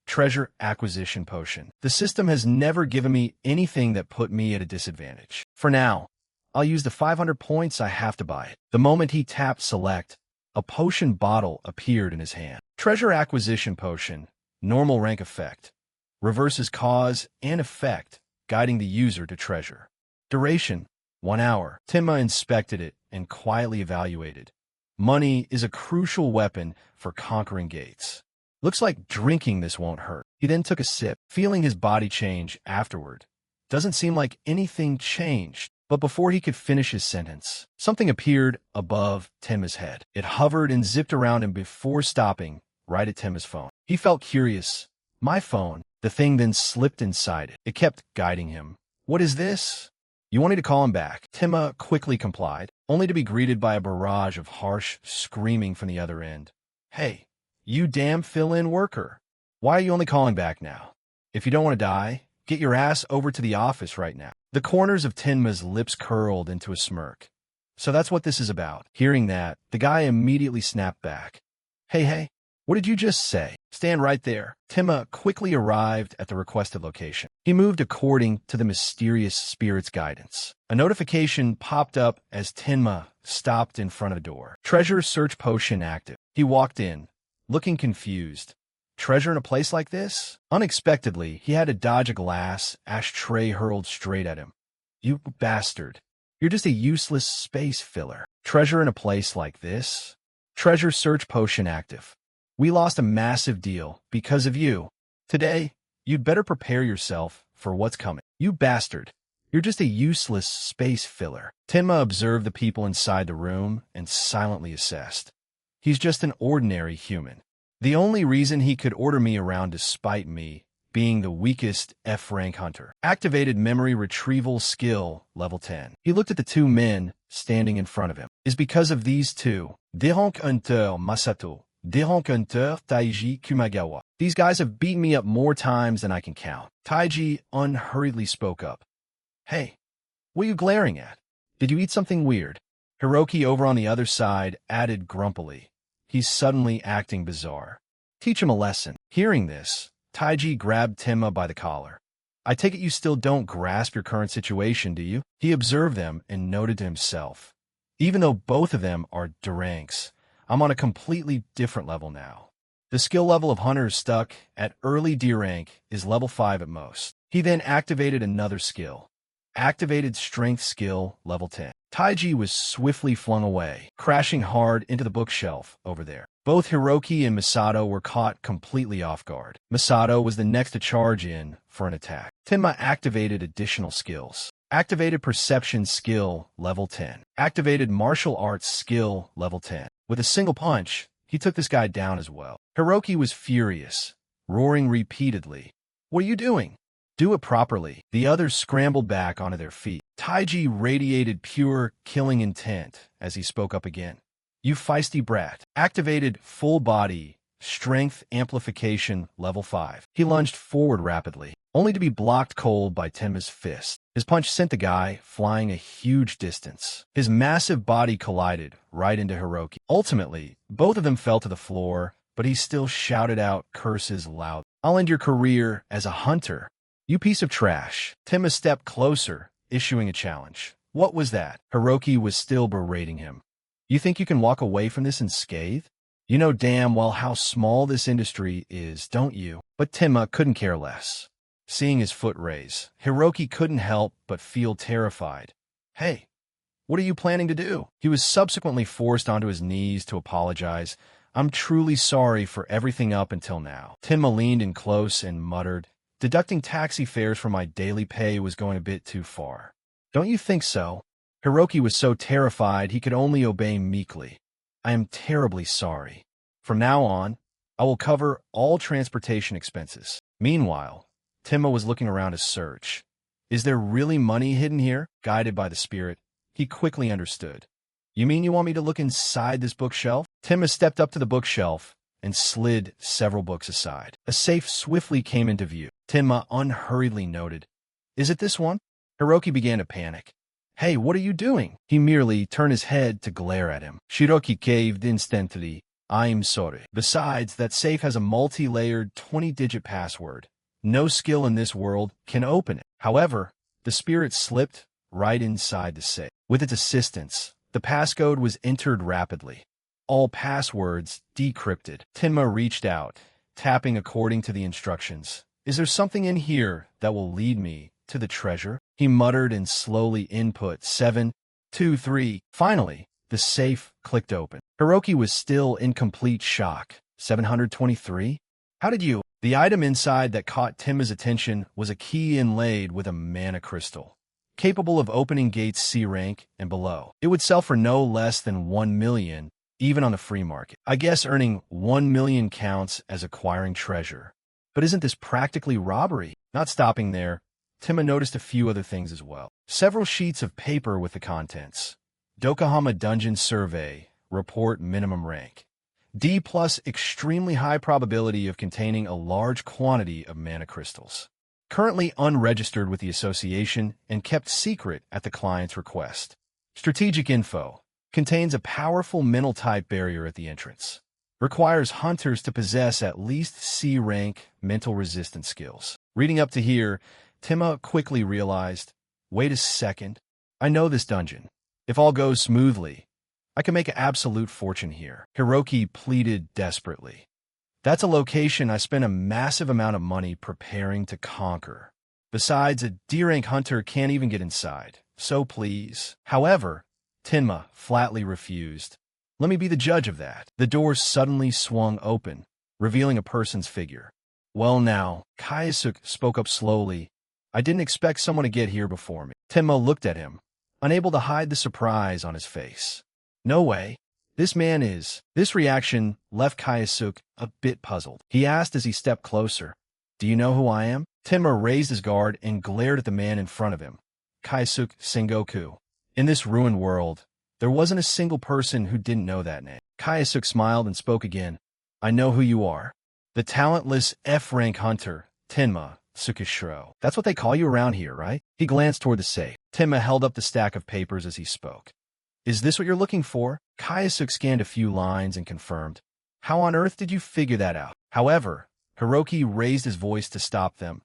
Treasure acquisition potion. The system has never given me anything that put me at a disadvantage. For now, I'll use the 500 points I have to buy it. The moment he tapped select, a potion bottle appeared in his hand. Treasure acquisition potion. Normal rank effect. Reverses cause and effect, guiding the user to treasure. Duration, 1 hour. Tenma inspected it and quietly evaluated. Money is a crucial weapon for conquering gates. Looks like drinking this won't hurt. He then took a sip, feeling his body change afterward. Doesn't seem like anything changed. But before he could finish his sentence, something appeared above Tenma's head. It hovered and zipped around him before stopping right at Tenma's phone. He felt curious. My phone. The thing then slipped inside it. It kept guiding him. What is this? You wanted to call him back. Tenma quickly complied, only to be greeted by a barrage of harsh screaming from the other end. Hey, you damn fill-in worker. Why are you only calling back now? If you don't want to die, get your ass over to the office right now. The corners of Tenma's lips curled into a smirk. So that's what this is about. Hearing that, the guy immediately snapped back. Hey, what did you just say? Stand right there. Tenma quickly arrived at the requested location. He moved according to the mysterious spirit's guidance. A notification popped up as Tenma stopped in front of the door. Treasure search potion active. He walked in, looking confused. Treasure in a place like this? Unexpectedly, he had to dodge a glass ashtray hurled straight at him. You bastard. You're just a useless space filler. Treasure in a place like this? Treasure search potion active. We lost a massive deal because of you. Today, you'd better prepare yourself for what's coming. You bastard. You're just a useless space filler. Tenma observed the people inside the room and silently assessed. He's just an ordinary human. The only reason he could order me around despite me being the weakest F-rank hunter. Activated memory retrieval skill, level 10. He looked at the two men standing in front of him. Is because of these two. D-rank hunter Masato. D-rank hunter Taiji Kumagawa. These guys have beaten me up more times than I can count. Taiji unhurriedly spoke up. Hey, what are you glaring at? Did you eat something weird? Hiroki over on the other side added grumpily. He's suddenly acting bizarre. Teach him a lesson. Hearing this, Taiji grabbed Tenma by the collar. I take it you still don't grasp your current situation, do you? He observed them and noted to himself. Even though both of them are D ranks, I'm on a completely different level now. The skill level of hunters stuck at early D rank is level 5 at most. He then activated another skill. Activated strength skill, level 10. Taiji was swiftly flung away, crashing hard into the bookshelf over there. Both Hiroki and Masato were caught completely off guard. Masato was the next to charge in for an attack. Tenma activated additional skills. Activated perception skill, level 10. Activated martial arts skill, level 10. With a single punch, he took this guy down as well. Hiroki was furious, roaring repeatedly. "What are you doing? Do it properly." The others scrambled back onto their feet. Taiji radiated pure, killing intent as he spoke up again. "You feisty brat." Activated full body, strength amplification, level 5. He lunged forward rapidly, only to be blocked cold by Tenma's fist. His punch sent the guy flying a huge distance. His massive body collided right into Hiroki. Ultimately, both of them fell to the floor, but he still shouted out curses loud. "I'll end your career as a hunter. You piece of trash." Tenma stepped closer, issuing a challenge. "What was that?" Hiroki was still berating him. "You think you can walk away from this unscathed? You know damn well how small this industry is, don't you?" But Tenma couldn't care less. Seeing his foot raise, Hiroki couldn't help but feel terrified. "Hey, what are you planning to do?" He was subsequently forced onto his knees to apologize. "I'm truly sorry for everything up until now." Tenma leaned in close and muttered, "Deducting taxi fares from my daily pay was going a bit too far." "Don't you think so?" Hiroki was so terrified he could only obey meekly. "I am terribly sorry. From now on, I will cover all transportation expenses." Meanwhile, Tenma was looking around to search. Is there really money hidden here? Guided by the spirit, he quickly understood. "You mean you want me to look inside this bookshelf?" Tenma stepped up to the bookshelf and slid several books aside. A safe swiftly came into view. Tenma unhurriedly noted, "Is it this one?" Hiroki began to panic. "Hey, what are you doing?" He merely turned his head to glare at him. Shiroki caved instantly. "I'm sorry. Besides, that safe has a multi-layered 20-digit password. No skill in this world can open it." However, the spirit slipped right inside the safe. With its assistance, the passcode was entered rapidly. All passwords decrypted. Tenma reached out, tapping according to the instructions. "Is there something in here that will lead me to the treasure?" He muttered and slowly input 723. Finally, the safe clicked open. Hiroki was still in complete shock. 723? How did you? The item inside that caught Tenma's attention was a key inlaid with a mana crystal, capable of opening gates C rank and below. It would sell for no less than 1 million, even on the free market. I guess earning 1 million counts as acquiring treasure. But isn't this practically robbery? Not stopping there, Tenma noticed a few other things as well. Several sheets of paper with the contents. Yokohama Dungeon Survey, report minimum rank. D+, extremely high probability of containing a large quantity of mana crystals. Currently unregistered with the association and kept secret at the client's request. Strategic info. Contains a powerful mental type barrier at the entrance. Requires hunters to possess at least C rank mental resistance skills. Reading up to here, Tenma quickly realized, wait a second, I know this dungeon. If all goes smoothly, I can make an absolute fortune here. Hiroki pleaded desperately. That's a location I spent a massive amount of money preparing to conquer. Besides, a D-rank hunter can't even get inside, so please. However, Tenma flatly refused. Let me be the judge of that. The door suddenly swung open, revealing a person's figure. Well now, Kayasuk spoke up slowly. I didn't expect someone to get here before me. Tenma looked at him, unable to hide the surprise on his face. No way. This man is. This reaction left Kayasuk a bit puzzled. He asked as he stepped closer, Do you know who I am? Tenma raised his guard and glared at the man in front of him. Kayasuk Sengoku. In this ruined world, there wasn't a single person who didn't know that name. Kayasuk smiled and spoke again. I know who you are. The talentless F-rank hunter, Tenma Tsukishiro. That's what they call you around here, right? He glanced toward the safe. Tenma held up the stack of papers as he spoke. Is this what you're looking for? Kayasuk scanned a few lines and confirmed. How on earth did you figure that out? However, Hiroki raised his voice to stop them.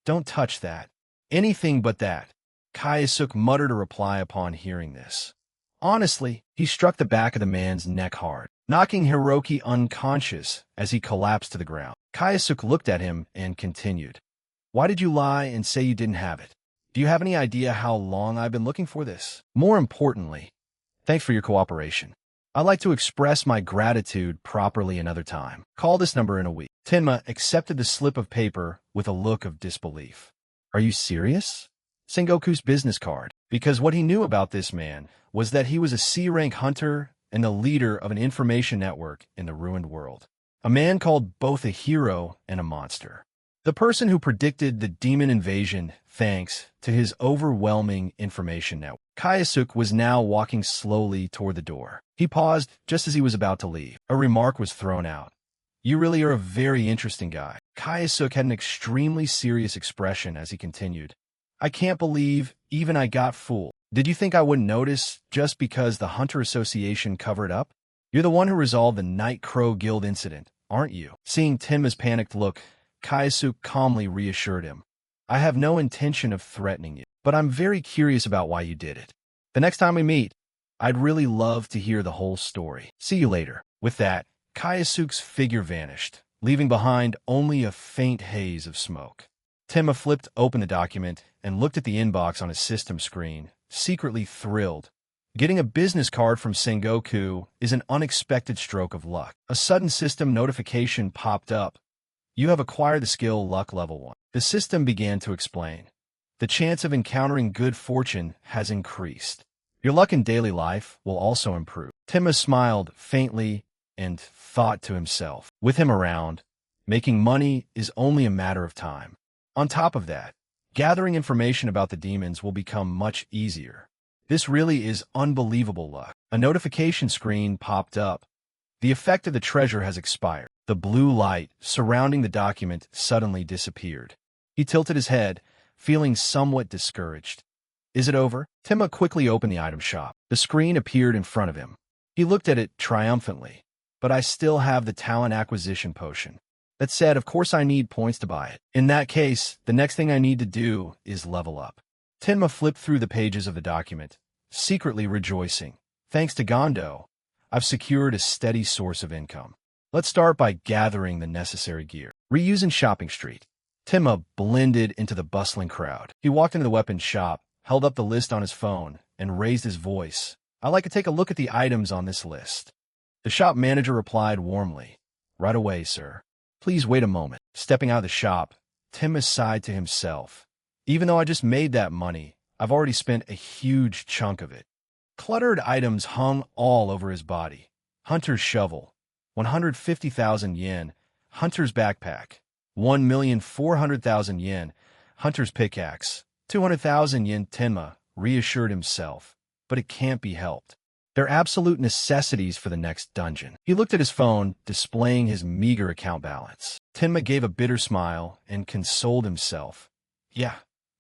Don't touch that. Anything but that. Kayasuk muttered a reply upon hearing this. Honestly, he struck the back of the man's neck hard, knocking Hiroki unconscious as he collapsed to the ground. Kayasuk looked at him and continued. Why did you lie and say you didn't have it? Do you have any idea how long I've been looking for this? More importantly, thanks for your cooperation. I'd like to express my gratitude properly another time. Call this number in a week. Tenma accepted the slip of paper with a look of disbelief. Are you serious? Sengoku's business card, because what he knew about this man was that he was a C-rank hunter and the leader of an information network in the ruined world. A man called both a hero and a monster. The person who predicted the demon invasion thanks to his overwhelming information network. Kayasuk was now walking slowly toward the door. He paused just as he was about to leave. A remark was thrown out. "You really are a very interesting guy." Kayasuk had an extremely serious expression as he continued. "I can't believe even I got fooled. Did you think I wouldn't notice just because the Hunter Association covered up? You're the one who resolved the Night Crow Guild incident, aren't you?" Seeing Tenma's panicked look, Kayasuk calmly reassured him. "I have no intention of threatening you, but I'm very curious about why you did it. The next time we meet, I'd really love to hear the whole story. See you later." With that, Kayasuk's figure vanished, leaving behind only a faint haze of smoke. Tenma flipped open the document and looked at the inbox on his system screen, secretly thrilled. Getting a business card from Sengoku is an unexpected stroke of luck. A sudden system notification popped up. "You have acquired the skill Luck Level 1. The system began to explain. "The chance of encountering good fortune has increased. Your luck in daily life will also improve." Tenma smiled faintly and thought to himself, with him around, making money is only a matter of time. On top of that, gathering information about the demons will become much easier. This really is unbelievable luck. A notification screen popped up. The effect of the treasure has expired. The blue light surrounding the document suddenly disappeared. He tilted his head, feeling somewhat discouraged. "Is it over?" Tenma quickly opened the item shop. The screen appeared in front of him. He looked at it triumphantly. "But I still have the talent acquisition potion. That said, of course I need points to buy it. In that case, the next thing I need to do is level up." Tenma flipped through the pages of the document, secretly rejoicing. "Thanks to Gondo, I've secured a steady source of income. Let's start by gathering the necessary gear." Reusing Shopping Street, Tenma blended into the bustling crowd. He walked into the weapons shop, held up the list on his phone, and raised his voice. "I'd like to take a look at the items on this list." The shop manager replied warmly. "Right away, sir. Please wait a moment." Stepping out of the shop, Tenma sighed to himself. "Even though I just made that money, I've already spent a huge chunk of it." Cluttered items hung all over his body. Hunter's shovel, 150,000 yen. Hunter's backpack, 1,400,000 yen. Hunter's pickaxe, 200,000 yen. Tenma reassured himself, but it can't be helped. They're absolute necessities for the next dungeon. He looked at his phone, displaying his meager account balance. Tenma gave a bitter smile and consoled himself. "Yeah,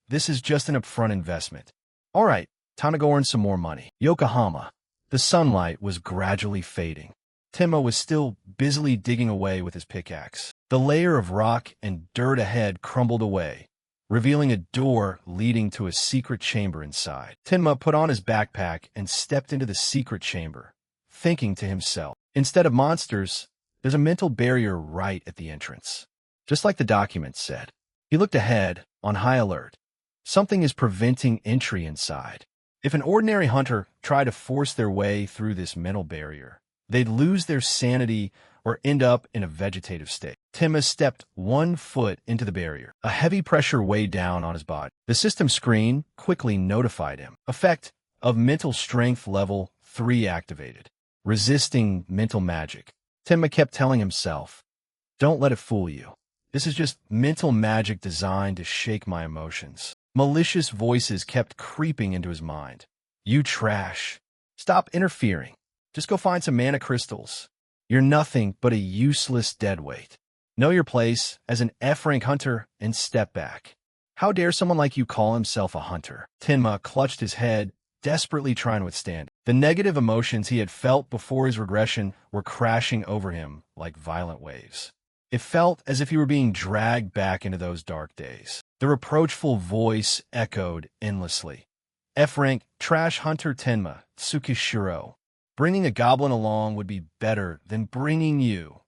this is just an upfront investment. All right, time to go earn some more money." Yokohama. The sunlight was gradually fading. Tenma was still busily digging away with his pickaxe. The layer of rock and dirt ahead crumbled away, revealing a door leading to a secret chamber inside. Tenma put on his backpack and stepped into the secret chamber, thinking to himself, "Instead of monsters, there's a mental barrier right at the entrance." Just like the document said. He looked ahead, on high alert. Something is preventing entry inside. If an ordinary hunter tried to force their way through this mental barrier, they'd lose their sanity or end up in a vegetative state. Tenma stepped 1 foot into the barrier. A heavy pressure weighed down on his body. The system screen quickly notified him. Effect of mental strength level 3 activated. Resisting mental magic. Tenma kept telling himself, "Don't let it fool you. This is just mental magic designed to shake my emotions." Malicious voices kept creeping into his mind. "You trash. Stop interfering. Just go find some mana crystals. You're nothing but a useless deadweight. Know your place as an F-rank hunter and step back. How dare someone like you call himself a hunter?" Tenma clutched his head, desperately trying to withstand. The negative emotions he had felt before his regression were crashing over him like violent waves. It felt as if he were being dragged back into those dark days. The reproachful voice echoed endlessly. "F-rank trash hunter Tenma, Tsukishiro. Bringing a goblin along would be better than bringing you."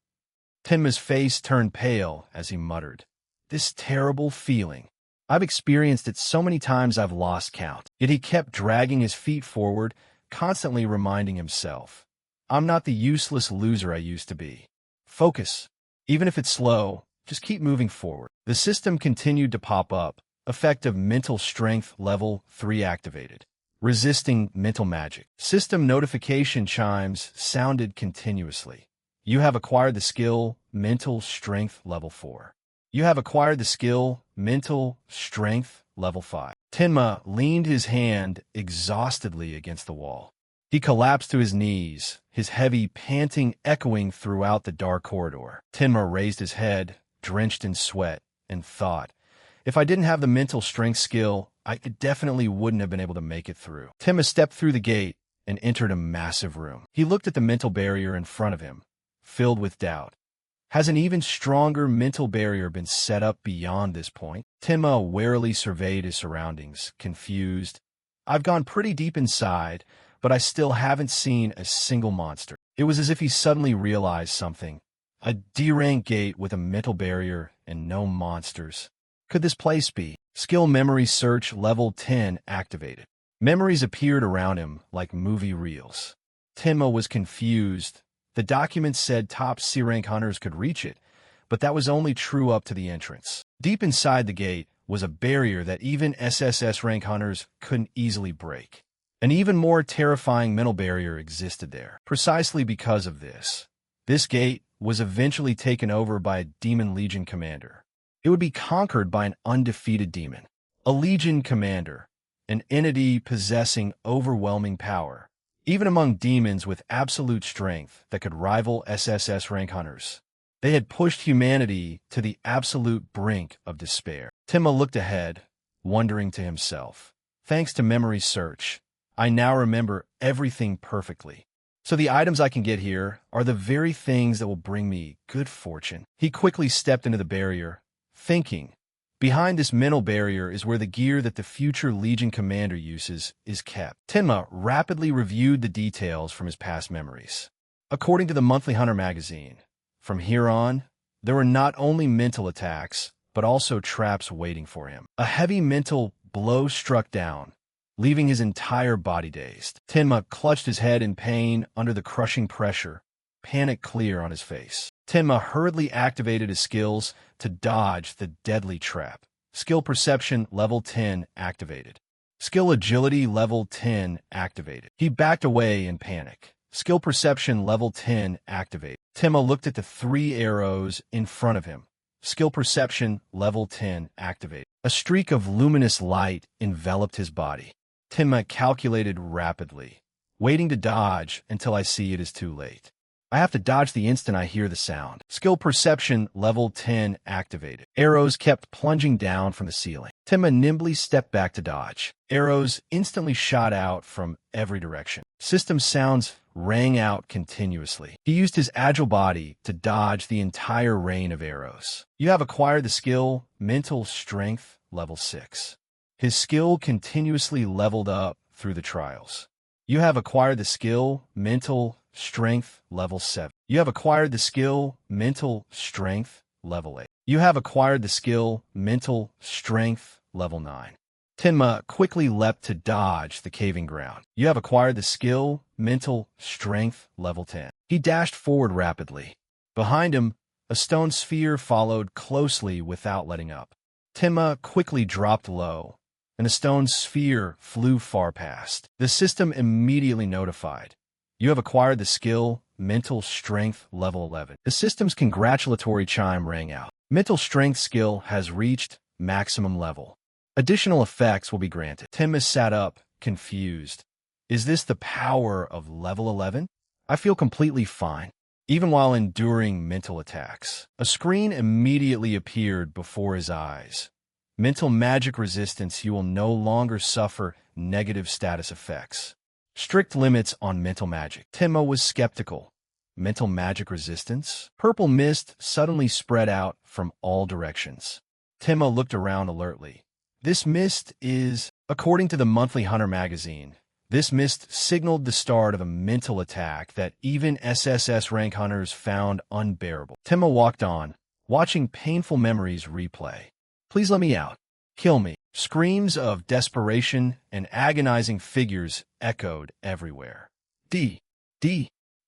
Tenma's face turned pale as he muttered, "This terrible feeling. I've experienced it so many times I've lost count." Yet he kept dragging his feet forward, constantly reminding himself, "I'm not the useless loser I used to be. Focus. Even if it's slow, just keep moving forward." The system continued to pop up, Effect of mental strength level 3 activated. Resisting mental magic. System notification chimes sounded continuously. You have acquired the skill mental strength level 4. You have acquired the skill mental strength level 5. Tenma leaned his hand exhaustedly against the wall. He collapsed to his knees, his heavy panting echoing throughout the dark corridor. Tenma raised his head, drenched in sweat, and thought, if I didn't have the mental strength skill, I definitely wouldn't have been able to make it through. Tenma stepped through the gate and entered a massive room. He looked at the mental barrier in front of him, filled with doubt. Has an even stronger mental barrier been set up beyond this point? Tenma warily surveyed his surroundings, confused. I've gone pretty deep inside, but I still haven't seen a single monster. It was as if he suddenly realized something. A D-rank gate with a mental barrier and no monsters. Could this place be? Skill memory search level 10 activated. Memories appeared around him like movie reels. Tenma was confused. The document said top C-rank hunters could reach it, but that was only true up to the entrance. Deep inside the gate was a barrier that even SSS rank hunters couldn't easily break. An even more terrifying mental barrier existed there. Precisely because of this gate was eventually taken over by a Demon Legion commander. It would be conquered by an undefeated demon. A Legion commander, an entity possessing overwhelming power, even among demons with absolute strength that could rival SSS rank hunters. They had pushed humanity to the absolute brink of despair. Tenma looked ahead, wondering to himself, thanks to memory search, I now remember everything perfectly. So the items I can get here are the very things that will bring me good fortune. He quickly stepped into the barrier, thinking, behind this mental barrier is where the gear that the future Legion commander uses is kept. Tenma rapidly reviewed the details from his past memories. According to the Monthly Hunter magazine, from here on, there were not only mental attacks, but also traps waiting for him. A heavy mental blow struck down, leaving his entire body dazed. Tenma clutched his head in pain under the crushing pressure, panic clear on his face. Tenma hurriedly activated his skills to dodge the deadly trap. Skill Perception level 10 activated. Skill Agility level 10 activated. He backed away in panic. Skill Perception level 10 activated. Tenma looked at the 3 arrows in front of him. Skill Perception level 10 activated. A streak of luminous light enveloped his body. Tenma calculated rapidly, waiting to dodge until I see it is too late. I have to dodge the instant I hear the sound. Skill Perception level 10 activated. Arrows kept plunging down from the ceiling. Tenma nimbly stepped back to dodge. Arrows instantly shot out from every direction. System sounds rang out continuously. He used his agile body to dodge the entire rain of arrows. You have acquired the skill Mental Strength level 6. His skill continuously leveled up through the trials. You have acquired the skill Mental Strength level 7. You have acquired the skill Mental Strength level 8. You have acquired the skill Mental Strength level 9. Tenma quickly leapt to dodge the caving ground. You have acquired the skill Mental Strength level 10. He dashed forward rapidly. Behind him, a stone sphere followed closely without letting up. Tenma quickly dropped low, and the stone sphere flew far past. The system immediately notified. You have acquired the skill Mental Strength level 11. The system's congratulatory chime rang out. Mental Strength skill has reached maximum level. Additional effects will be granted. Tenma sat up, confused. Is this the power of level 11? I feel completely fine, even while enduring mental attacks. A screen immediately appeared before his eyes. Mental magic resistance. You will no longer suffer negative status effects. Strict limits on mental magic. Tenma was skeptical. Mental magic resistance? Purple mist suddenly spread out from all directions. Tenma looked around alertly. This mist is, according to the Monthly Hunter magazine, this mist signaled the start of a mental attack that even SSS rank hunters found unbearable. Tenma walked on, watching painful memories replay. Please let me out. Kill me. Screams of desperation and agonizing figures echoed everywhere. D.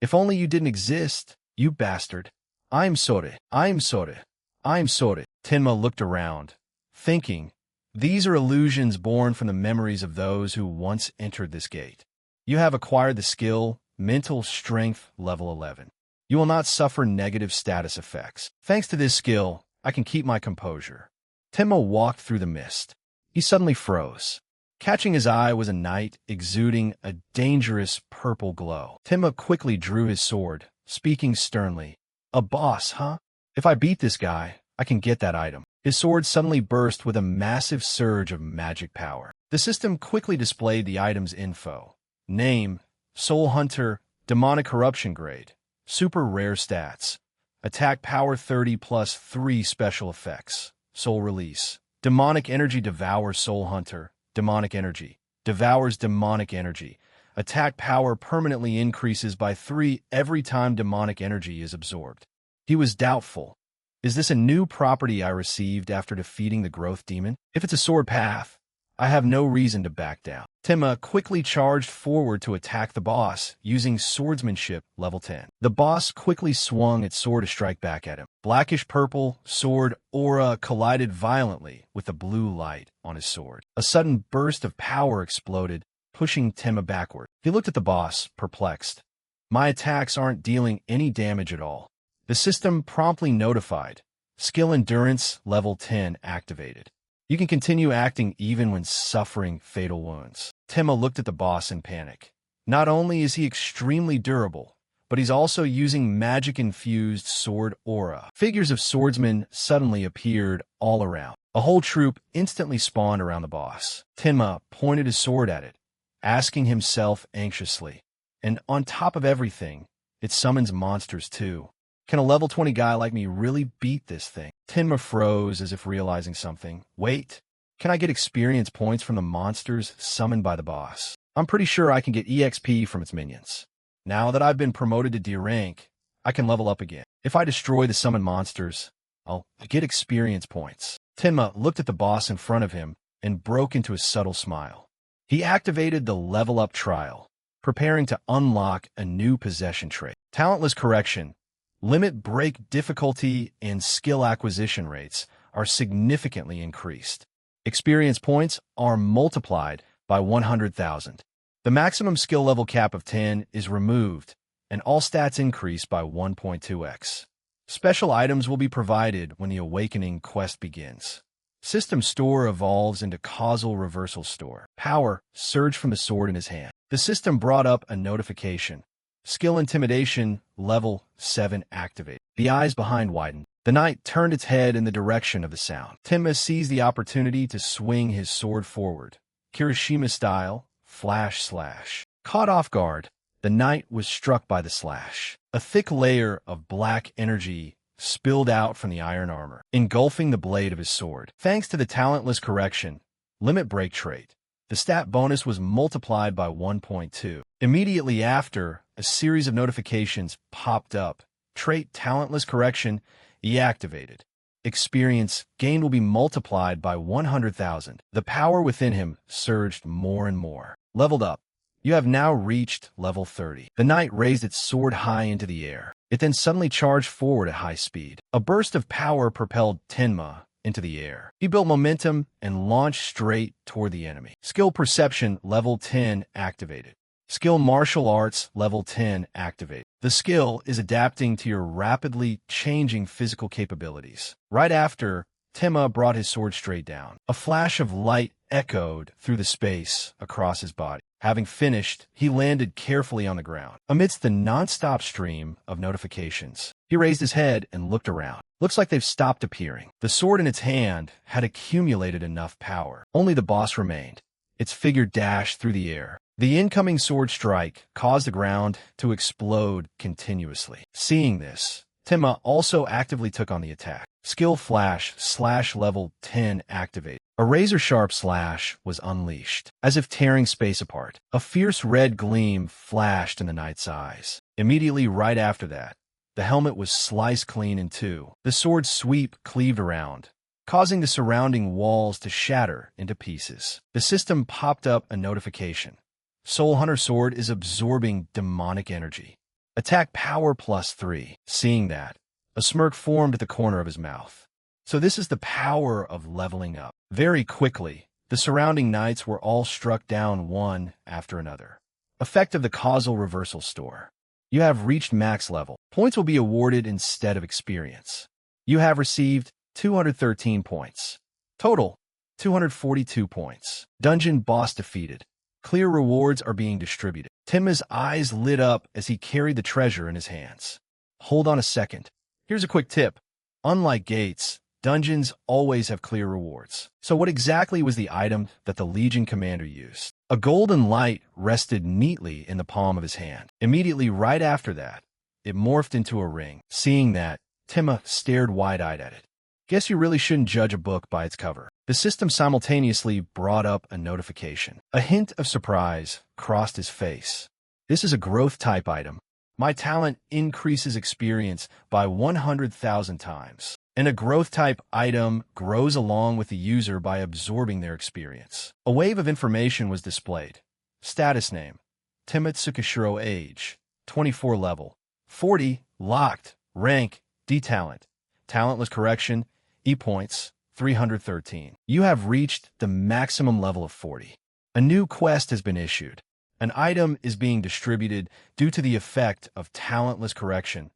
If only you didn't exist, you bastard. I'm sorry. Tenma looked around, thinking, These are illusions born from the memories of those who once entered this gate. You have acquired the skill, Mental Strength Level 11. You will not suffer negative status effects. Thanks to this skill, I can keep my composure. Tenma walked through the mist. He suddenly froze. Catching his eye was a knight exuding a dangerous purple glow. Tenma quickly drew his sword, speaking sternly. A boss, huh? If I beat this guy, I can get that item. His sword suddenly burst with a massive surge of magic power. The system quickly displayed the item's info. Name, Soul Hunter, Demonic Corruption Grade, Super Rare Stats, Attack Power 30 plus 3 Special Effects, Soul Release, Demonic Energy Devours Soul Hunter, Demonic Energy, Devours Demonic Energy, Attack Power permanently increases by 3 every time demonic energy is absorbed. He was doubtful. Is this a new property I received after defeating the growth demon? If it's a sword path, I have no reason to back down. Tenma quickly charged forward to attack the boss, using swordsmanship level 10. The boss quickly swung its sword to strike back at him. Blackish-purple sword aura collided violently with the blue light on his sword. A sudden burst of power exploded, pushing Tenma backward. He looked at the boss, perplexed. My attacks aren't dealing any damage at all. The system promptly notified. Skill Endurance level 10 activated. You can continue acting even when suffering fatal wounds. Tenma looked at the boss in panic. Not only is he extremely durable, but he's also using magic-infused sword aura. Figures of swordsmen suddenly appeared all around. A whole troop instantly spawned around the boss. Tenma pointed his sword at it, asking himself anxiously. And on top of everything, it summons monsters too. Can a level 20 guy like me really beat this thing? Tenma froze as if realizing something. Wait, can I get experience points from the monsters summoned by the boss? I'm pretty sure I can get EXP from its minions. Now that I've been promoted to D rank, I can level up again. If I destroy the summoned monsters, I'll get experience points. Tenma looked at the boss in front of him and broke into a subtle smile. He activated the level up trial, preparing to unlock a new possession trait. Talentless Correction. Limit break difficulty and skill acquisition rates are significantly increased. Experience points are multiplied by 100,000. The maximum skill level cap of 10 is removed, and all stats increase by 1.2x. Special items will be provided when the Awakening quest begins. System Store evolves into Causal Reversal Store. Power surged from the sword in his hand. The system brought up a notification. Skill Intimidation level 7 activated. The eyes behind widened. The knight turned its head in the direction of the sound. Tenma seized the opportunity to swing his sword forward. Kirishima style, flash slash. Caught off guard, the knight was struck by the slash. A thick layer of black energy spilled out from the iron armor, engulfing the blade of his sword. Thanks to the Talentless Correction, Limit Break trait, the stat bonus was multiplied by 1.2. Immediately after, a series of notifications popped up. Trait Talentless Correction deactivated. Experience gain will be multiplied by 100,000. The power within him surged more and more. Leveled up. You have now reached level 30. The knight raised its sword high into the air. It then suddenly charged forward at high speed. A burst of power propelled Tenma into the air. He built momentum and launched straight toward the enemy. Skill Perception level 10 activated. Skill Martial Arts level 10 activated. The skill is adapting to your rapidly changing physical capabilities. Right after, Tenma brought his sword straight down. A flash of light echoed through the space across his body. Having finished, he landed carefully on the ground. Amidst the non-stop stream of notifications, he raised his head and looked around. Looks like they've stopped appearing. The sword in its hand had accumulated enough power. Only the boss remained. Its figure dashed through the air. The incoming sword strike caused the ground to explode continuously. Seeing this, Tenma also actively took on the attack. Skill Flash slash level 10 activated. A razor-sharp slash was unleashed, as if tearing space apart. A fierce red gleam flashed in the knight's eyes. Immediately right after that, the helmet was sliced clean in two. The sword's sweep cleaved around, causing the surrounding walls to shatter into pieces. The system popped up a notification. Soul Hunter Sword is absorbing demonic energy. Attack power +3. Seeing that, a smirk formed at the corner of his mouth. So this is the power of leveling up. Very quickly, the surrounding knights were all struck down one after another. Effect of the causal reversal store. You have reached max level. Points will be awarded instead of experience. You have received 213 points. Total, 242 points. Dungeon boss defeated. Clear rewards are being distributed. Tenma's eyes lit up as he carried the treasure in his hands. Hold on a second. Here's a quick tip. Unlike gates, dungeons always have clear rewards. So what exactly was the item that the Legion commander used? A golden light rested neatly in the palm of his hand. Immediately right after that, it morphed into a ring. Seeing that, Tenma stared wide-eyed at it. Guess you really shouldn't judge a book by its cover. The system simultaneously brought up a notification. A hint of surprise crossed his face. This is a growth-type item. My talent increases experience by 100,000 times. And a growth-type item grows along with the user by absorbing their experience. A wave of information was displayed. Status name: Tenma Tsukishiro. Age: 24 level. 40, locked. Rank: D talent. Talentless correction, E points, 313. You have reached the maximum level of 40. A new quest has been issued. An item is being distributed due to the effect of talentless correction.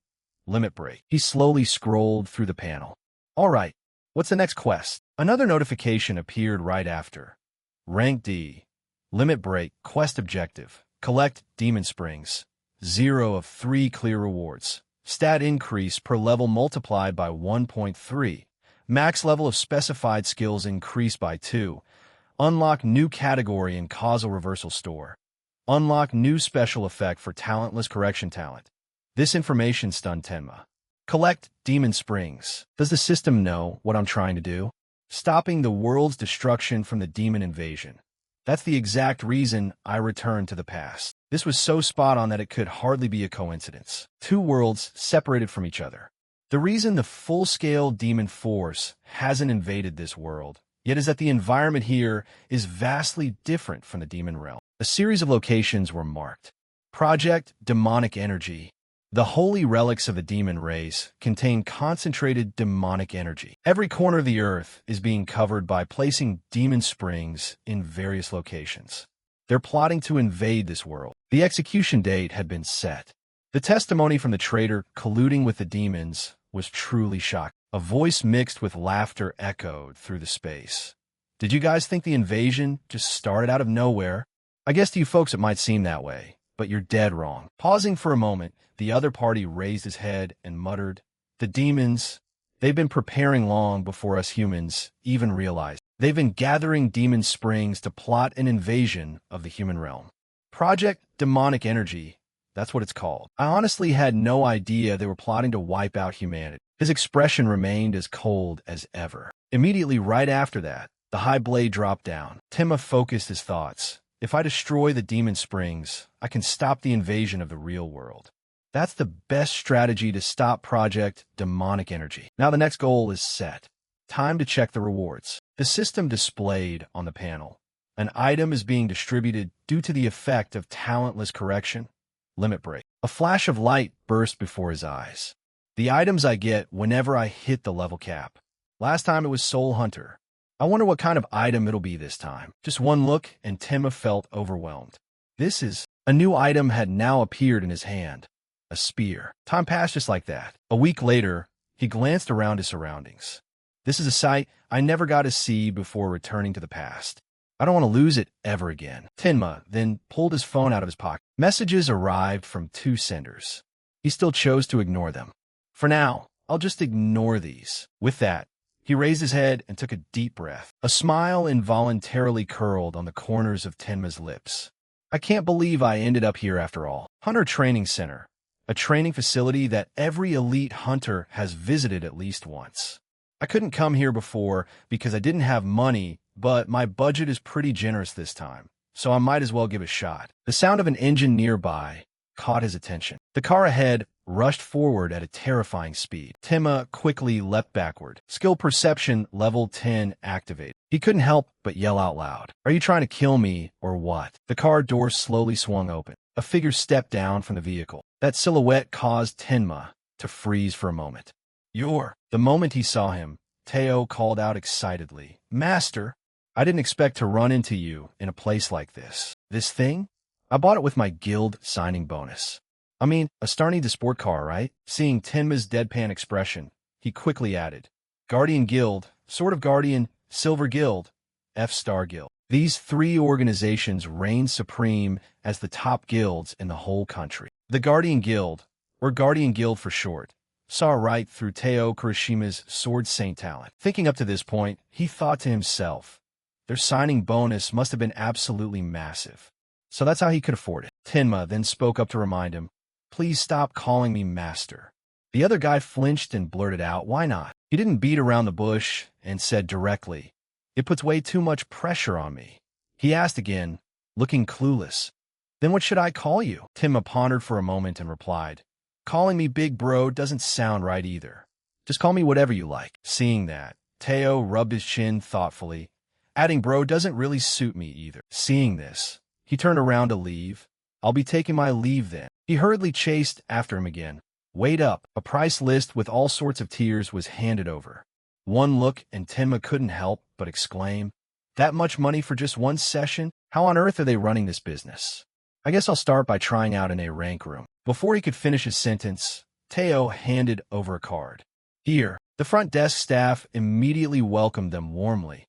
Limit break. He slowly scrolled through the panel. All right, what's the next quest? Another notification appeared right after. Rank D. Limit break. Quest objective: collect demon springs. 0 of 3 clear rewards. Stat increase per level multiplied by 1.3. Max level of specified skills increased by 2. Unlock new category in causal reversal store. Unlock new special effect for talentless correction talent. This information stunned Tenma. Collect demon springs. Does the system know what I'm trying to do? Stopping the world's destruction from the demon invasion. That's the exact reason I returned to the past. This was so spot on that it could hardly be a coincidence. 2 worlds separated from each other. The reason the full-scale demon force hasn't invaded this world yet is that the environment here is vastly different from the demon realm. A series of locations were marked. Project Demonic Energy. The holy relics of the demon race contain concentrated demonic energy. Every corner of the earth is being covered by placing demon springs in various locations. They're plotting to invade this world. The execution date had been set. The testimony from the traitor colluding with the demons was truly shocking. A voice mixed with laughter echoed through the space. Did you guys think the invasion just started out of nowhere? I guess to you folks it might seem that way, but you're dead wrong. Pausing for a moment, the other party raised his head and muttered, "The demons, they've been preparing long before us humans even realized. They've been gathering demon springs to plot an invasion of the human realm. Project Demonic Energy, that's what it's called. I honestly had no idea they were plotting to wipe out humanity." His expression remained as cold as ever. Immediately right after that, the high blade dropped down. Tenma focused his thoughts. If I destroy the demon springs, I can stop the invasion of the real world. That's the best strategy to stop Project Demonic Energy. Now the next goal is set. Time to check the rewards. The system displayed on the panel. An item is being distributed due to the effect of talentless correction. Limit break. A flash of light burst before his eyes. The items I get whenever I hit the level cap. Last time it was Soul Hunter. I wonder what kind of item it'll be this time. Just one look and Tenma felt overwhelmed. A new item had now appeared in his hand. A spear. Time passed just like that. A week later, he glanced around his surroundings. This is a sight I never got to see before returning to the past. I don't want to lose it ever again. Tenma then pulled his phone out of his pocket. Messages arrived from 2 senders. He still chose to ignore them. For now, I'll just ignore these. With that, he raised his head and took a deep breath. A smile involuntarily curled on the corners of Tenma's lips. I can't believe I ended up here after all. Hunter Training Center. A training facility that every elite hunter has visited at least once. I couldn't come here before because I didn't have money, but my budget is pretty generous this time, so I might as well give it a shot. The sound of an engine nearby caught his attention. The car ahead rushed forward at a terrifying speed. Tenma quickly leapt backward. Skill perception level 10 activated. He couldn't help but yell out loud. "Are you trying to kill me or what?" The car door slowly swung open. A figure stepped down from the vehicle. That silhouette caused Tenma to freeze for a moment. The moment he saw him, Teo called out excitedly. Master, I didn't expect to run into you in a place like this. This thing? I bought it with my guild signing bonus. I mean, a Starny to sport car, right? Seeing Tenma's deadpan expression, he quickly added, Guardian Guild, sort of Guardian, Silver Guild, F-Star Guild. These three organizations reign supreme as the top guilds in the whole country. The Guardian Guild, or Guardian Guild for short, saw right through Teo Kurishima's sword saint talent. Thinking up to this point, he thought to himself, their signing bonus must have been absolutely massive. So that's how he could afford it. Tenma then spoke up to remind him, please stop calling me master. The other guy flinched and blurted out, why not? He didn't beat around the bush and said directly, it puts way too much pressure on me. He asked again, looking clueless. Then what should I call you? Tenma pondered for a moment and replied, calling me big bro doesn't sound right either. Just call me whatever you like. Seeing that, Teo rubbed his chin thoughtfully, adding bro doesn't really suit me either. Seeing this, he turned around to leave. I'll be taking my leave then. He hurriedly chased after him again. Wait up. A price list with all sorts of tiers was handed over. One look and Tenma couldn't help but exclaim, that much money for just one session? How on earth are they running this business? I guess I'll start by trying out in a rank room. Before he could finish his sentence, Teo handed over a card. Here, the front desk staff immediately welcomed them warmly.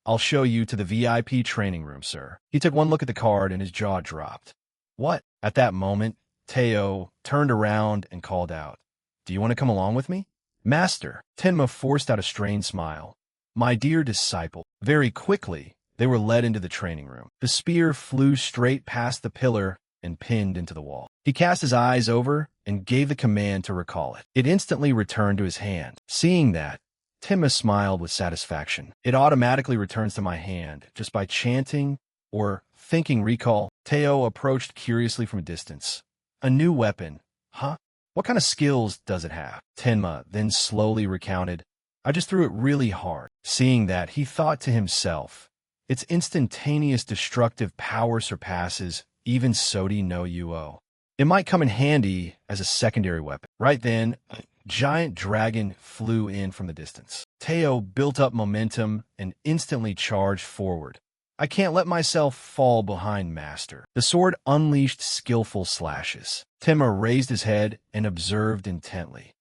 I'll show you to the VIP training room, sir. He took one look at the card and his jaw dropped. What? At that moment, Teo turned around and called out, do you want to come along with me? Master, Tenma forced out a strained smile. My dear disciple. Very quickly, they were led into the training room. The spear flew straight past the pillar and pinned into the wall. He cast his eyes over and gave the command to recall it. It instantly returned to his hand. Seeing that, Tenma smiled with satisfaction. It automatically returns to my hand just by chanting or thinking recall. Teo approached curiously from a distance. A new weapon. Huh? What kind of skills does it have? Tenma then slowly recounted. I just threw it really hard. Seeing that, he thought to himself, its instantaneous destructive power surpasses even Sodi no Uo. It might come in handy as a secondary weapon. Right then, a giant dragon flew in from the distance. Teo built up momentum and instantly charged forward. I can't let myself fall behind, master. The sword unleashed skillful slashes. Tenma raised his head and observed intently.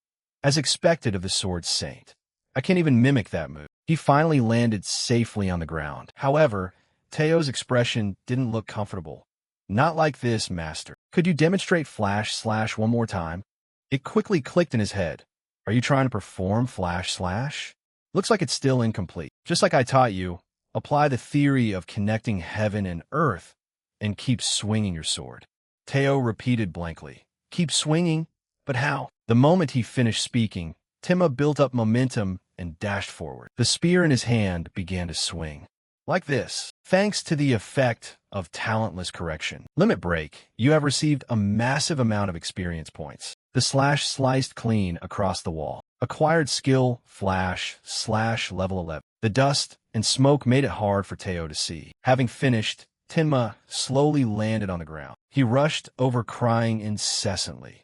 As expected of the sword saint, I can't even mimic that move. He finally landed safely on the ground. However, Teo's expression didn't look comfortable. Not like this, master. Could you demonstrate flash slash one more time? It quickly clicked in his head. Are you trying to perform flash slash? Looks like it's still incomplete. Just like I taught you, apply the theory of connecting heaven and earth and keep swinging your sword. Teo repeated blankly. Keep swinging? But how? The moment he finished speaking, Tenma built up momentum and dashed forward. The spear in his hand began to swing. Like this. Thanks to the effect of talentless correction. Limit break, you have received a massive amount of experience points. The slash sliced clean across the wall. Acquired skill, flash, slash level 11. The dust and smoke made it hard for Teo to see. Having finished, Tenma slowly landed on the ground. He rushed over crying incessantly.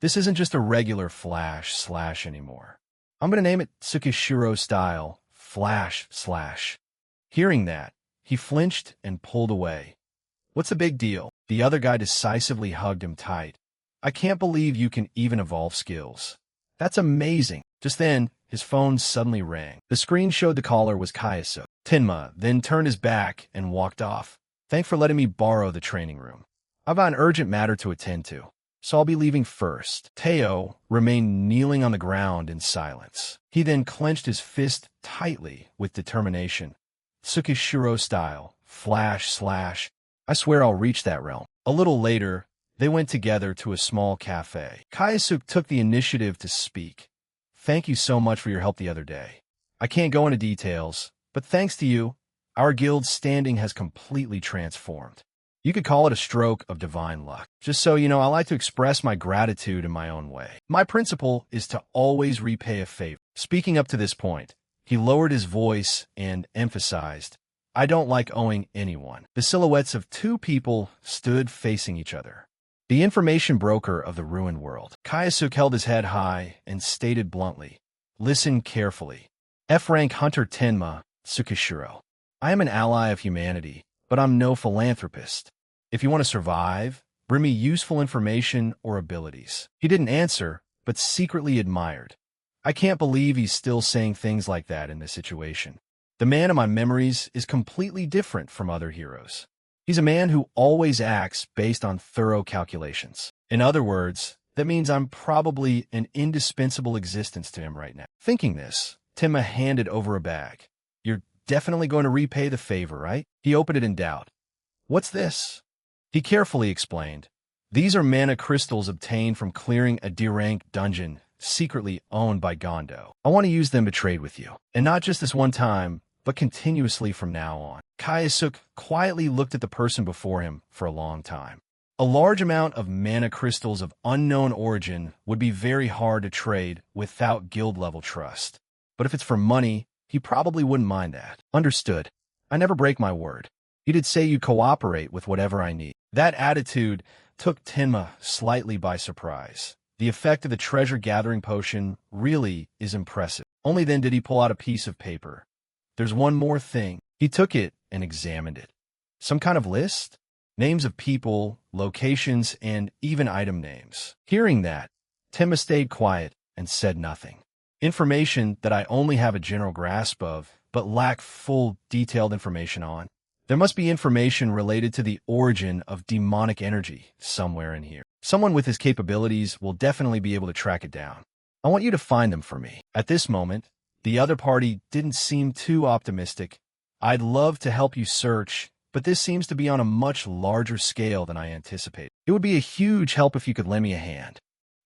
This isn't just a regular flash slash anymore. I'm going to name it Tsukishiro style flash slash. Hearing that, he flinched and pulled away. What's the big deal? The other guy decisively hugged him tight. I can't believe you can even evolve skills. That's amazing. Just then, his phone suddenly rang. The screen showed the caller was Kaisu. Tenma then turned his back and walked off. Thanks for letting me borrow the training room. I've got an urgent matter to attend to, so I'll be leaving first. Teo remained kneeling on the ground in silence. He then clenched his fist tightly with determination. Tsukishiro style, flash slash. I swear I'll reach that realm. A little later, they went together to a small cafe. Kaisu took the initiative to speak. Thank you so much for your help the other day. I can't go into details, but thanks to you, our guild's standing has completely transformed. You could call it a stroke of divine luck. Just so you know, I like to express my gratitude in my own way. My principle is to always repay a favor. Speaking up to this point, he lowered his voice and emphasized, I don't like owing anyone. The silhouettes of two people stood facing each other. The information broker of the ruined world. Kaisu held his head high and stated bluntly, listen carefully. F-rank Hunter Tenma Tsukishiro. I am an ally of humanity, but I'm no philanthropist. If you want to survive, bring me useful information or abilities. He didn't answer, but secretly admired. I can't believe he's still saying things like that in this situation. The man of my memories is completely different from other heroes. He's a man who always acts based on thorough calculations. In other words, that means I'm probably an indispensable existence to him right now. Thinking this, Tenma handed over a bag. You're definitely going to repay the favor, right? He opened it in doubt. What's this? He carefully explained. These are mana crystals obtained from clearing a D-rank dungeon secretly owned by Gondo. I want to use them to trade with you. And not just this one time, but continuously from now on. Kayasuk quietly looked at the person before him for a long time. A large amount of mana crystals of unknown origin would be very hard to trade without guild-level trust. But if it's for money, he probably wouldn't mind that. Understood. I never break my word. You did say you'd cooperate with whatever I need. That attitude took Tenma slightly by surprise. The effect of the treasure-gathering potion really is impressive. Only then did he pull out a piece of paper. There's one more thing. He took it and examined it. Some kind of list? Names of people, locations, and even item names. Hearing that, Tenma stayed quiet and said nothing. Information that I only have a general grasp of, but lack full, detailed information on. There must be information related to the origin of demonic energy somewhere in here. Someone with his capabilities will definitely be able to track it down. I want you to find them for me. At this moment, the other party didn't seem too optimistic. I'd love to help you search, but this seems to be on a much larger scale than I anticipated. It would be a huge help if you could lend me a hand.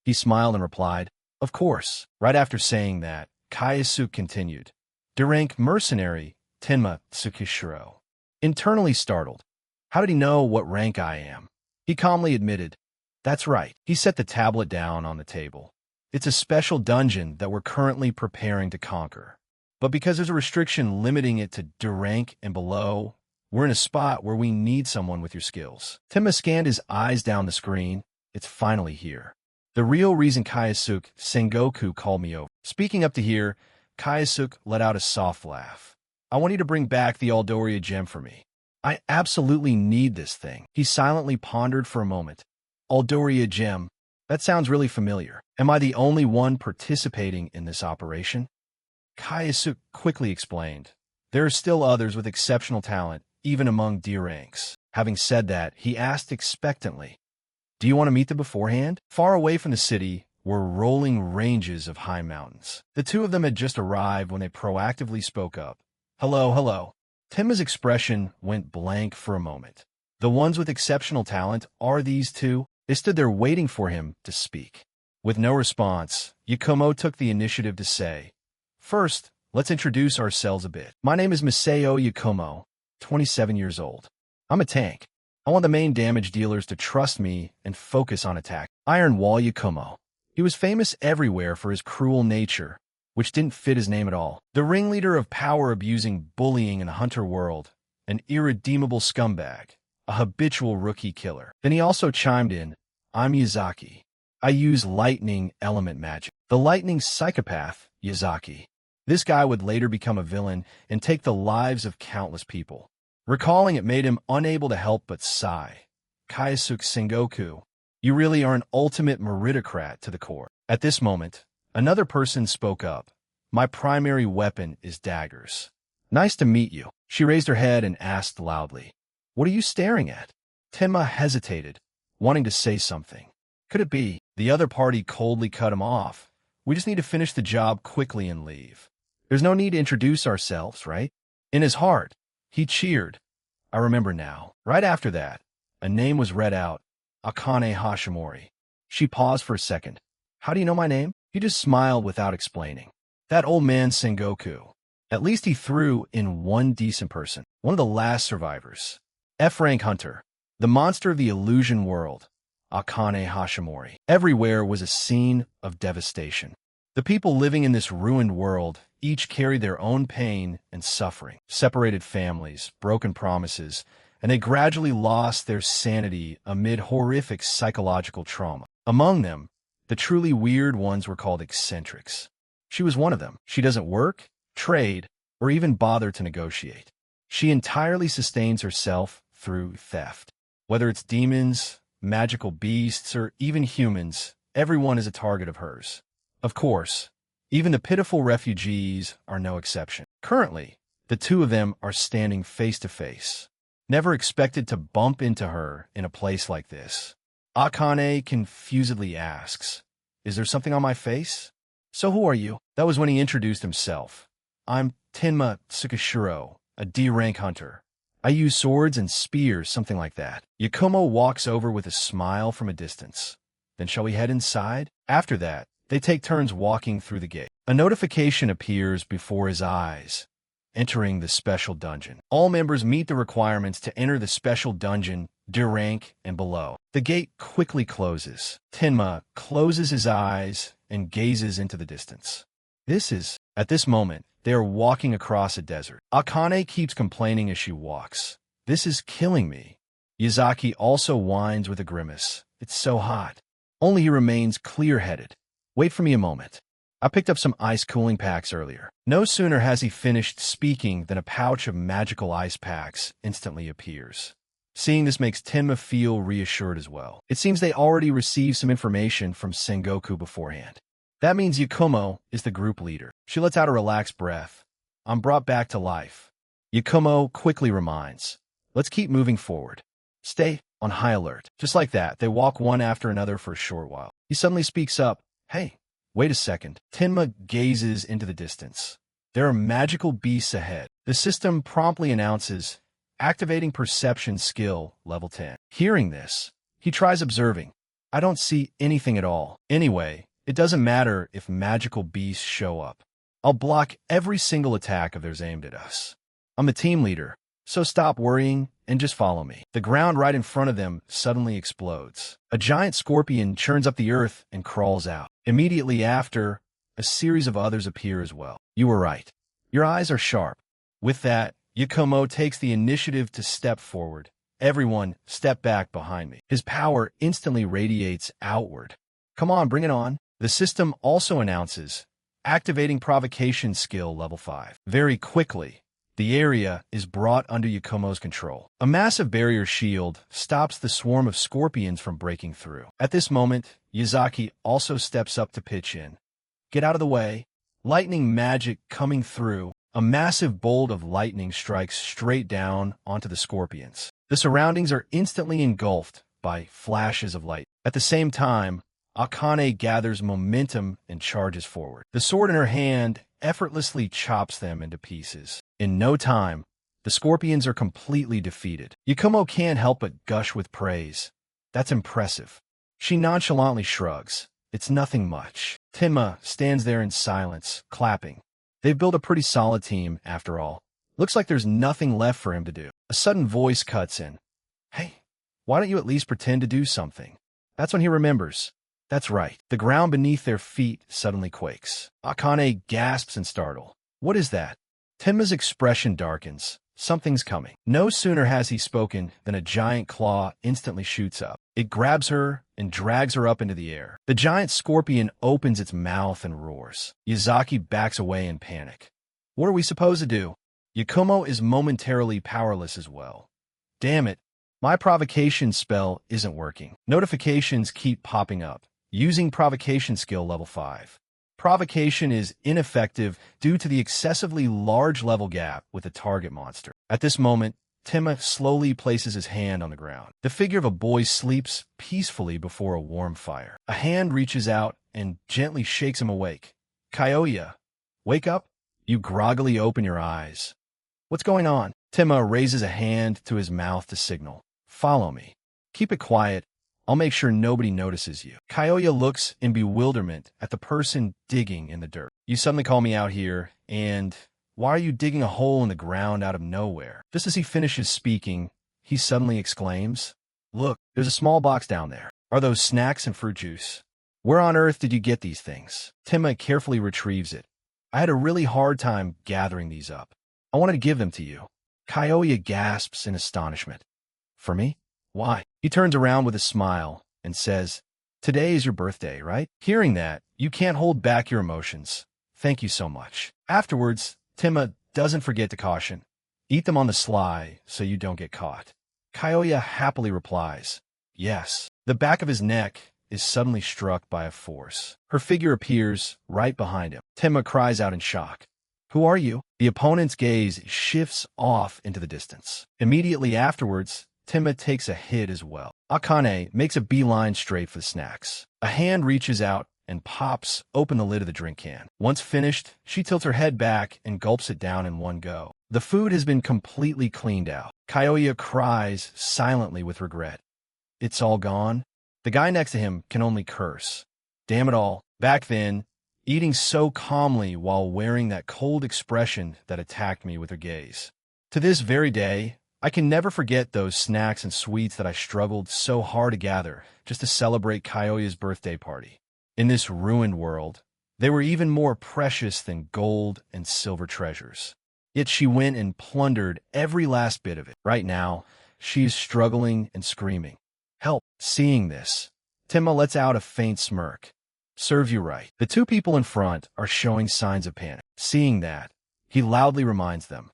He smiled and replied, Of course. Right after saying that, Kayasuk continued. D-rank mercenary, Tenma Tsukishiro. Internally startled. How did he know what rank I am? He calmly admitted, That's right. He set the tablet down on the table. It's a special dungeon that we're currently preparing to conquer. But because there's a restriction limiting it to D-rank and below, we're in a spot where we need someone with your skills. Tenma scanned his eyes down the screen. It's finally here. The real reason Kayasuk Sengoku called me over. Speaking up to here, Kayasuk let out a soft laugh. I want you to bring back the Aldoria gem for me. I absolutely need this thing. He silently pondered for a moment. Aldoria gem. That sounds really familiar. Am I the only one participating in this operation? Kayasuk quickly explained. There are still others with exceptional talent, even among D ranks. Having said that, he asked expectantly, Do you want to meet them beforehand? Far away from the city were rolling ranges of high mountains. The two of them had just arrived when they proactively spoke up. Hello, hello. Tenma's expression went blank for a moment. The ones with exceptional talent are these two? They stood there waiting for him to speak. With no response, Yakumo took the initiative to say, First, let's introduce ourselves a bit. My name is Masao Yakumo, 27 years old. I'm a tank. I want the main damage dealers to trust me and focus on attack. Iron Wall Yakumo. He was famous everywhere for his cruel nature, which didn't fit his name at all. The ringleader of power-abusing bullying in the hunter world, an irredeemable scumbag, a habitual rookie killer. Then he also chimed in, I'm Yazaki. I use lightning element magic. The lightning psychopath, Yazaki. This guy would later become a villain and take the lives of countless people. Recalling it made him unable to help but sigh. Kayasuk Sengoku, you really are an ultimate meritocrat to the core. At this moment, another person spoke up. My primary weapon is daggers. Nice to meet you. She raised her head and asked loudly, What are you staring at? Tenma hesitated, wanting to say something. Could it be? The other party coldly cut him off. We just need to finish the job quickly and leave. There's no need to introduce ourselves, right? In his heart, he cheered. I remember now. Right after that, a name was read out. Akane Hashimori. She paused for a second. How do you know my name? He just smiled without explaining. That old man Sengoku. At least he threw in one decent person. One of the last survivors. F-rank hunter. The monster of the illusion world. Akane Hashimori. Everywhere was a scene of devastation. The people living in this ruined world each carried their own pain and suffering. Separated families, broken promises, and they gradually lost their sanity amid horrific psychological trauma. Among them, the truly weird ones were called eccentrics. She was one of them. She doesn't work, trade, or even bother to negotiate. She entirely sustains herself through theft. Whether it's demons, magical beasts, or even humans, everyone is a target of hers. Of course, even the pitiful refugees are no exception. Currently, the two of them are standing face to face. Never expected to bump into her in a place like this. Akane confusedly asks, "Is there something on my face?" "So who are you?" That was when he introduced himself. "I'm Tenma Tsukishiro, a D-rank hunter. I use swords and spears, something like that." Yakumo walks over with a smile from a distance. "Then shall we head inside?" After that, they take turns walking through the gate. A notification appears before his eyes. Entering the special dungeon. All members meet the requirements to enter the special dungeon, D-rank and below. The gate quickly closes. Tenma closes his eyes and gazes into the distance. At this moment, they are walking across a desert. Akane keeps complaining as she walks. "This is killing me." Yazaki also whines with a grimace. "It's so hot." Only he remains clear-headed. "Wait for me a moment. I picked up some ice cooling packs earlier." No sooner has he finished speaking than a pouch of magical ice packs instantly appears. Seeing this makes Tenma feel reassured as well. It seems they already received some information from Sengoku beforehand. That means Yakumo is the group leader. She lets out a relaxed breath. "I'm brought back to life." Yakumo quickly reminds, "Let's keep moving forward. Stay on high alert." Just like that, they walk one after another for a short while. He suddenly speaks up. "Hey, wait a second." Tenma gazes into the distance. There are magical beasts ahead. The system promptly announces, "Activating perception skill, level 10. Hearing this, he tries observing. "I don't see anything at all. Anyway, it doesn't matter if magical beasts show up. I'll block every single attack of theirs aimed at us. I'm the team leader, so stop worrying and just follow me." The ground right in front of them suddenly explodes. A giant scorpion churns up the earth and crawls out. Immediately after, a series of others appear as well. "You were right. Your eyes are sharp." With that, Yakumo takes the initiative to step forward. "Everyone, step back behind me." His power instantly radiates outward. "Come on, bring it on." The system also announces, "Activating provocation skill level 5. Very quickly, the area is brought under Yakumo's control. A massive barrier shield stops the swarm of scorpions from breaking through. At this moment, Yazaki also steps up to pitch in. "Get out of the way." Lightning magic coming through. A massive bolt of lightning strikes straight down onto the scorpions. The surroundings are instantly engulfed by flashes of light. At the same time, Akane gathers momentum and charges forward. The sword in her hand effortlessly chops them into pieces. In no time, the scorpions are completely defeated. Yakumo can't help but gush with praise. "That's impressive." She nonchalantly shrugs. "It's nothing much." Tenma stands there in silence, clapping. They've built a pretty solid team, after all. Looks like there's nothing left for him to do. A sudden voice cuts in. "Hey, why don't you at least pretend to do something?" That's when he remembers. That's right. The ground beneath their feet suddenly quakes. Akane gasps in startle. "What is that?" Tenma's expression darkens. Something's coming. No sooner has he spoken than a giant claw instantly shoots up. It grabs her and drags her up into the air. The giant scorpion opens its mouth and roars. Yazaki backs away in panic. What are we supposed to do? Yakumo is momentarily powerless as well. Damn it. My provocation spell isn't working. Notifications keep popping up. Using provocation skill level 5. Provocation is ineffective due to the excessively large level gap with the target monster. At this moment, Tenma slowly places his hand on the ground. The figure of a boy sleeps peacefully before a warm fire. A hand reaches out and gently shakes him awake. "Kyoya, wake up." You groggily open your eyes. "What's going on?" Tenma raises a hand to his mouth to signal. "Follow me. Keep it quiet. I'll make sure nobody notices you." Kyoya looks in bewilderment at the person digging in the dirt. "You suddenly call me out here, and why are you digging a hole in the ground out of nowhere?" Just as he finishes speaking, he suddenly exclaims, "Look, there's a small box down there. Are those snacks and fruit juice? Where on earth did you get these things?" Tenma carefully retrieves it. "I had a really hard time gathering these up. I wanted to give them to you." Kyoya gasps in astonishment. "For me? Why?" He turns around with a smile and says, "Today is your birthday, right?" Hearing that, you can't hold back your emotions. "Thank you so much." Afterwards, Tenma doesn't forget to caution. Eat them on the sly so you don't get caught. Kyoya happily replies, yes. The back of his neck is suddenly struck by a force. Her figure appears right behind him. Tenma cries out in shock. Who are you? The opponent's gaze shifts off into the distance. Immediately afterwards, Tenma takes a hit as well. Akane makes a beeline straight for the snacks. A hand reaches out and pops open the lid of the drink can. Once finished, she tilts her head back and gulps it down in one go. The food has been completely cleaned out. Kyoya cries silently with regret. It's all gone? The guy next to him can only curse. Damn it all. Back then, eating so calmly while wearing that cold expression that attacked me with her gaze. To this very day, I can never forget those snacks and sweets that I struggled so hard to gather just to celebrate Kyoya's birthday party. In this ruined world, they were even more precious than gold and silver treasures. Yet she went and plundered every last bit of it. Right now, she is struggling and screaming. Help! Seeing this, Tenma lets out a faint smirk. Serve you right. The two people in front are showing signs of panic. Seeing that, he loudly reminds them.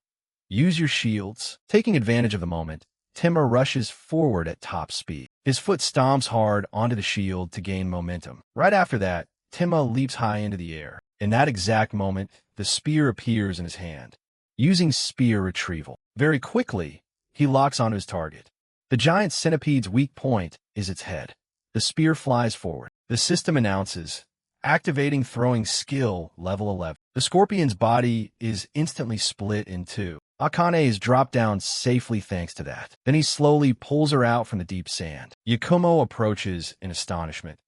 Use your shields. Taking advantage of the moment, Tenma rushes forward at top speed. His foot stomps hard onto the shield to gain momentum. Right after that, Tenma leaps high into the air. In that exact moment, the spear appears in his hand. Using spear retrieval. Very quickly, he locks onto his target. The giant centipede's weak point is its head. The spear flies forward. The system announces, activating throwing skill level 11. The scorpion's body is instantly split in two. Akane is dropped down safely thanks to that. Then he slowly pulls her out from the deep sand. Yakumo approaches in astonishment.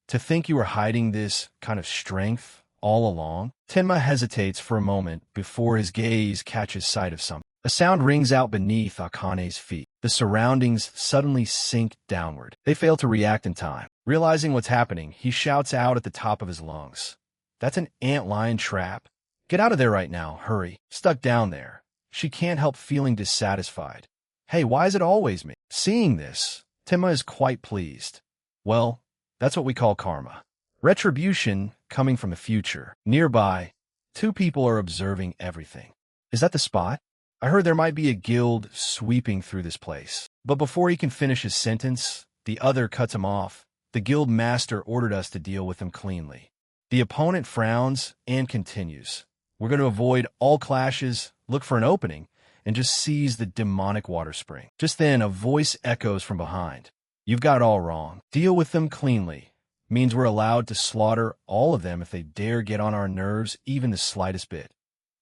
To think you were hiding this kind of strength all along? Tenma hesitates for a moment before his gaze catches sight of something. A sound rings out beneath Akane's feet. The surroundings suddenly sink downward. They fail to react in time. Realizing what's happening, he shouts out at the top of his lungs. That's an antlion trap. Get out of there right now, hurry. Stuck down there. She can't help feeling dissatisfied. Hey, why is it always me? Seeing this, Tenma is quite pleased. Well, that's what we call karma. Retribution coming from the future. Nearby, two people are observing everything. Is that the spot? I heard there might be a guild sweeping through this place. But before he can finish his sentence, the other cuts him off. The guild master ordered us to deal with him cleanly. The opponent frowns and continues. We're going to avoid all clashes, look for an opening, and just seize the demonic water spring. Just then, a voice echoes from behind. You've got it all wrong. Deal with them cleanly. Means we're allowed to slaughter all of them if they dare get on our nerves even the slightest bit.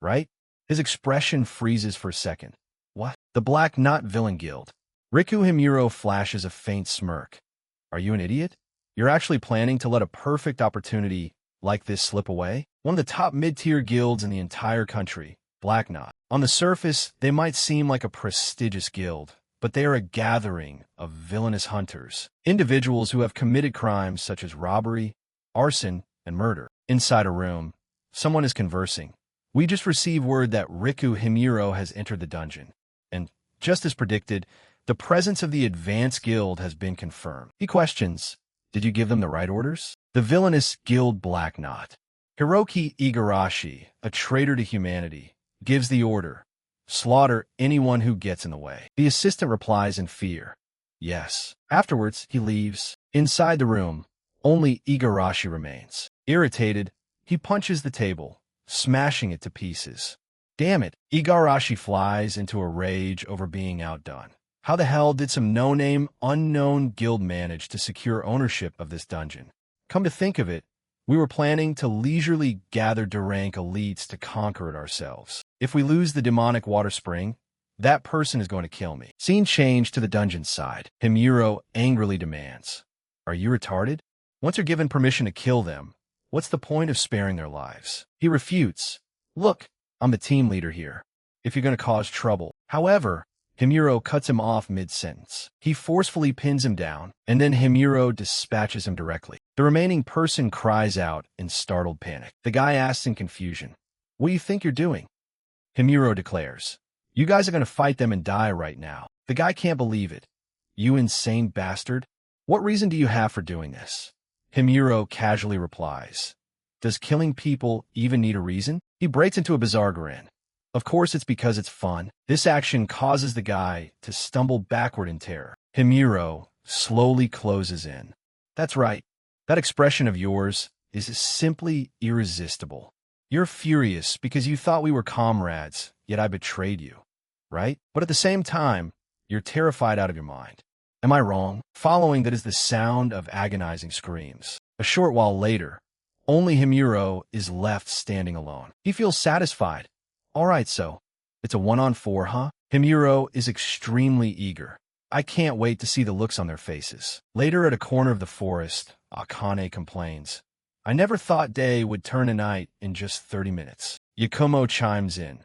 Right? His expression freezes for a second. What? The Black Knot Villain Guild. Riku Himuro flashes a faint smirk. Are you an idiot? You're actually planning to let a perfect opportunity like this slip away? One of the top mid-tier guilds in the entire country, Black Knot. On the surface, they might seem like a prestigious guild, but they are a gathering of villainous hunters, individuals who have committed crimes such as robbery, arson, and murder. Inside a room, someone is conversing. We just received word that Riku Himuro has entered the dungeon, and, just as predicted, the presence of the Advanced Guild has been confirmed. He questions, did you give them the right orders? The villainous Guild Black Knot. Hiroki Igarashi, a traitor to humanity, gives the order, slaughter anyone who gets in the way. The assistant replies in fear, yes. Afterwards, he leaves. Inside the room, only Igarashi remains. Irritated, he punches the table, smashing it to pieces. Damn it, Igarashi flies into a rage over being outdone. How the hell did some no-name, unknown guild manage to secure ownership of this dungeon? Come to think of it, we were planning to leisurely gather Durank elites to conquer it ourselves. If we lose the demonic water spring, that person is going to kill me. Scene change to the dungeon side. Himuro angrily demands, are you retarded? Once you're given permission to kill them, what's the point of sparing their lives? He refutes. Look, I'm the team leader here. If you're going to cause trouble. However, Himuro cuts him off mid-sentence. He forcefully pins him down, and then Himuro dispatches him directly. The remaining person cries out in startled panic. The guy asks in confusion, what do you think you're doing? Himuro declares, you guys are going to fight them and die right now. The guy can't believe it. You insane bastard. What reason do you have for doing this? Himuro casually replies, does killing people even need a reason? He breaks into a bizarre grin. Of course it's because it's fun. This action causes the guy to stumble backward in terror. Himuro slowly closes in. That's right. That expression of yours is simply irresistible. You're furious because you thought we were comrades, yet I betrayed you, right? But at the same time, you're terrified out of your mind. Am I wrong? Following that is the sound of agonizing screams. A short while later, only Himuro is left standing alone. He feels satisfied. All right, so it's a 1-on-4, huh? Himuro is extremely eager. I can't wait to see the looks on their faces. Later at a corner of the forest, Akane complains. I never thought day would turn to night in just 30 minutes. Yakumo chimes in.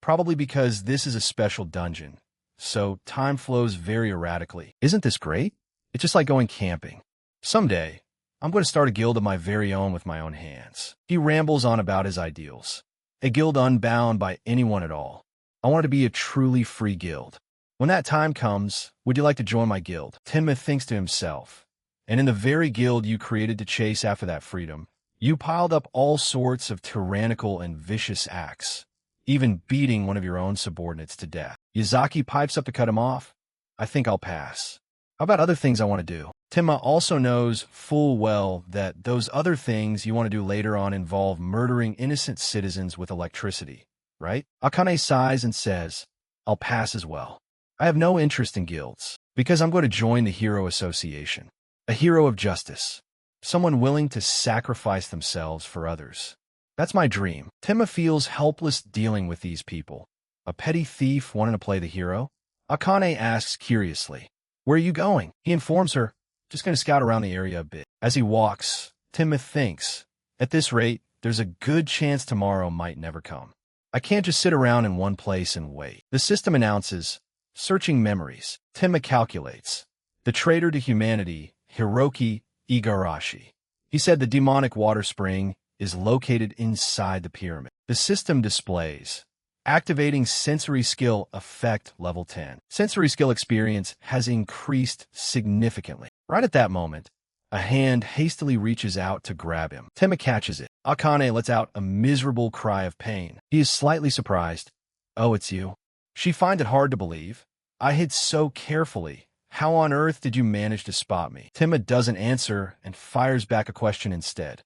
Probably because this is a special dungeon, so time flows very erratically. Isn't this great? It's just like going camping. Someday, I'm going to start a guild of my very own with my own hands. He rambles on about his ideals. A guild unbound by anyone at all. I want it to be a truly free guild. When that time comes, would you like to join my guild? Tenma thinks to himself. And in the very guild you created to chase after that freedom, you piled up all sorts of tyrannical and vicious acts, even beating one of your own subordinates to death. Yazaki pipes up to cut him off. I think I'll pass. How about other things I want to do? Tenma also knows full well that those other things you want to do later on involve murdering innocent citizens with electricity, right? Akane sighs and says, I'll pass as well. I have no interest in guilds, because I'm going to join the Hero Association. A hero of justice. Someone willing to sacrifice themselves for others. That's my dream. Tenma feels helpless dealing with these people. A petty thief wanting to play the hero? Akane asks curiously. Where are you going? He informs her, just going to scout around the area a bit. As he walks, Tenma thinks, at this rate, there's a good chance tomorrow might never come. I can't just sit around in one place and wait. The system announces, searching memories. Tenma calculates. The traitor to humanity, Hiroki Igarashi. He said the demonic water spring is located inside the pyramid. The system displays. Activating sensory skill effect level 10. Sensory skill experience has increased significantly. Right at that moment, a hand hastily reaches out to grab him. Tenma catches it. Akane lets out a miserable cry of pain. He is slightly surprised. Oh, it's you. She finds it hard to believe. I hid so carefully. How on earth did you manage to spot me? Tenma doesn't answer and fires back a question instead.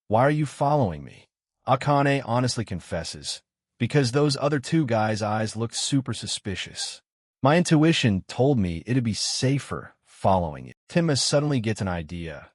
Why are you following me? Akane honestly confesses. Because those other two guys' eyes looked super suspicious. My intuition told me it'd be safer following it. Tenma suddenly gets an idea.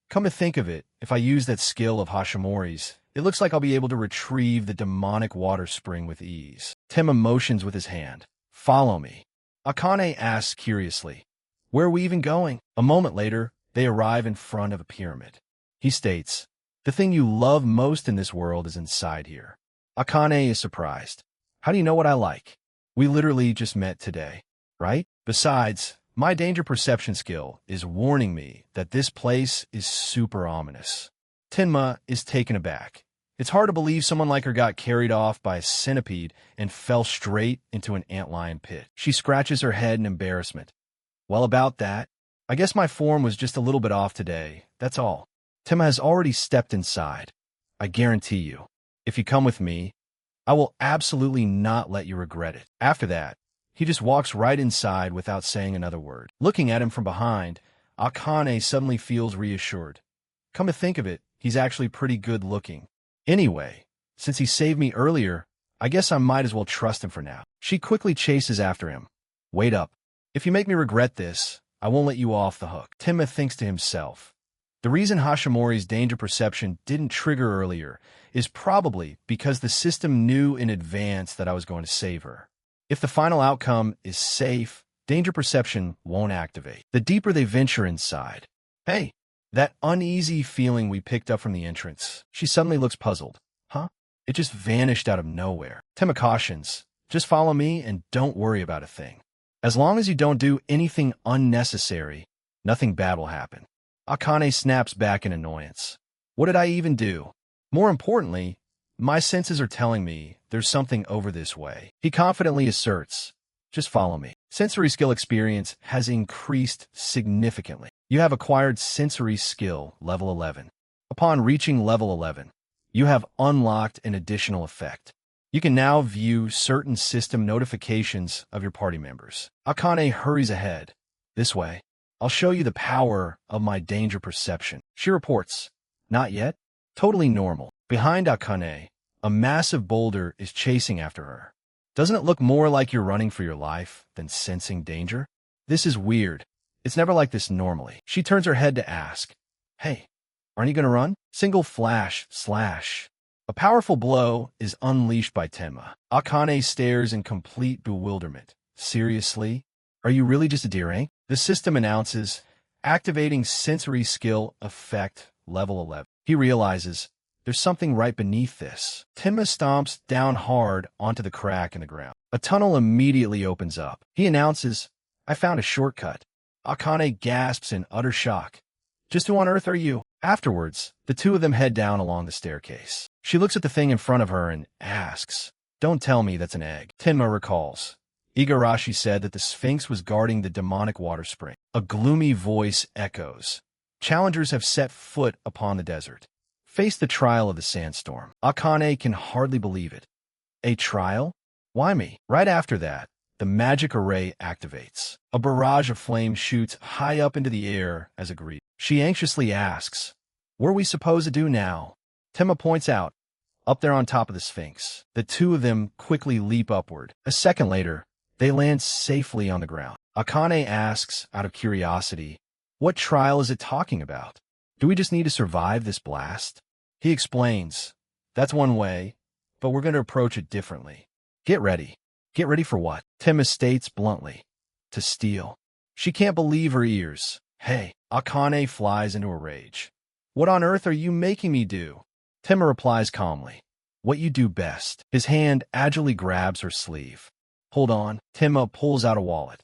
Come to think of it, if I use that skill of Hashimori's, it looks like I'll be able to retrieve the demonic water spring with ease. Tenma motions with his hand. Follow me. Akane asks curiously. Where are we even going? A moment later, they arrive in front of a pyramid. He states, the thing you love most in this world is inside here. Akane is surprised. How do you know what I like? We literally just met today, right? Besides, my danger perception skill is warning me that this place is super ominous. Tenma is taken aback. It's hard to believe someone like her got carried off by a centipede and fell straight into an antlion pit. She scratches her head in embarrassment. Well, about that, I guess my form was just a little bit off today, that's all. Tenma has already stepped inside. I guarantee you. If you come with me, I will absolutely not let you regret it. After that, he just walks right inside without saying another word. Looking at him from behind, Akane suddenly feels reassured. Come to think of it, he's actually pretty good looking. Anyway, since he saved me earlier, I guess I might as well trust him for now. She quickly chases after him. Wait up. If you make me regret this, I won't let you off the hook. Tenma thinks to himself. The reason Hashimori's danger perception didn't trigger earlier is probably because the system knew in advance that I was going to save her. If the final outcome is safe, danger perception won't activate. The deeper they venture inside. Hey, that uneasy feeling we picked up from the entrance. She suddenly looks puzzled. Huh? It just vanished out of nowhere. Tenma cautions, just follow me and don't worry about a thing. As long as you don't do anything unnecessary, nothing bad will happen. Akane snaps back in annoyance. What did I even do? More importantly, my senses are telling me there's something over this way. He confidently asserts, just follow me. Sensory skill experience has increased significantly. You have acquired sensory skill level 11. Upon reaching level 11, you have unlocked an additional effect. You can now view certain system notifications of your party members. Akane hurries ahead. This way. I'll show you the power of my danger perception. She reports. Not yet. Totally normal. Behind Akane, a massive boulder is chasing after her. Doesn't it look more like you're running for your life than sensing danger? This is weird. It's never like this normally. She turns her head to ask, Hey, aren't you gonna run? Single flash, slash. A powerful blow is unleashed by Tenma. Akane stares in complete bewilderment. Seriously? Are you really just a deer, eh? The system announces, activating sensory skill effect, level 11. He realizes, there's something right beneath this. Tenma stomps down hard onto the crack in the ground. A tunnel immediately opens up. He announces, I found a shortcut. Akane gasps in utter shock. Just who on earth are you? Afterwards, the two of them head down along the staircase. She looks at the thing in front of her and asks, Don't tell me that's an egg. Tenma recalls. Igarashi said that the Sphinx was guarding the demonic water spring. A gloomy voice echoes. Challengers have set foot upon the desert. Face the trial of the sandstorm. Akane can hardly believe it. A trial? Why me? Right after that, the magic array activates. A barrage of flame shoots high up into the air as agreed. She anxiously asks, What are we supposed to do now? Tenma points out, up there on top of the Sphinx. The two of them quickly leap upward. A second later, they land safely on the ground. Akane asks, out of curiosity, What trial is it talking about? Do we just need to survive this blast? He explains, That's one way, but we're going to approach it differently. Get ready. Get ready for what? Tenma states bluntly. To steal. She can't believe her ears. Hey, Akane flies into a rage. What on earth are you making me do? Tenma replies calmly. What you do best. His hand agilely grabs her sleeve. Hold on. Tenma pulls out a wallet.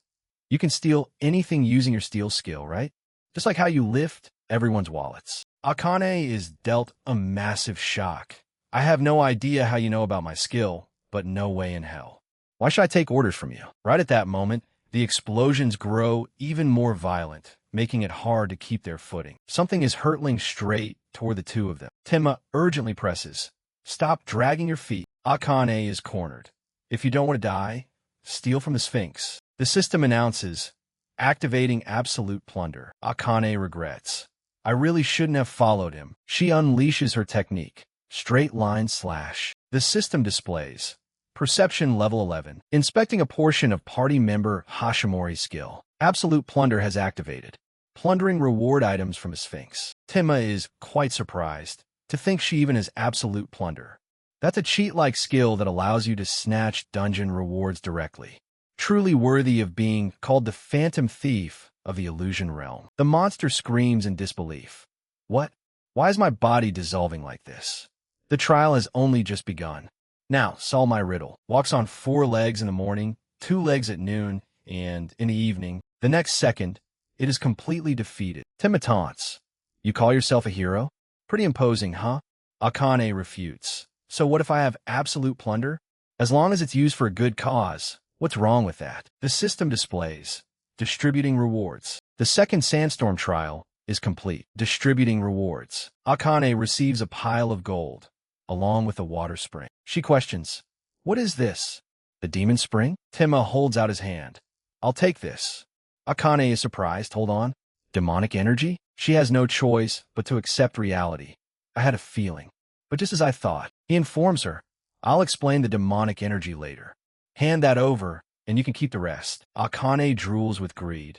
You can steal anything using your steal skill, right? Just like how you lift everyone's wallets. Akane is dealt a massive shock. I have no idea how you know about my skill, but no way in hell. Why should I take orders from you? Right at that moment, the explosions grow even more violent, making it hard to keep their footing. Something is hurtling straight toward the two of them. Tenma urgently presses. Stop dragging your feet. Akane is cornered. If you don't want to die, steal from the Sphinx. The system announces, activating absolute plunder. Akane regrets. I really shouldn't have followed him. She unleashes her technique. Straight line slash. The system displays. Perception level 11. Inspecting a portion of party member Hashimori's skill. Absolute plunder has activated. Plundering reward items from a Sphinx. Tenma is quite surprised to think she even has absolute plunder. That's a cheat-like skill that allows you to snatch dungeon rewards directly. Truly worthy of being called the Phantom Thief of the Illusion Realm. The monster screams in disbelief. What? Why is my body dissolving like this? The trial has only just begun. Now, solve my riddle. Walks on 4 legs in the morning, 2 legs at noon, and in the evening. The next second, it is completely defeated. Tenma taunts. You call yourself a hero? Pretty imposing, huh? Akane refutes. So what if I have absolute plunder? As long as it's used for a good cause, what's wrong with that? The system displays. Distributing rewards. The second sandstorm trial is complete. Distributing rewards. Akane receives a pile of gold, along with a water spring. She questions, What is this? The demon spring? Tenma holds out his hand. I'll take this. Akane is surprised. Hold on. Demonic energy? She has no choice but to accept reality. I had a feeling. But just as I thought, he informs her, I'll explain the demonic energy later. Hand that over, and you can keep the rest. Akane drools with greed.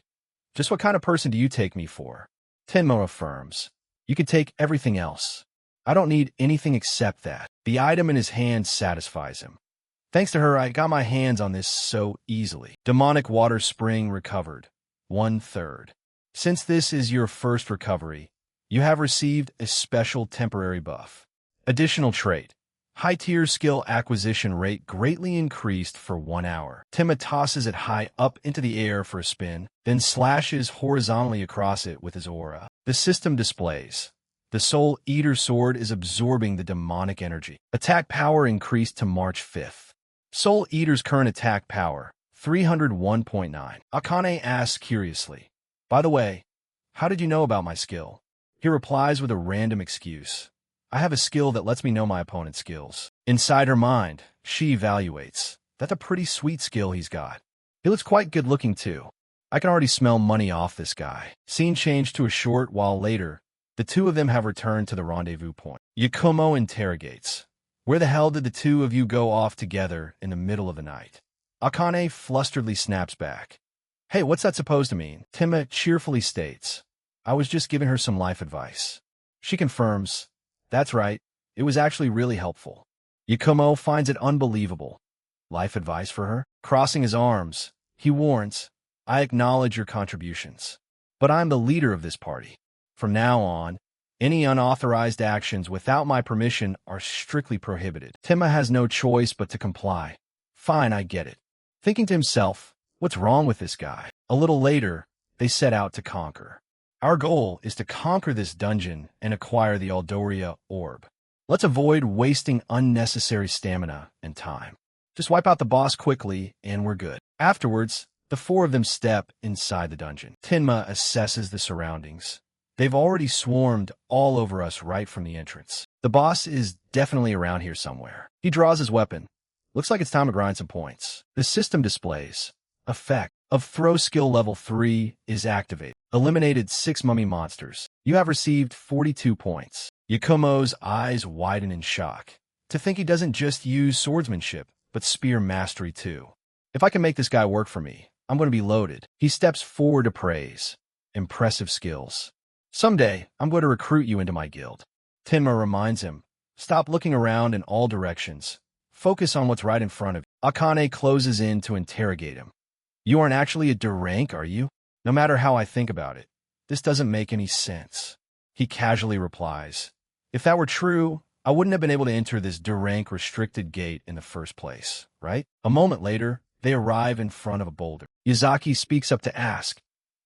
Just what kind of person do you take me for? Tenma affirms. You can take everything else. I don't need anything except that. The item in his hand satisfies him. Thanks to her, I got my hands on this so easily. Demonic water spring recovered. 1/3. Since this is your first recovery, you have received a special temporary buff. Additional trait. High-tier skill acquisition rate greatly increased for 1 hour. Tenma tosses it high up into the air for a spin, then slashes horizontally across it with his aura. The system displays. The Soul Eater sword is absorbing the demonic energy. Attack power increased to March 5th. Soul Eater's current attack power, 301.9. Akane asks curiously, By the way, how did you know about my skill? He replies with a random excuse. I have a skill that lets me know my opponent's skills. Inside her mind, She evaluates. That's a pretty sweet skill he's got. He looks quite good looking too. I can already smell money off this guy. Scene changed to a short while later. The two of them have returned to the rendezvous point. Yakumo interrogates. Where the hell did the two of you go off together in the middle of the night? Akane flusteredly snaps back. Hey, what's that supposed to mean? Tenma cheerfully states. I was just giving her some life advice. She confirms. That's right. It was actually really helpful. Yakumo finds it unbelievable. Life advice for her? Crossing his arms, he warns. I acknowledge your contributions. But I'm the leader of this party. From now on, any unauthorized actions without my permission are strictly prohibited. Tenma has no choice but to comply. Fine, I get it. Thinking to himself, what's wrong with this guy? A little later, they set out to conquer. Our goal is to conquer this dungeon and acquire the Aldoria orb. Let's avoid wasting unnecessary stamina and time. Just wipe out the boss quickly and we're good. Afterwards, the four of them step inside the dungeon. Tenma assesses the surroundings. They've already swarmed all over us right from the entrance. The boss is definitely around here somewhere. He draws his weapon. Looks like it's time to grind some points. The system displays. Effect of throw skill level 3 is activated. Eliminated 6 mummy monsters. You have received 42 points. Yakumo's eyes widen in shock. To think he doesn't just use swordsmanship, but spear mastery too. If I can make this guy work for me, I'm going to be loaded. He steps forward to praise. Impressive skills. Someday, I'm going to recruit you into my guild. Tenma reminds him. Stop looking around in all directions. Focus on what's right in front of you. Akane closes in to interrogate him. You aren't actually a D-rank, are you? No matter how I think about it, this doesn't make any sense. He casually replies. If that were true, I wouldn't have been able to enter this D-rank restricted gate in the first place, right? A moment later, they arrive in front of a boulder. Yazaki speaks up to ask,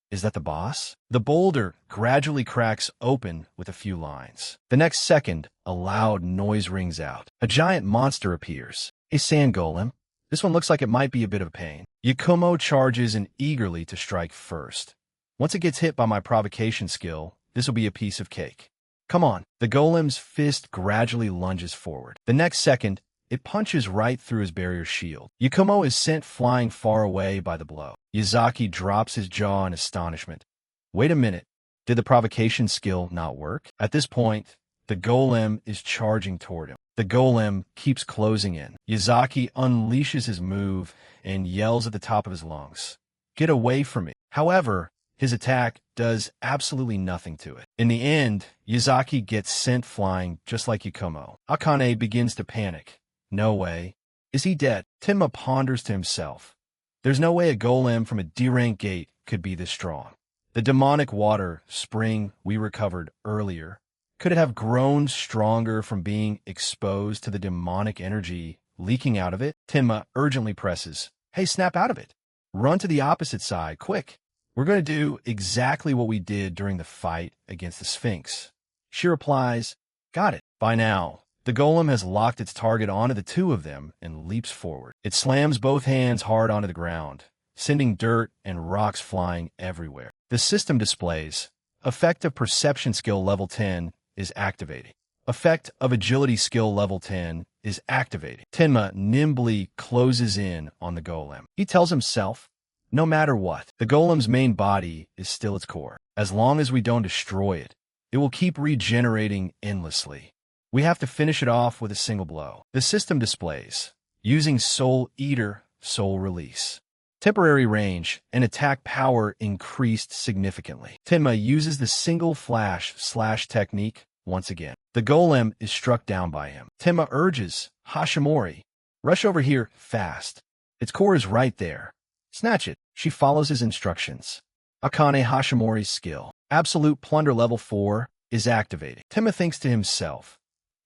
is that the boss? The boulder gradually cracks open with a few lines. The next second, a loud noise rings out. A giant monster appears. A sand golem. This one looks like it might be a bit of a pain. Yakumo charges in eagerly to strike first. Once it gets hit by my provocation skill, this will be a piece of cake. Come on. The golem's fist gradually lunges forward. The next second, it punches right through his barrier shield. Yakumo is sent flying far away by the blow. Yazaki drops his jaw in astonishment. Wait a minute. Did the provocation skill not work? At this point, the golem is charging toward him. The golem keeps closing in. Yazaki unleashes his move and yells at the top of his lungs. Get away from me. However, his attack does absolutely nothing to it. In the end, Yazaki gets sent flying just like Yakumo. Akane begins to panic. No way. Is he dead? Tenma ponders to himself. There's no way a golem from a D-rank gate could be this strong. The demonic water spring we recovered earlier, could it have grown stronger from being exposed to the demonic energy leaking out of it? Tenma urgently presses. Hey, snap out of it. Run to the opposite side, quick. We're going to do exactly what we did during the fight against the Sphinx. She replies, got it. By now, the golem has locked its target onto the two of them and leaps forward. It slams both hands hard onto the ground, sending dirt and rocks flying everywhere. The system displays, effect of perception skill level 10 is activating. Effect of agility skill level 10 is activating. Tenma nimbly closes in on the golem. He tells himself, no matter what, the golem's main body is still its core. As long as we don't destroy it, it will keep regenerating endlessly. We have to finish it off with a single blow. The system displays, using Soul Eater, Soul Release. Temporary range and attack power increased significantly. Tenma uses the single flash slash technique once again. The golem is struck down by him. Tenma urges, Hashimori, rush over here fast. Its core is right there. Snatch it. She follows his instructions. Akane Hashimori's skill, Absolute Plunder level 4, is activated. Tenma thinks to himself,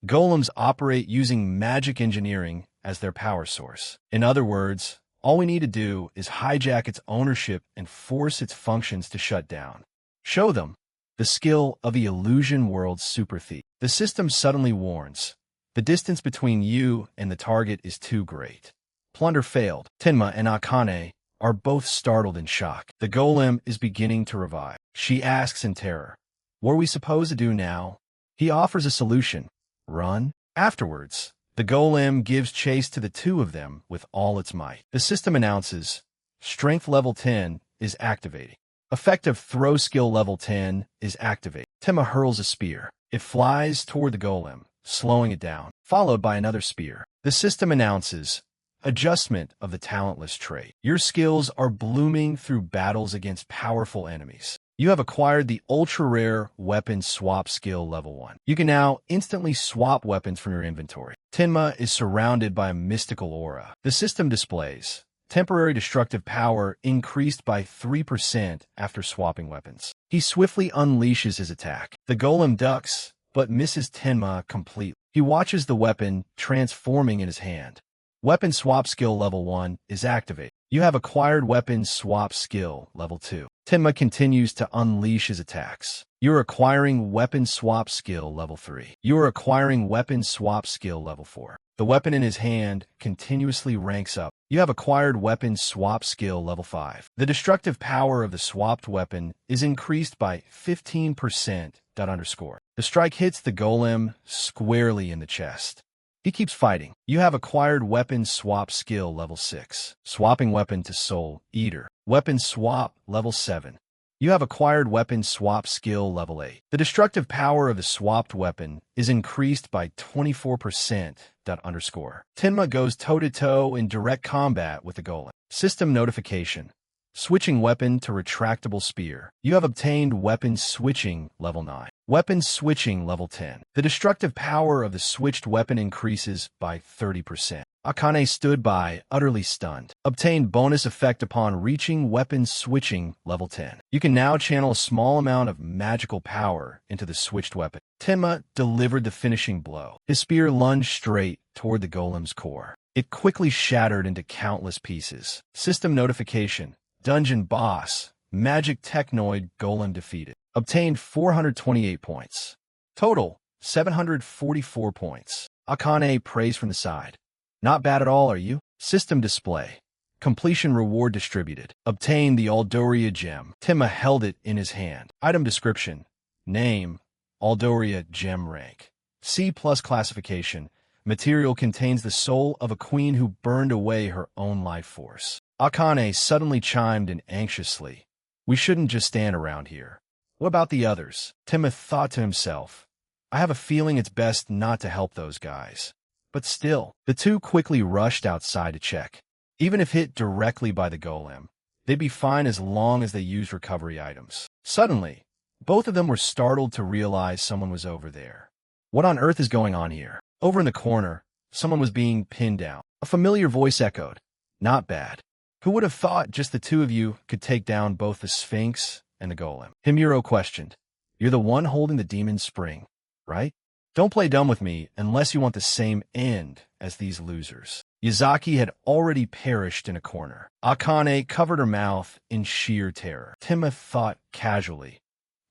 golems operate using magic engineering as their power source. In other words, all we need to do is hijack its ownership and force its functions to shut down. Show them the skill of the illusion world's super thief. The system suddenly warns, the distance between you and the target is too great. Plunder failed. Tenma and Akane are both startled in shock. The golem is beginning to revive. She asks in terror, what are we supposed to do now? He offers a solution. Run. Afterwards, The golem gives chase to the two of them with all its might. The system announces, Strength level 10 is activating. Effective throw skill level 10 is activated. Tenma hurls a spear. It flies toward the golem, slowing it down, followed by another spear. The system announces, Adjustment of the talentless trait. Your skills are blooming through battles against powerful enemies. You have acquired the ultra-rare weapon swap skill level 1. You can now instantly swap weapons from your inventory. Tenma is surrounded by a mystical aura. The system displays, Temporary destructive power increased by 3% after swapping weapons. He swiftly unleashes his attack. The golem ducks, but misses Tenma completely. He watches the weapon transforming in his hand. Weapon swap skill level 1 is activated. You have acquired weapon swap skill level 2. Tenma continues to unleash his attacks. You are acquiring weapon swap skill level 3. You are acquiring weapon swap skill level 4. The weapon in his hand continuously ranks up. You have acquired weapon swap skill level 5. The destructive power of the swapped weapon is increased by 15%. The strike hits the golem squarely in the chest. He keeps fighting. You have acquired weapon swap skill level 6. Swapping weapon to Soul Eater. Weapon swap level 7. You have acquired weapon swap skill level 8. The destructive power of the swapped weapon is increased by 24%. Tenma goes toe-to-toe in direct combat with the golem. System notification. Switching weapon to retractable spear. You have obtained weapon switching level 9. Weapon switching level 10. The destructive power of the switched weapon increases by 30%. Akane stood by, utterly stunned. Obtained bonus effect upon reaching weapon switching level 10. You can now channel a small amount of magical power into the switched weapon. Tenma delivered the finishing blow. His spear lunged straight toward the golem's core. It quickly shattered into countless pieces. System notification. Dungeon boss. Magic Technoid golem defeated. Obtained 428 points. Total, 744 points. Akane prays from the side. Not bad at all, are you? System display. Completion reward distributed. Obtained the Aldoria gem. Tenma held it in his hand. Item description. Name. Aldoria gem rank. C+ classification. Material contains the soul of a queen who burned away her own life force. Akane suddenly chimed in anxiously. We shouldn't just stand around here. What about the others? Tenma thought to himself. I have a feeling it's best not to help those guys. But still, the two quickly rushed outside to check. Even if hit directly by the golem, they'd be fine as long as they used recovery items. Suddenly, both of them were startled to realize someone was over there. What on earth is going on here? Over in the corner, someone was being pinned down. A familiar voice echoed. Not bad. Who would have thought just the two of you could take down both the Sphinx and the golem? Himuro questioned. You're the one holding the demon spring, right? Don't play dumb with me unless you want the same end as these losers. Yazaki had already perished in a corner. Akane covered her mouth in sheer terror. Tenma thought casually.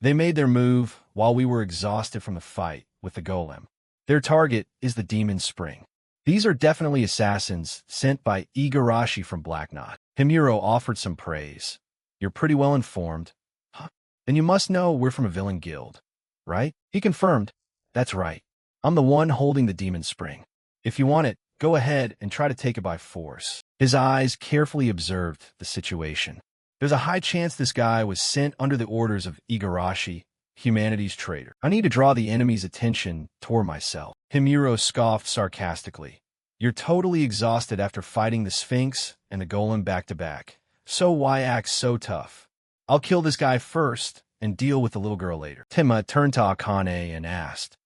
They made their move while we were exhausted from the fight with the golem. Their target is the demon spring. These are definitely assassins sent by Igarashi from Black Knot. Himuro offered some praise. You're pretty well informed. Huh? Then you must know we're from a villain guild, right? He confirmed. That's right. I'm the one holding the demon spring. If you want it, go ahead and try to take it by force. His eyes carefully observed the situation. There's a high chance this guy was sent under the orders of Igarashi, humanity's traitor. I need to draw the enemy's attention toward myself. Himuro scoffed sarcastically. You're totally exhausted after fighting the Sphinx and the golem back-to-back. So why act so tough? I'll kill this guy first and deal with the little girl later. Tenma turned to Akane and asked,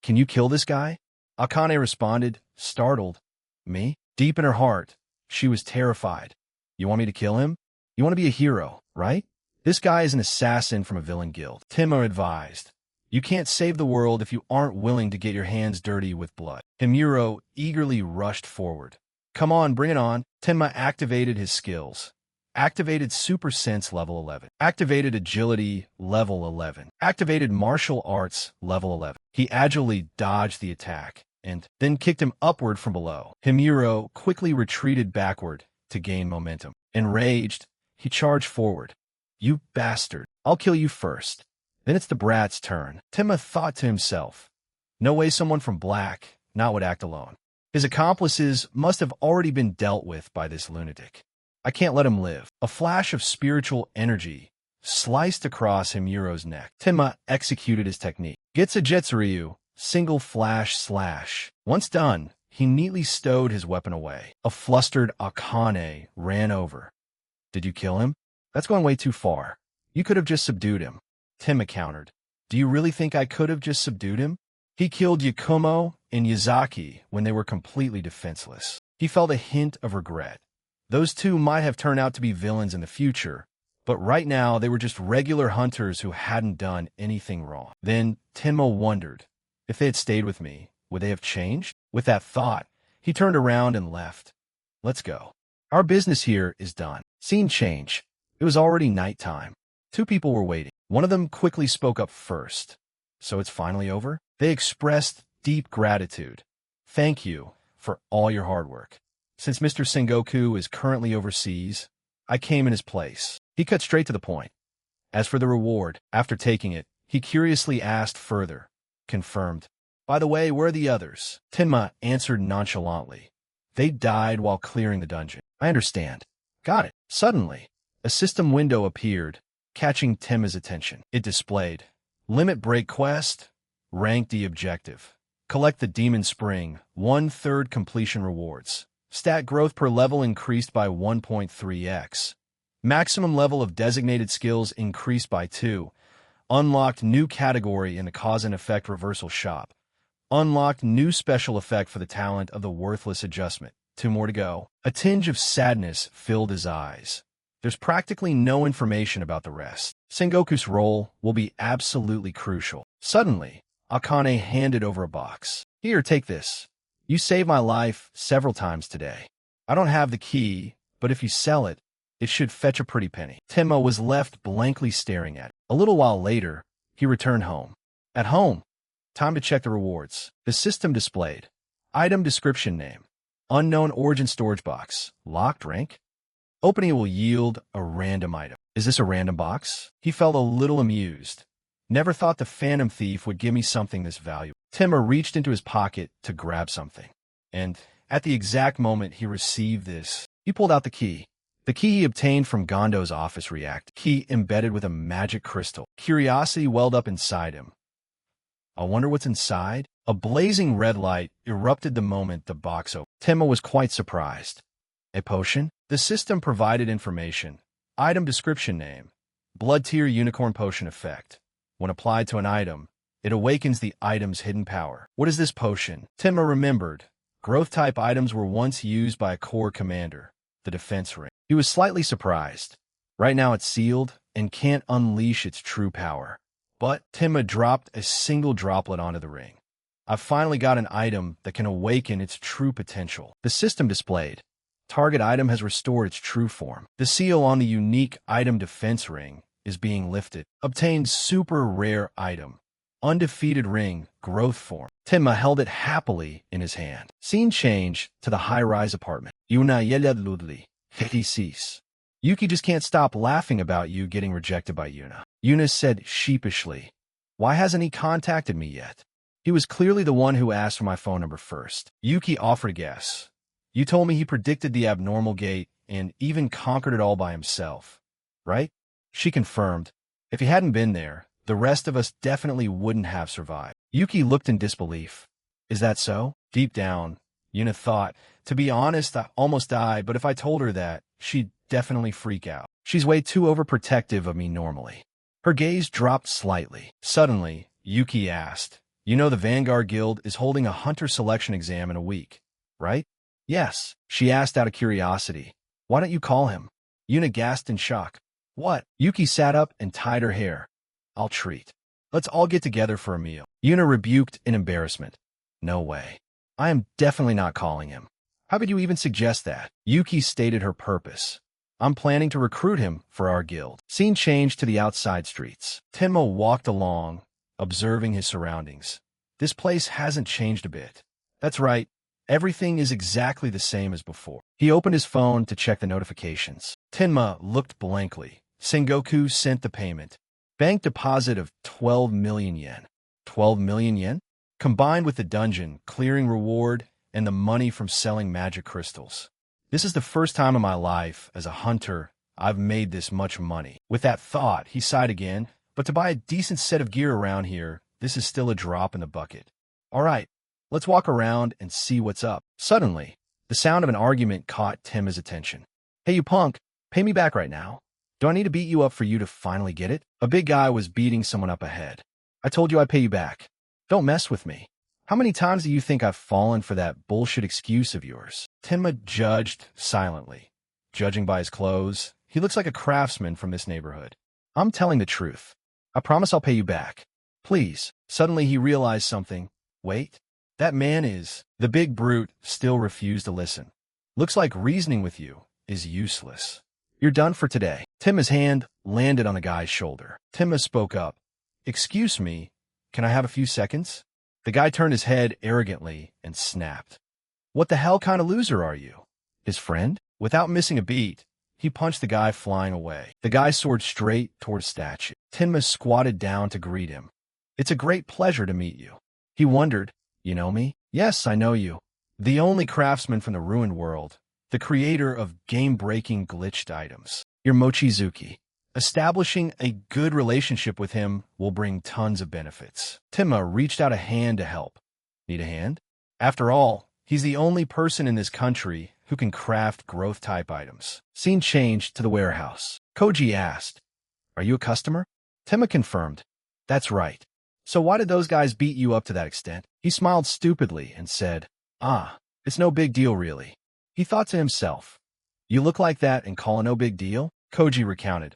Can you kill this guy? Akane responded, startled. Me? Deep in her heart, she was terrified. You want me to kill him? You want to be a hero, right? This guy is an assassin from a villain guild. Tenma advised. You can't save the world if you aren't willing to get your hands dirty with blood. Himuro eagerly rushed forward. Come on, bring it on. Tenma activated his skills. Activated Super Sense level 11. Activated Agility level 11. Activated Martial Arts level 11. He agilely dodged the attack and then kicked him upward from below. Himuro quickly retreated backward to gain momentum. Enraged, he charged forward. You bastard. I'll kill you first. Then it's the brat's turn. Tenma thought to himself. No way someone from Black Knot would act alone. His accomplices must have already been dealt with by this lunatic. I can't let him live. A flash of spiritual energy sliced across Himuro's neck. Tenma executed his technique. Getsujutsu, single flash slash. Once done, he neatly stowed his weapon away. A flustered Akane ran over. Did you kill him? That's going way too far. You could have just subdued him. Tenma countered. Do you really think I could have just subdued him? He killed Yakumo and Yazaki when they were completely defenseless. He felt a hint of regret. Those two might have turned out to be villains in the future, but right now they were just regular hunters who hadn't done anything wrong. Then Tenma wondered, if they had stayed with me, would they have changed? With that thought, he turned around and left. Let's go. Our business here is done. Scene change. It was already nighttime. Two people were waiting. One of them quickly spoke up first. So it's finally over? They expressed deep gratitude. Thank you for all your hard work. Since Mr. Sengoku is currently overseas, I came in his place. He cut straight to the point. As for the reward, after taking it, he curiously asked further. Confirmed. By the way, where are the others? Tenma answered nonchalantly. They died while clearing the dungeon. I understand. Got it. Suddenly, a system window appeared, catching Tenma's attention. It displayed, Limit Break Quest, Rank D Objective. Collect the Demon Spring, 1/3 completion rewards. Stat growth per level increased by 1.3x. Maximum level of designated skills increased by 2. Unlocked new category in the cause and effect reversal shop. Unlocked new special effect for the talent of the worthless adjustment. 2 more to go. A tinge of sadness filled his eyes. There's practically no information about the rest. Sengoku's role will be absolutely crucial. Suddenly, Akane handed over a box. Here, take this. You saved my life several times today. I don't have the key, but if you sell it, it should fetch a pretty penny. Tenma was left blankly staring at it. A little while later, he returned home. At home, time to check the rewards. The system displayed. Item description name. Unknown origin storage box. Locked rank. Opening it will yield a random item. Is this a random box? He felt a little amused. Never thought the Phantom Thief would give me something this valuable. Tenma reached into his pocket to grab something. And at the exact moment he received this, he pulled out the key. The key he obtained from Gondo's office reacted. Key embedded with a magic crystal. Curiosity welled up inside him. I wonder what's inside? A blazing red light erupted the moment the box opened. Tenma was quite surprised. A potion? The system provided information. Item description name. Blood Tier Unicorn Potion Effect. When applied to an item, it awakens the item's hidden power. What is this potion? Tenma remembered. Growth-type items were once used by a core commander, the defense ring. He was slightly surprised. Right now it's sealed and can't unleash its true power. But Tenma dropped a single droplet onto the ring. I've finally got an item that can awaken its true potential. The system displayed. Target item has restored its true form. The seal on the unique item defense ring is being lifted. Obtained super rare item. Undefeated ring, growth form. Tenma held it happily in his hand. Scene change to the high-rise apartment. Yuna yelled loudly. He cease. Yuki just can't stop laughing about you getting rejected by Yuna. Yuna said sheepishly. Why hasn't he contacted me yet? He was clearly the one who asked for my phone number first. Yuki offered a guess. You told me he predicted the abnormal gate and even conquered it all by himself, right? She confirmed. If he hadn't been there, the rest of us definitely wouldn't have survived. Yuki looked in disbelief. Is that so? Deep down, Yuna thought, to be honest, I almost died, but if I told her that, she'd definitely freak out. She's way too overprotective of me normally. Her gaze dropped slightly. Suddenly, Yuki asked, You know the Vanguard Guild is holding a hunter selection exam in a week, right? Yes, she asked out of curiosity. Why don't you call him? Yuna gasped in shock. What? Yuki sat up and tied her hair. I'll treat. Let's all get together for a meal. Yuna rebuked in embarrassment. No way. I am definitely not calling him. How could you even suggest that? Yuki stated her purpose. I'm planning to recruit him for our guild. Scene changed to the outside streets. Tenma walked along, observing his surroundings. This place hasn't changed a bit. That's right. Everything is exactly the same as before. He opened his phone to check the notifications. Tenma looked blankly. Sengoku sent the payment. Bank deposit of 12 million yen. 12 million yen? Combined with the dungeon clearing reward and the money from selling magic crystals. This is the first time in my life, as a hunter, I've made this much money. With that thought, he sighed again, but to buy a decent set of gear around here, this is still a drop in the bucket. All right, let's walk around and see what's up. Suddenly, the sound of an argument caught Timma's attention. Hey, you punk, pay me back right now. Do I need to beat you up for you to finally get it? A big guy was beating someone up ahead. I told you I'd pay you back. Don't mess with me. How many times do you think I've fallen for that bullshit excuse of yours? Timma judged silently. Judging by his clothes, he looks like a craftsman from this neighborhood. I'm telling the truth. I promise I'll pay you back. Please. Suddenly he realized something. Wait. That man is... The big brute still refused to listen. Looks like reasoning with you is useless. You're done for today. Timma's hand landed on the guy's shoulder. Timma spoke up. Excuse me, can I have a few seconds? The guy turned his head arrogantly and snapped. What the hell kind of loser are you? His friend? Without missing a beat, he punched the guy flying away. The guy soared straight toward a statue. Timma squatted down to greet him. It's a great pleasure to meet you. He wondered, you know me? Yes, I know you. The only craftsman from the ruined world, the creator of game-breaking glitched items. You're Mochizuki. Establishing a good relationship with him will bring tons of benefits. Timma reached out a hand to help. Need a hand? After all, he's the only person in this country who can craft growth-type items. Scene changed to the warehouse. Koji asked, Are you a customer? Timma confirmed, That's right. So why did those guys beat you up to that extent? He smiled stupidly and said, It's no big deal really. He thought to himself, You look like that and call it no big deal? Koji recounted.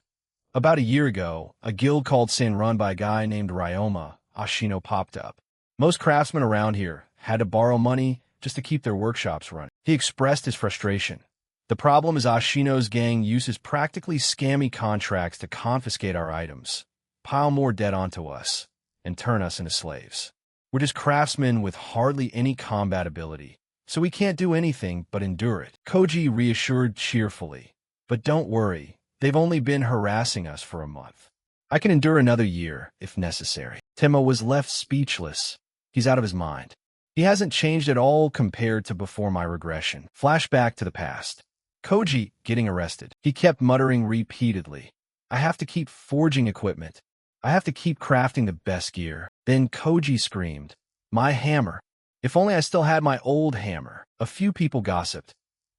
About a year ago, a guild called Sin run by a guy named Ryoma Ashino popped up. Most craftsmen around here had to borrow money just to keep their workshops running. He expressed his frustration. The problem is Ashino's gang uses practically scammy contracts to confiscate our items, pile more debt onto us, and turn us into slaves. We're just craftsmen with hardly any combat ability, so we can't do anything but endure it. Koji reassured cheerfully. But don't worry. They've only been harassing us for a month. I can endure another year, if necessary. Timma was left speechless. He's out of his mind. He hasn't changed at all compared to before my regression. Flashback to the past. Koji getting arrested. He kept muttering repeatedly. I have to keep forging equipment. I have to keep crafting the best gear. Then Koji screamed, My hammer. If only I still had my old hammer. A few people gossiped.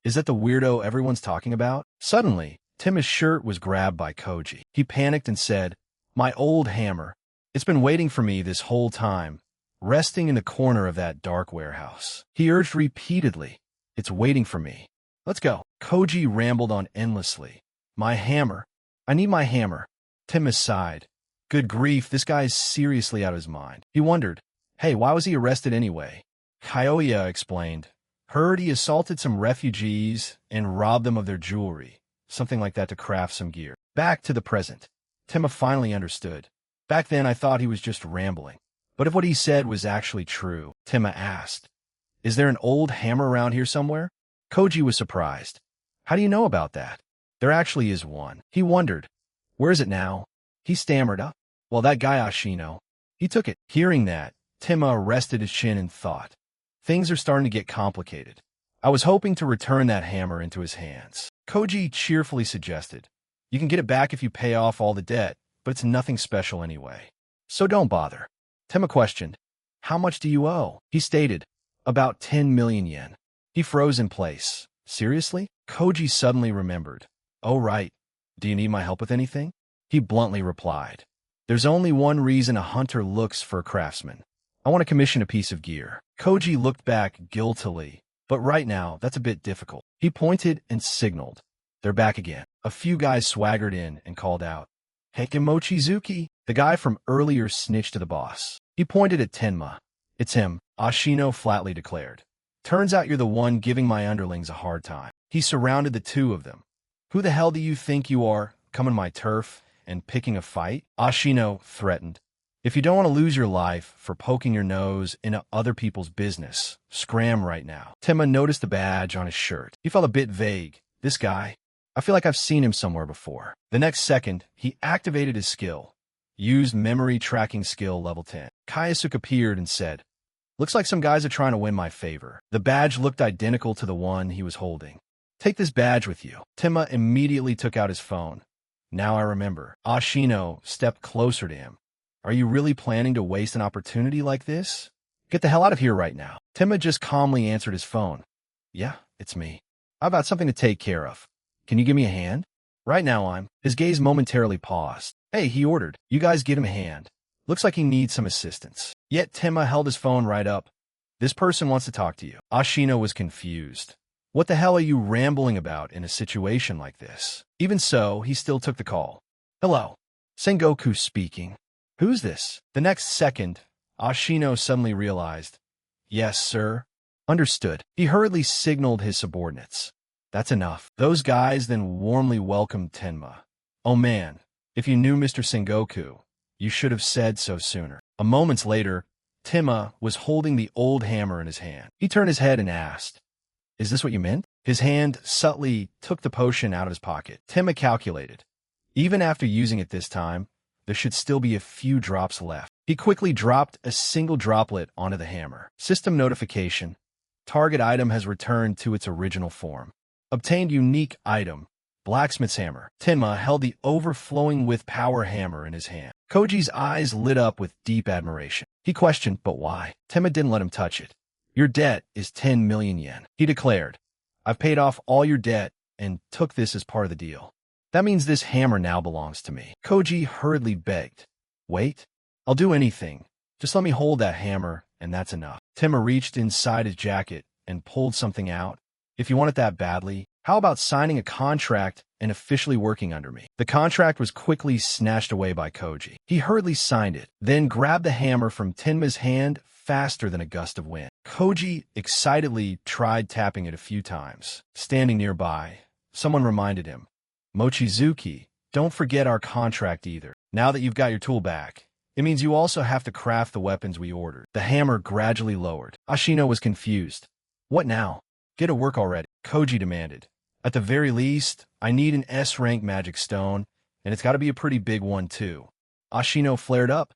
Is that the weirdo everyone's talking about? Suddenly, Timma's shirt was grabbed by Koji. He panicked and said, My old hammer. It's been waiting for me this whole time, resting in the corner of that dark warehouse. He urged repeatedly, It's waiting for me. Let's go. Koji rambled on endlessly. My hammer. I need my hammer. Timma sighed. Good grief, this guy is seriously out of his mind. He wondered, Hey, why was he arrested anyway? Kyoya explained. Heard he assaulted some refugees and robbed them of their jewelry. Something like that to craft some gear. Back to the present. Timma finally understood. Back then I thought he was just rambling. But if what he said was actually true, Timma asked, Is there an old hammer around here somewhere? Koji was surprised. How do you know about that? There actually is one. He wondered. Where is it now? He stammered up. Well, that guy Ashino. He took it. Hearing that, Timma rested his chin and thought. Things are starting to get complicated. I was hoping to return that hammer into his hands. Koji cheerfully suggested, You can get it back if you pay off all the debt, but it's nothing special anyway. So don't bother. Timma questioned, How much do you owe? He stated, About 10 million yen. He froze in place. Seriously? Koji suddenly remembered. Oh, right. Do you need my help with anything? He bluntly replied, There's only one reason a hunter looks for a craftsman. I want to commission a piece of gear. Koji looked back guiltily. But right now, that's a bit difficult. He pointed and signaled. They're back again. A few guys swaggered in and called out, Hey, Mochizuki. The guy from earlier snitched to the boss. He pointed at Tenma. It's him, Ashino flatly declared. Turns out you're the one giving my underlings a hard time. He surrounded the two of them. Who the hell do you think you are, coming my turf and picking a fight? Ashino threatened. If you don't want to lose your life for poking your nose into other people's business, scram right now. Tenma noticed the badge on his shirt. He felt a bit vague. This guy? I feel like I've seen him somewhere before. The next second, he activated his skill. Used memory tracking skill level 10. Kayasuk appeared and said, Looks like some guys are trying to win my favor. The badge looked identical to the one he was holding. Take this badge with you. Tenma immediately took out his phone. Now I remember. Ashino stepped closer to him. Are you really planning to waste an opportunity like this? Get the hell out of here right now. Tenma just calmly answered his phone. Yeah, it's me. I've got something to take care of. Can you give me a hand? Right now I'm. His gaze momentarily paused. Hey, he ordered. You guys get him a hand. Looks like he needs some assistance. Yet Tenma held his phone right up. This person wants to talk to you. Ashino was confused. What the hell are you rambling about in a situation like this? Even so, he still took the call. Hello. Sengoku speaking. Who's this? The next second, Ashino suddenly realized. Yes, sir. Understood. He hurriedly signaled his subordinates. That's enough. Those guys then warmly welcomed Tenma. Oh man, if you knew Mr. Sengoku, you should have said so sooner. A moment later, Tenma was holding the old hammer in his hand. He turned his head and asked, Is this what you meant? His hand subtly took the potion out of his pocket. Tenma calculated. Even after using it this time, there should still be a few drops left. He quickly dropped a single droplet onto the hammer. System notification. Target item has returned to its original form. Obtained unique item. Blacksmith's hammer. Tenma held the overflowing with power hammer in his hand. Koji's eyes lit up with deep admiration. He questioned, but why? Tenma didn't let him touch it. Your debt is 10 million yen, he declared. I've paid off all your debt and took this as part of the deal. That means this hammer now belongs to me. Koji hurriedly begged. Wait, I'll do anything. Just let me hold that hammer, and that's enough. Tenma reached inside his jacket and pulled something out. If you want it that badly, how about signing a contract and officially working under me? The contract was quickly snatched away by Koji. He hurriedly signed it, then grabbed the hammer from Tenma's hand faster than a gust of wind. Koji excitedly tried tapping it a few times. Standing nearby, someone reminded him, Mochizuki, don't forget our contract either. Now that you've got your tool back, it means you also have to craft the weapons we ordered. The hammer gradually lowered. Ashino was confused. What now? Get to work already, Koji demanded. At the very least, I need an S-rank magic stone, and it's got to be a pretty big one too. Ashino flared up.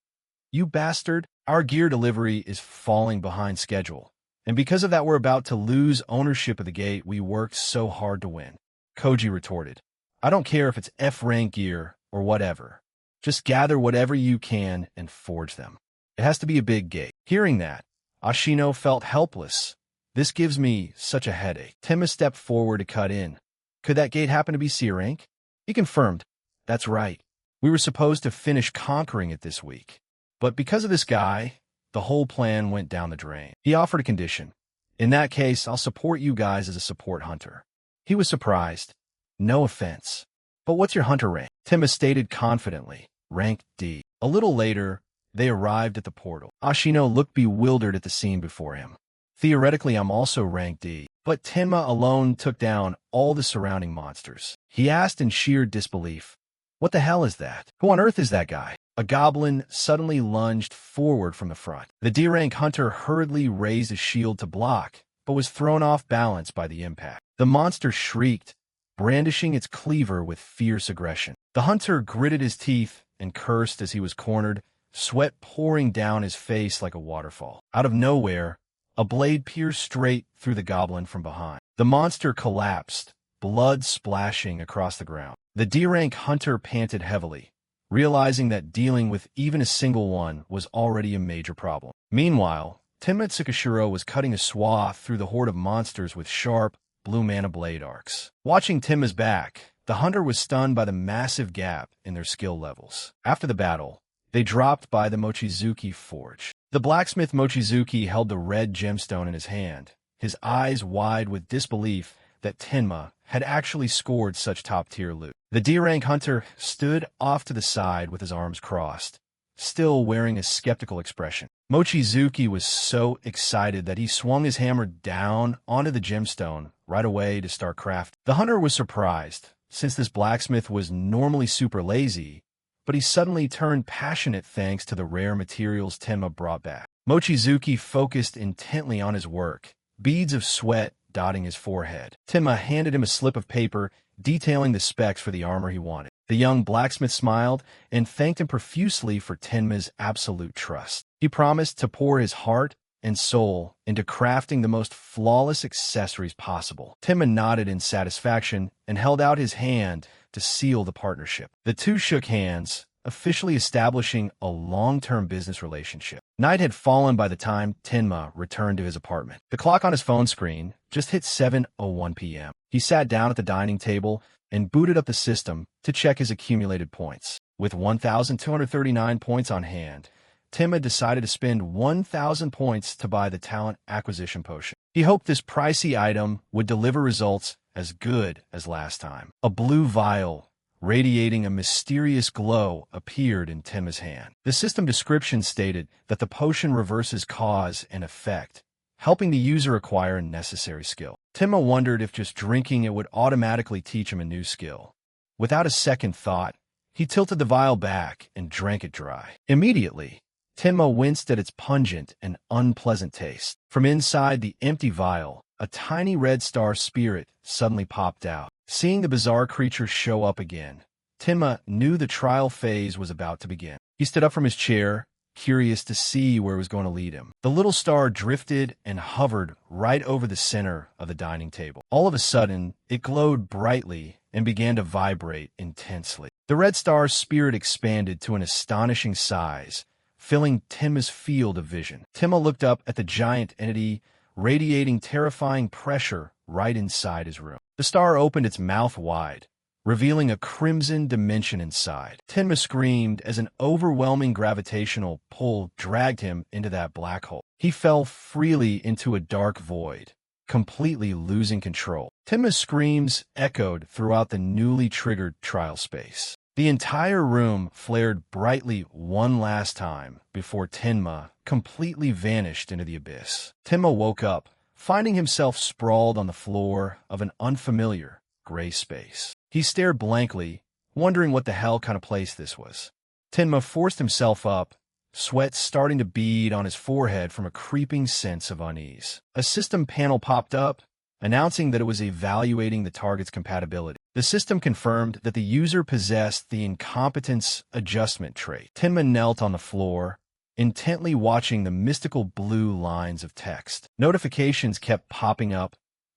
You bastard, our gear delivery is falling behind schedule. And because of that, we're about to lose ownership of the gate we worked so hard to win. Koji retorted. I don't care if it's F-rank gear or whatever. Just gather whatever you can and forge them. It has to be a big gate. Hearing that, Ashino felt helpless. This gives me such a headache. Tenma stepped forward to cut in. Could that gate happen to be C-rank? He confirmed. That's right. We were supposed to finish conquering it this week. But because of this guy, the whole plan went down the drain. He offered a condition. In that case, I'll support you guys as a support hunter. He was surprised. No offense. But what's your hunter rank? Tenma stated confidently. Rank D. A little later, they arrived at the portal. Ashino looked bewildered at the scene before him. Theoretically, I'm also rank D, but Tenma alone took down all the surrounding monsters. He asked in sheer disbelief, What the hell is that? Who on earth is that guy? A goblin suddenly lunged forward from the front. The D-rank hunter hurriedly raised a shield to block, but was thrown off balance by the impact. The monster shrieked, brandishing its cleaver with fierce aggression. The hunter gritted his teeth and cursed as he was cornered, sweat pouring down his face like a waterfall. Out of nowhere, a blade pierced straight through the goblin from behind. The monster collapsed, blood splashing across the ground. The D-rank hunter panted heavily, realizing that dealing with even a single one was already a major problem. Meanwhile, Tenma Tsukishiro was cutting a swath through the horde of monsters with sharp, blue mana blade arcs. Watching Tenma's back, the hunter was stunned by the massive gap in their skill levels. After the battle, they dropped by the Mochizuki forge. The blacksmith Mochizuki held the red gemstone in his hand, his eyes wide with disbelief that Tenma had actually scored such top-tier loot. The D-rank hunter stood off to the side with his arms crossed, still wearing a skeptical expression. Mochizuki was so excited that he swung his hammer down onto the gemstone right away to start crafting. The hunter was surprised, since this blacksmith was normally super lazy, but he suddenly turned passionate thanks to the rare materials Tenma brought back. Mochizuki focused intently on his work, beads of sweat dotting his forehead. Tenma handed him a slip of paper detailing the specs for the armor he wanted. The young blacksmith smiled and thanked him profusely for Tenma's absolute trust. He promised to pour his heart, and soul into crafting the most flawless accessories possible. Tenma nodded in satisfaction and held out his hand to seal the partnership. The two shook hands, officially establishing a long-term business relationship. Night had fallen by the time Tenma returned to his apartment. The clock on his phone screen just hit 7:01 p.m. He sat down at the dining table and booted up the system to check his accumulated points. With 1,239 points on hand, Tenma decided to spend 1,000 points to buy the talent acquisition potion. He hoped this pricey item would deliver results as good as last time. A blue vial, radiating a mysterious glow, appeared in Tenma's hand. The system description stated that the potion reverses cause and effect, helping the user acquire a necessary skill. Tenma wondered if just drinking it would automatically teach him a new skill. Without a second thought, he tilted the vial back and drank it dry. Immediately, Tenma winced at its pungent and unpleasant taste. From inside the empty vial, a tiny red star spirit suddenly popped out. Seeing the bizarre creature show up again, Tenma knew the trial phase was about to begin. He stood up from his chair, curious to see where it was going to lead him. The little star drifted and hovered right over the center of the dining table. All of a sudden, it glowed brightly and began to vibrate intensely. The red star's spirit expanded to an astonishing size, filling Tenma's field of vision. Tenma looked up at the giant entity, radiating terrifying pressure right inside his room. The star opened its mouth wide, revealing a crimson dimension inside. Tenma screamed as an overwhelming gravitational pull dragged him into that black hole. He fell freely into a dark void, completely losing control. Tenma's screams echoed throughout the newly triggered trial space. The entire room flared brightly one last time before Tenma completely vanished into the abyss. Tenma woke up, finding himself sprawled on the floor of an unfamiliar gray space. He stared blankly, wondering what the hell kind of place this was. Tenma forced himself up, sweat starting to bead on his forehead from a creeping sense of unease. A system panel popped up, announcing that it was evaluating the target's compatibility. The system confirmed that the user possessed the incompetence adjustment trait. Tenma knelt on the floor, intently watching the mystical blue lines of text. Notifications kept popping up,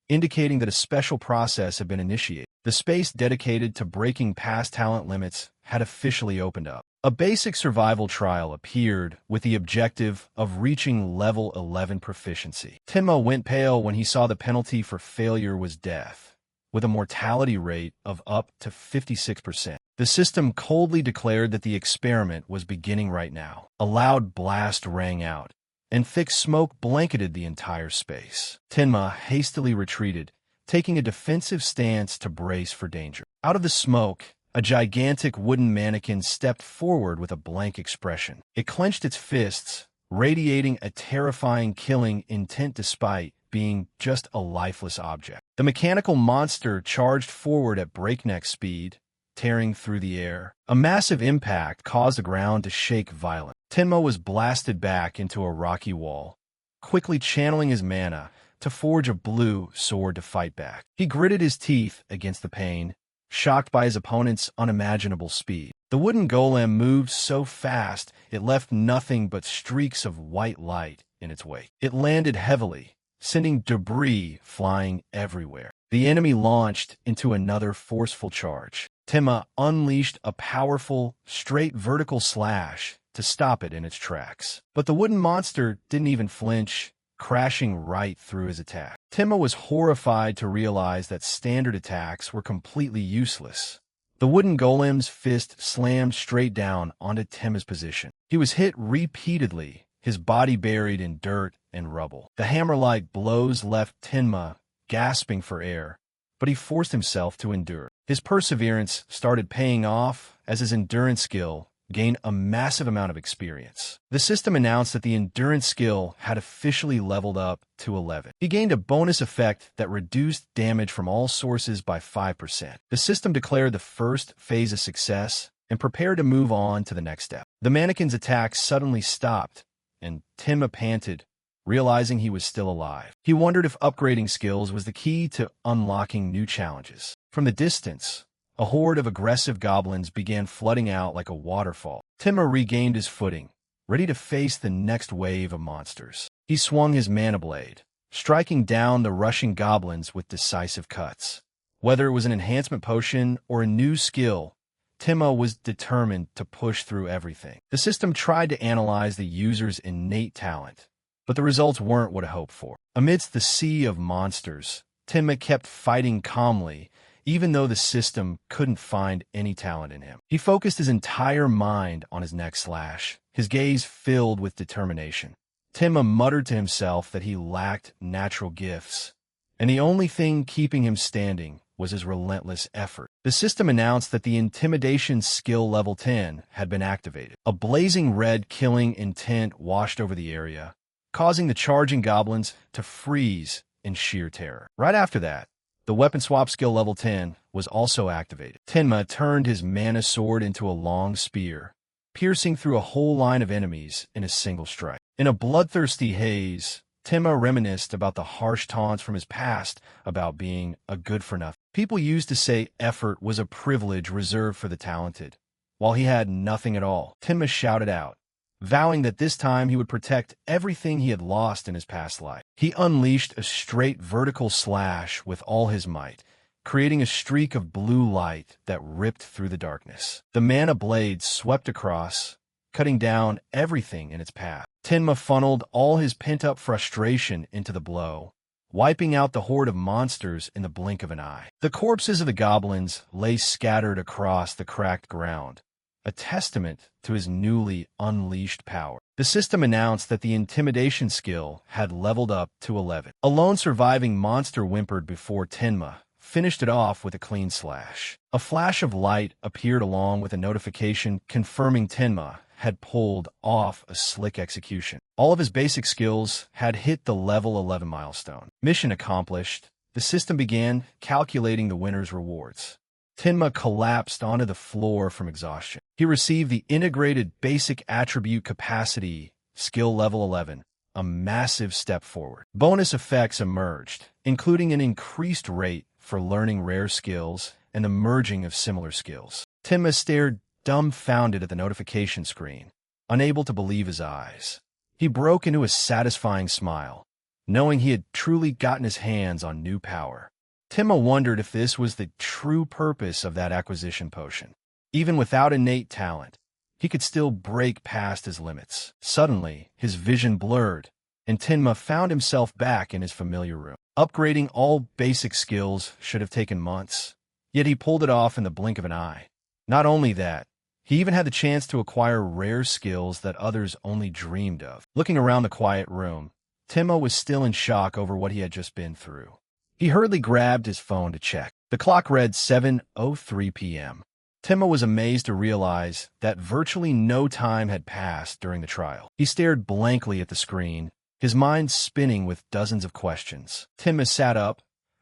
indicating that a special process had been initiated. The space dedicated to breaking past talent limits had officially opened up. A basic survival trial appeared with the objective of reaching level 11 proficiency. Tenma went pale when he saw the penalty for failure was death, with a mortality rate of up to 56%. The system coldly declared that the experiment was beginning right now. A loud blast rang out, and thick smoke blanketed the entire space. Tenma hastily retreated, taking a defensive stance to brace for danger. Out of the smoke, a gigantic wooden mannequin stepped forward with a blank expression. It clenched its fists, radiating a terrifying killing intent despite being just a lifeless object. The mechanical monster charged forward at breakneck speed, tearing through the air. A massive impact caused the ground to shake violently. Tenma was blasted back into a rocky wall, quickly channeling his mana to forge a blue sword to fight back. He gritted his teeth against the pain, shocked by his opponent's unimaginable speed. The wooden golem moved so fast it left nothing but streaks of white light in its wake. It landed heavily, sending debris flying everywhere. The enemy launched into another forceful charge. Tenma unleashed a powerful, straight vertical slash to stop it in its tracks. But the wooden monster didn't even flinch, crashing right through his attack. Tenma was horrified to realize that standard attacks were completely useless. The wooden golem's fist slammed straight down onto Tenma's position. He was hit repeatedly, his body buried in dirt and rubble. The hammer-like blows left Tenma gasping for air, but he forced himself to endure. His perseverance started paying off as his endurance skill gained a massive amount of experience. The system announced that the endurance skill had officially leveled up to 11. He gained a bonus effect that reduced damage from all sources by 5%. The system declared the first phase a success and prepared to move on to the next step. The mannequin's attack suddenly stopped, and Tenma panted, realizing he was still alive. He wondered if upgrading skills was the key to unlocking new challenges. From the distance, a horde of aggressive goblins began flooding out like a waterfall. Tenma regained his footing, ready to face the next wave of monsters. He swung his mana blade, striking down the rushing goblins with decisive cuts. Whether it was an enhancement potion or a new skill, Tenma was determined to push through everything. The system tried to analyze the user's innate talent, but the results weren't what it hoped for. Amidst the sea of monsters, Tenma kept fighting calmly, even though the system couldn't find any talent in him. He focused his entire mind on his next slash, his gaze filled with determination. Tenma muttered to himself that he lacked natural gifts, and the only thing keeping him standing was his relentless effort. The system announced that the Intimidation skill level 10 had been activated. A blazing red killing intent washed over the area, causing the charging goblins to freeze in sheer terror. Right after that, the weapon swap skill level 10 was also activated. Tenma turned his mana sword into a long spear, piercing through a whole line of enemies in a single strike. In a bloodthirsty haze, Tenma reminisced about the harsh taunts from his past about being a good-for-nothing. People used to say effort was a privilege reserved for the talented, while he had nothing at all. Tenma shouted out, vowing that this time he would protect everything he had lost in his past life. He unleashed a straight vertical slash with all his might, creating a streak of blue light that ripped through the darkness. The mana blade swept across, cutting down everything in its path. Tenma funneled all his pent-up frustration into the blow, wiping out the horde of monsters in the blink of an eye. The corpses of the goblins lay scattered across the cracked ground, a testament to his newly unleashed power. The system announced that the Intimidation skill had leveled up to 11. A lone surviving monster whimpered before Tenma finished it off with a clean slash. A flash of light appeared along with a notification confirming Tenma had pulled off a slick execution. All of his basic skills had hit the level 11 milestone. Mission accomplished, the system began calculating the winner's rewards. Tenma collapsed onto the floor from exhaustion. He received the Integrated Basic Attribute Capacity, skill level 11, a massive step forward. Bonus effects emerged, including an increased rate for learning rare skills and the merging of similar skills. Tenma stared dumbfounded at the notification screen, unable to believe his eyes. He broke into a satisfying smile, knowing he had truly gotten his hands on new power. Tenma wondered if this was the true purpose of that acquisition potion. Even without innate talent, he could still break past his limits. Suddenly, his vision blurred, and Tenma found himself back in his familiar room. Upgrading all basic skills should have taken months, yet he pulled it off in the blink of an eye. Not only that, he even had the chance to acquire rare skills that others only dreamed of. Looking around the quiet room, Tenma was still in shock over what he had just been through. He hurriedly grabbed his phone to check. The clock read 7:03 p.m. Tenma was amazed to realize that virtually no time had passed during the trial. He stared blankly at the screen, his mind spinning with dozens of questions. Tenma sat up,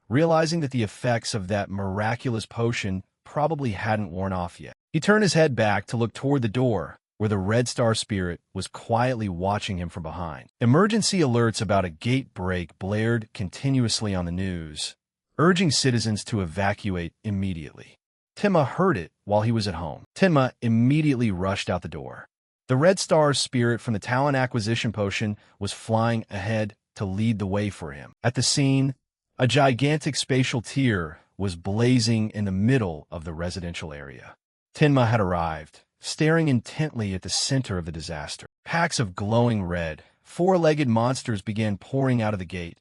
realizing that the effects of that miraculous potion probably hadn't worn off yet. He turned his head back to look toward the door, where the Red Star Spirit was quietly watching him from behind. Emergency alerts about a gate break blared continuously on the news, urging citizens to evacuate immediately. Tenma heard it while he was at home. Tenma immediately rushed out the door. The Red Star Spirit from the talent acquisition potion was flying ahead to lead the way for him. At the scene, a gigantic spatial tier was blazing in the middle of the residential area. Tenma had arrived, staring intently at the center of the disaster. Packs of glowing red, four-legged monsters began pouring out of the gate,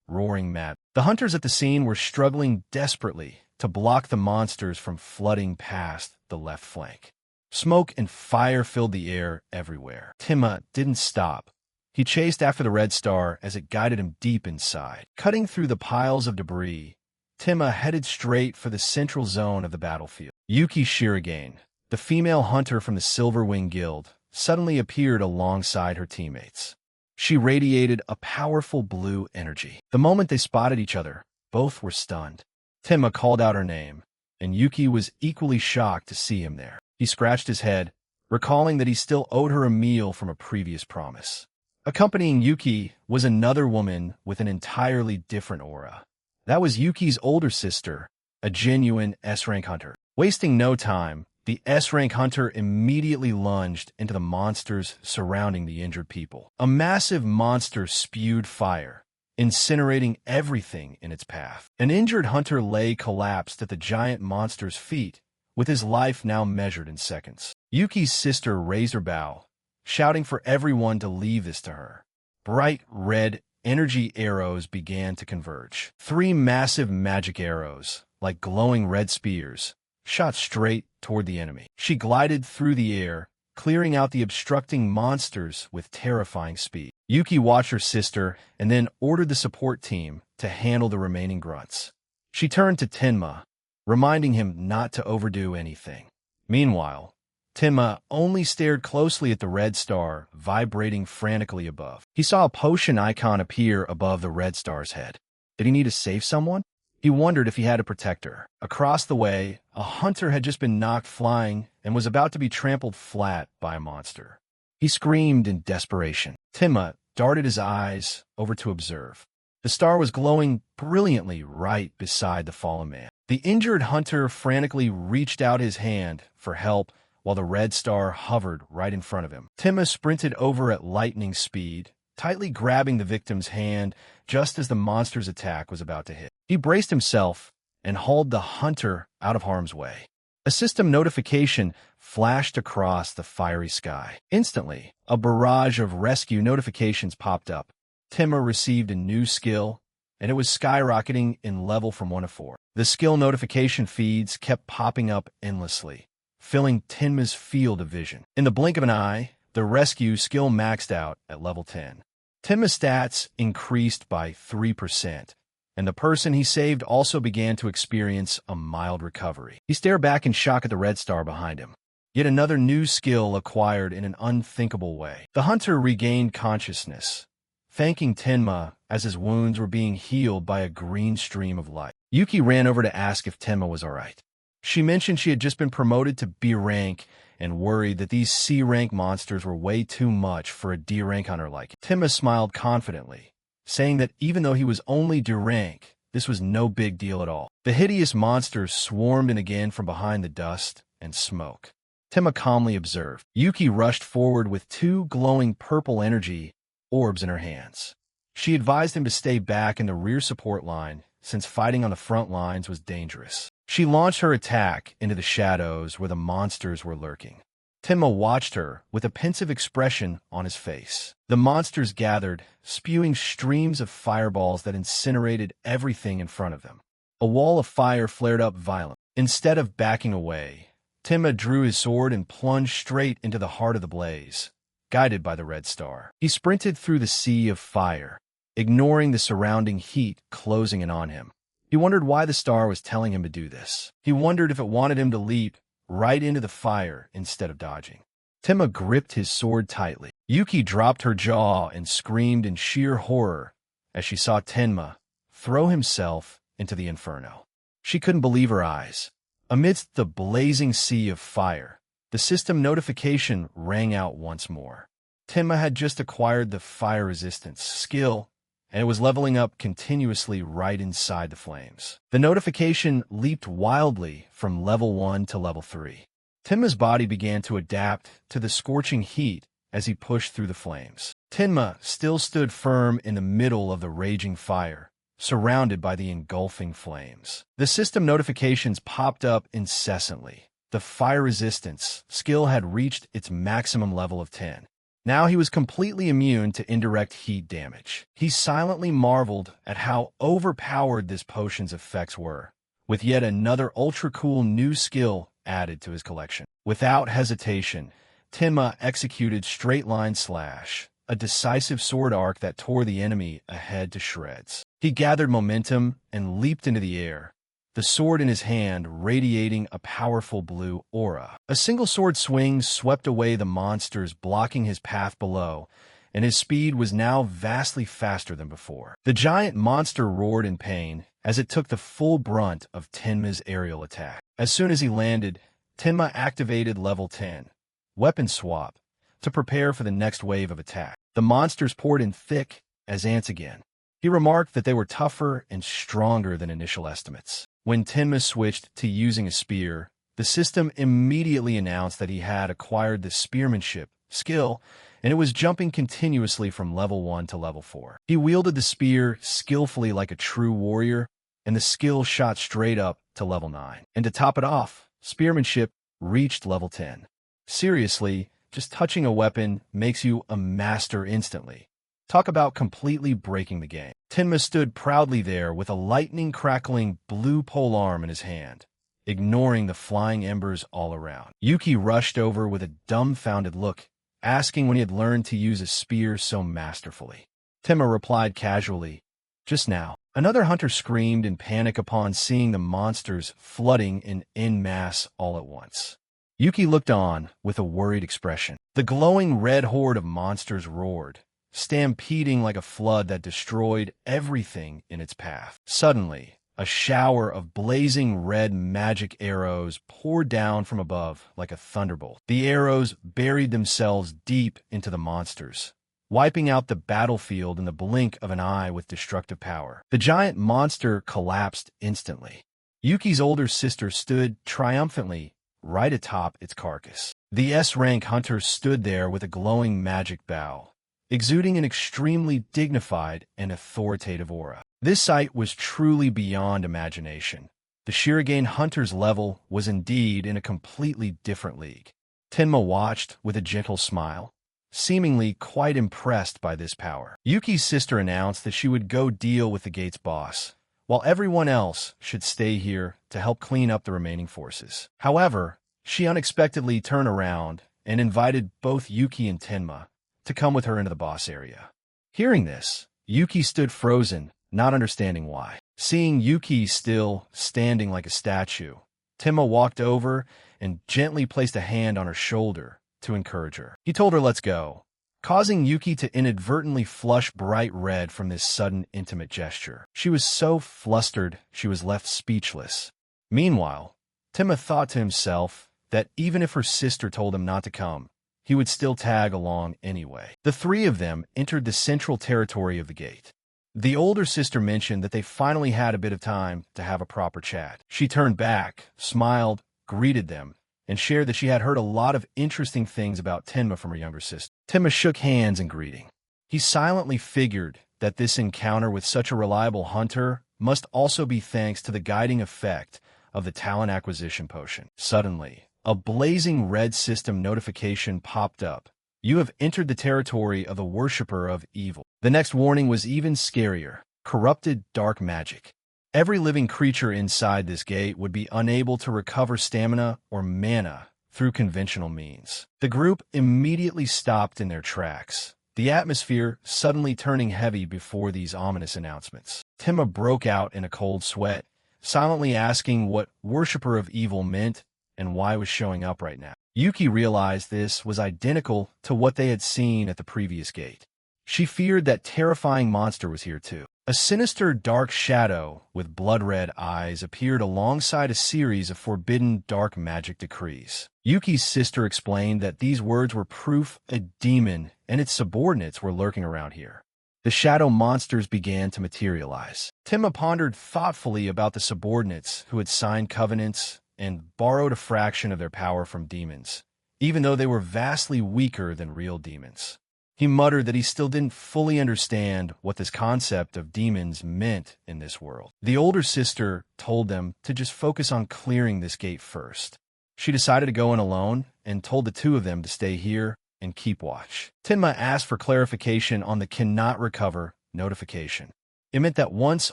roaring mad. The hunters at the scene were struggling desperately to block the monsters from flooding past the left flank. Smoke and fire filled the air everywhere. Tenma didn't stop. He chased after the Red Star as it guided him deep inside. Cutting through the piles of debris, Tenma headed straight for the central zone of the battlefield. Yuki Shirogane, the female hunter from the Silver Wing Guild, suddenly appeared alongside her teammates. She radiated a powerful blue energy. The moment they spotted each other, both were stunned. Tenma called out her name, and Yuki was equally shocked to see him there. He scratched his head, recalling that he still owed her a meal from a previous promise. Accompanying Yuki was another woman with an entirely different aura. That was Yuki's older sister, a genuine S-rank hunter. Wasting no time, The S-rank hunter immediately lunged into the monsters surrounding the injured people. A massive monster spewed fire, incinerating everything in its path. An injured hunter lay collapsed at the giant monster's feet, with his life now measured in seconds. Yuki's sister raised her bow, shouting for everyone to leave this to her. Bright red energy arrows began to converge. 3 massive magic arrows, like glowing red spears, shot straight toward the enemy. She glided through the air, clearing out the obstructing monsters with terrifying speed. Yuki watched her sister and then ordered the support team to handle the remaining grunts. She turned to Tenma, reminding him not to overdo anything. Meanwhile, Tenma only stared closely at the red star vibrating frantically above. He saw a potion icon appear above the red star's head. Did he need to save someone? He wondered if he had to protect her. Across the way, a hunter had just been knocked flying and was about to be trampled flat by a monster. He screamed in desperation. Tenma darted his eyes over to observe. The star was glowing brilliantly right beside the fallen man. The injured hunter frantically reached out his hand for help while the red star hovered right in front of him. Tenma sprinted over at lightning speed, tightly grabbing the victim's hand just as the monster's attack was about to hit. He braced himself and hauled the hunter out of harm's way. A system notification flashed across the fiery sky. Instantly, a barrage of rescue notifications popped up. Tenma received a new skill, and it was skyrocketing in level from 1 to 4. The skill notification feeds kept popping up endlessly, filling Tenma's field of vision. In the blink of an eye, the rescue skill maxed out at level 10. Tenma's stats increased by 3%, and the person he saved also began to experience a mild recovery. He stared back in shock at the red star behind him. Yet another new skill acquired in an unthinkable way. The hunter regained consciousness, thanking Tenma as his wounds were being healed by a green stream of light. Yuki ran over to ask if Tenma was all right. She mentioned she had just been promoted to B rank and worried that these C rank monsters were way too much for a D rank hunter like him. Tenma smiled confidently, saying that even though he was only D rank, this was no big deal at all. The hideous monsters swarmed in again from behind the dust and smoke. Tenma calmly observed. Yuki rushed forward with 2 glowing purple energy orbs in her hands. She advised him to stay back in the rear support line since fighting on the front lines was dangerous. She launched her attack into the shadows where the monsters were lurking. Tenma watched her with a pensive expression on his face. The monsters gathered, spewing streams of fireballs that incinerated everything in front of them. A wall of fire flared up violently. Instead of backing away, Tenma drew his sword and plunged straight into the heart of the blaze, guided by the red star. He sprinted through the sea of fire, ignoring the surrounding heat closing in on him. He wondered why the star was telling him to do this. He wondered if it wanted him to leap right into the fire instead of dodging. Tenma gripped his sword tightly. Yuki dropped her jaw and screamed in sheer horror as she saw Tenma throw himself into the inferno. She couldn't believe her eyes. Amidst the blazing sea of fire, the system notification rang out once more. Tenma had just acquired the fire resistance skill, and it was leveling up continuously right inside the flames. The notification leaped wildly from level 1 to level 3. Tenma's body began to adapt to the scorching heat as he pushed through the flames. Tenma still stood firm in the middle of the raging fire, surrounded by the engulfing flames. The system notifications popped up incessantly. The fire resistance skill had reached its maximum level of 10. Now he was completely immune to indirect heat damage. He silently marveled at how overpowered this potion's effects were, with yet another ultra-cool new skill added to his collection. Without hesitation, Tenma executed Straight Line Slash, a decisive sword arc that tore the enemy ahead to shreds. He gathered momentum and leaped into the air, the sword in his hand radiating a powerful blue aura. A single sword swing swept away the monsters blocking his path below, and his speed was now vastly faster than before. The giant monster roared in pain as it took the full brunt of Tenma's aerial attack. As soon as he landed, Tenma activated level 10, Weapon Swap, to prepare for the next wave of attack. The monsters poured in thick as ants again. He remarked that they were tougher and stronger than initial estimates. When Tenma switched to using a spear, The system immediately announced that he had acquired the spearmanship skill, and it was jumping continuously from level 1 to level 4. He wielded the spear skillfully like a true warrior, and the skill shot straight up to level 9. And to top it off, spearmanship reached level 10. Seriously, just touching a weapon makes you a master instantly. Talk about completely breaking the game. Tenma stood proudly there with a lightning-crackling blue polearm in his hand, ignoring the flying embers all around. Yuki rushed over with a dumbfounded look, asking when he had learned to use a spear so masterfully. Tenma replied casually, "Just now." Another hunter screamed in panic upon seeing the monsters flooding in en masse all at once. Yuki looked on with a worried expression. The glowing red horde of monsters roared, stampeding like a flood that destroyed everything in its path. Suddenly, a shower of blazing red magic arrows poured down from above like a thunderbolt. The arrows buried themselves deep into the monsters, wiping out the battlefield in the blink of an eye with destructive power. The giant monster collapsed instantly. Yuki's older sister stood triumphantly right atop its carcass. The S-rank hunter stood there with a glowing magic bow, exuding an extremely dignified and authoritative aura. This sight was truly beyond imagination. The Shirogane hunter's level was indeed in a completely different league. Tenma watched with a gentle smile, seemingly quite impressed by this power. Yuki's sister announced that she would go deal with the gate's boss, while everyone else should stay here to help clean up the remaining forces. However, she unexpectedly turned around and invited both Yuki and Tenma to come with her into the boss area. Hearing this, Yuki stood frozen, not understanding why. Seeing Yuki still standing like a statue, Tenma walked over and gently placed a hand on her shoulder to encourage her. He told her, "Let's go," causing Yuki to inadvertently flush bright red from this sudden intimate gesture. She was so flustered she was left speechless. Meanwhile, Tenma thought to himself that even if her sister told him not to come, he would still tag along anyway. The three of them entered the central territory of the gate. The older sister mentioned that they finally had a bit of time to have a proper chat. She turned back, smiled, greeted them, and shared that she had heard a lot of interesting things about Tenma from her younger sister. Tenma shook hands in greeting. He silently figured that this encounter with such a reliable hunter must also be thanks to the guiding effect of the talent acquisition potion. Suddenly, a blazing red system notification popped up. "You have entered the territory of the worshipper of evil." The next warning was even scarier: corrupted dark magic. Every living creature inside this gate would be unable to recover stamina or mana through conventional means. The group immediately stopped in their tracks, the atmosphere suddenly turning heavy before these ominous announcements. Tenma broke out in a cold sweat, silently asking what worshipper of evil meant and why it was showing up right now. Yuki realized this was identical to what they had seen at the previous gate. She feared that terrifying monster was here too. A sinister dark shadow with blood-red eyes appeared alongside a series of forbidden dark magic decrees. Yuki's sister explained that these words were proof a demon and its subordinates were lurking around here. The shadow monsters began to materialize. Tenma pondered thoughtfully about the subordinates who had signed covenants and borrowed a fraction of their power from demons, even though they were vastly weaker than real demons. He muttered that he still didn't fully understand what this concept of demons meant in this world. The older sister told them to just focus on clearing this gate first. She decided to go in alone and told the two of them to stay here and keep watch. Tenma asked for clarification on the cannot recover notification. It meant that once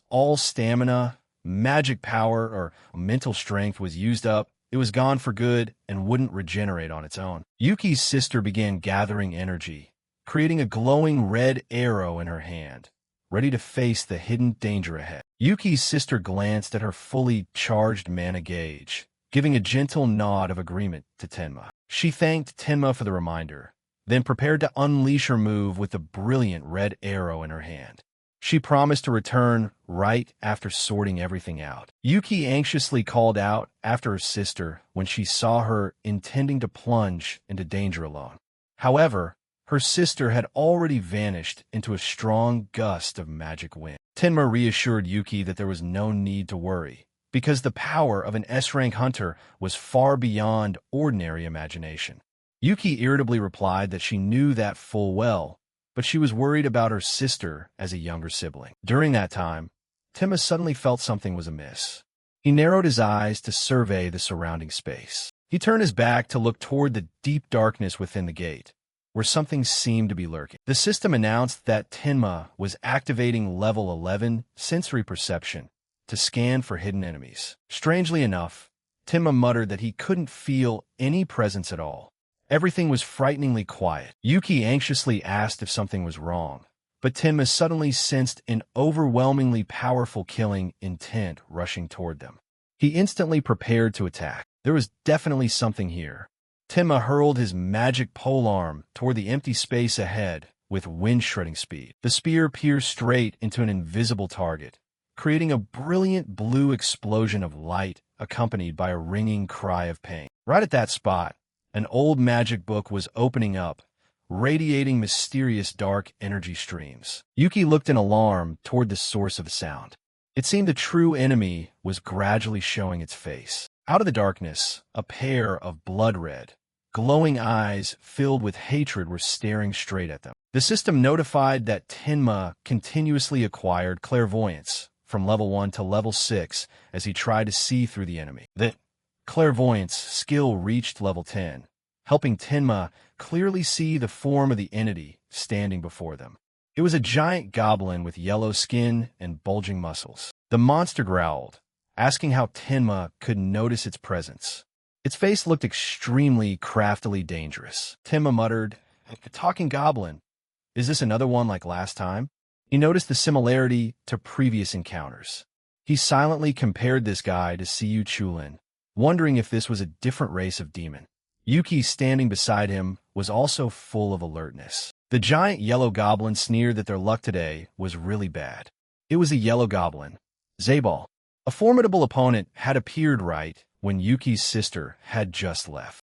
all stamina, magic power, or mental strength was used up, it was gone for good and wouldn't regenerate on its own. Yuki's sister began gathering energy, creating a glowing red arrow in her hand, ready to face the hidden danger ahead. Yuki's sister glanced at her fully charged mana gauge, giving a gentle nod of agreement to Tenma. She thanked Tenma for the reminder, then prepared to unleash her move with the brilliant red arrow in her hand. She promised to return right after sorting everything out. Yuki anxiously called out after her sister when she saw her intending to plunge into danger alone. However, her sister had already vanished into a strong gust of magic wind. Tenma reassured Yuki that there was no need to worry, because the power of an S-rank hunter was far beyond ordinary imagination. Yuki irritably replied that she knew that full well, but she was worried about her sister as a younger sibling. During that time, Tima suddenly felt something was amiss. He narrowed his eyes to survey the surrounding space. He turned his back to look toward the deep darkness within the gate, where something seemed to be lurking. The system announced that Tenma was activating level 11 sensory perception to scan for hidden enemies. Strangely enough, Tenma muttered that he couldn't feel any presence at all. Everything was frighteningly quiet. Yuki anxiously asked if something was wrong, but Tenma suddenly sensed an overwhelmingly powerful killing intent rushing toward them. He instantly prepared to attack. There was definitely something here. Tenma hurled his magic polearm toward the empty space ahead with wind-shredding speed. The spear pierced straight into an invisible target, creating a brilliant blue explosion of light accompanied by a ringing cry of pain. Right at that spot, an old magic book was opening up, radiating mysterious dark energy streams. Yuki looked in alarm toward the source of the sound. It seemed the true enemy was gradually showing its face. Out of the darkness, a pair of blood-red, glowing eyes filled with hatred were staring straight at them. The system notified that Tenma continuously acquired clairvoyance from level 1 to level 6 as he tried to see through the enemy. The clairvoyance skill reached level 10, helping Tenma clearly see the form of the entity standing before them. It was a giant goblin with yellow skin and bulging muscles. The monster growled, asking how Tenma could notice its presence. Its face looked extremely craftily dangerous. Tenma muttered, "A talking goblin. Is this another one like last time?" He noticed the similarity to previous encounters. He silently compared this guy to Siyu Chulin, wondering if this was a different race of demon. Yuki, standing beside him, was also full of alertness. The giant yellow goblin sneered that their luck today was really bad. It was a yellow goblin, Zabal. A formidable opponent had appeared right when Yuki's sister had just left.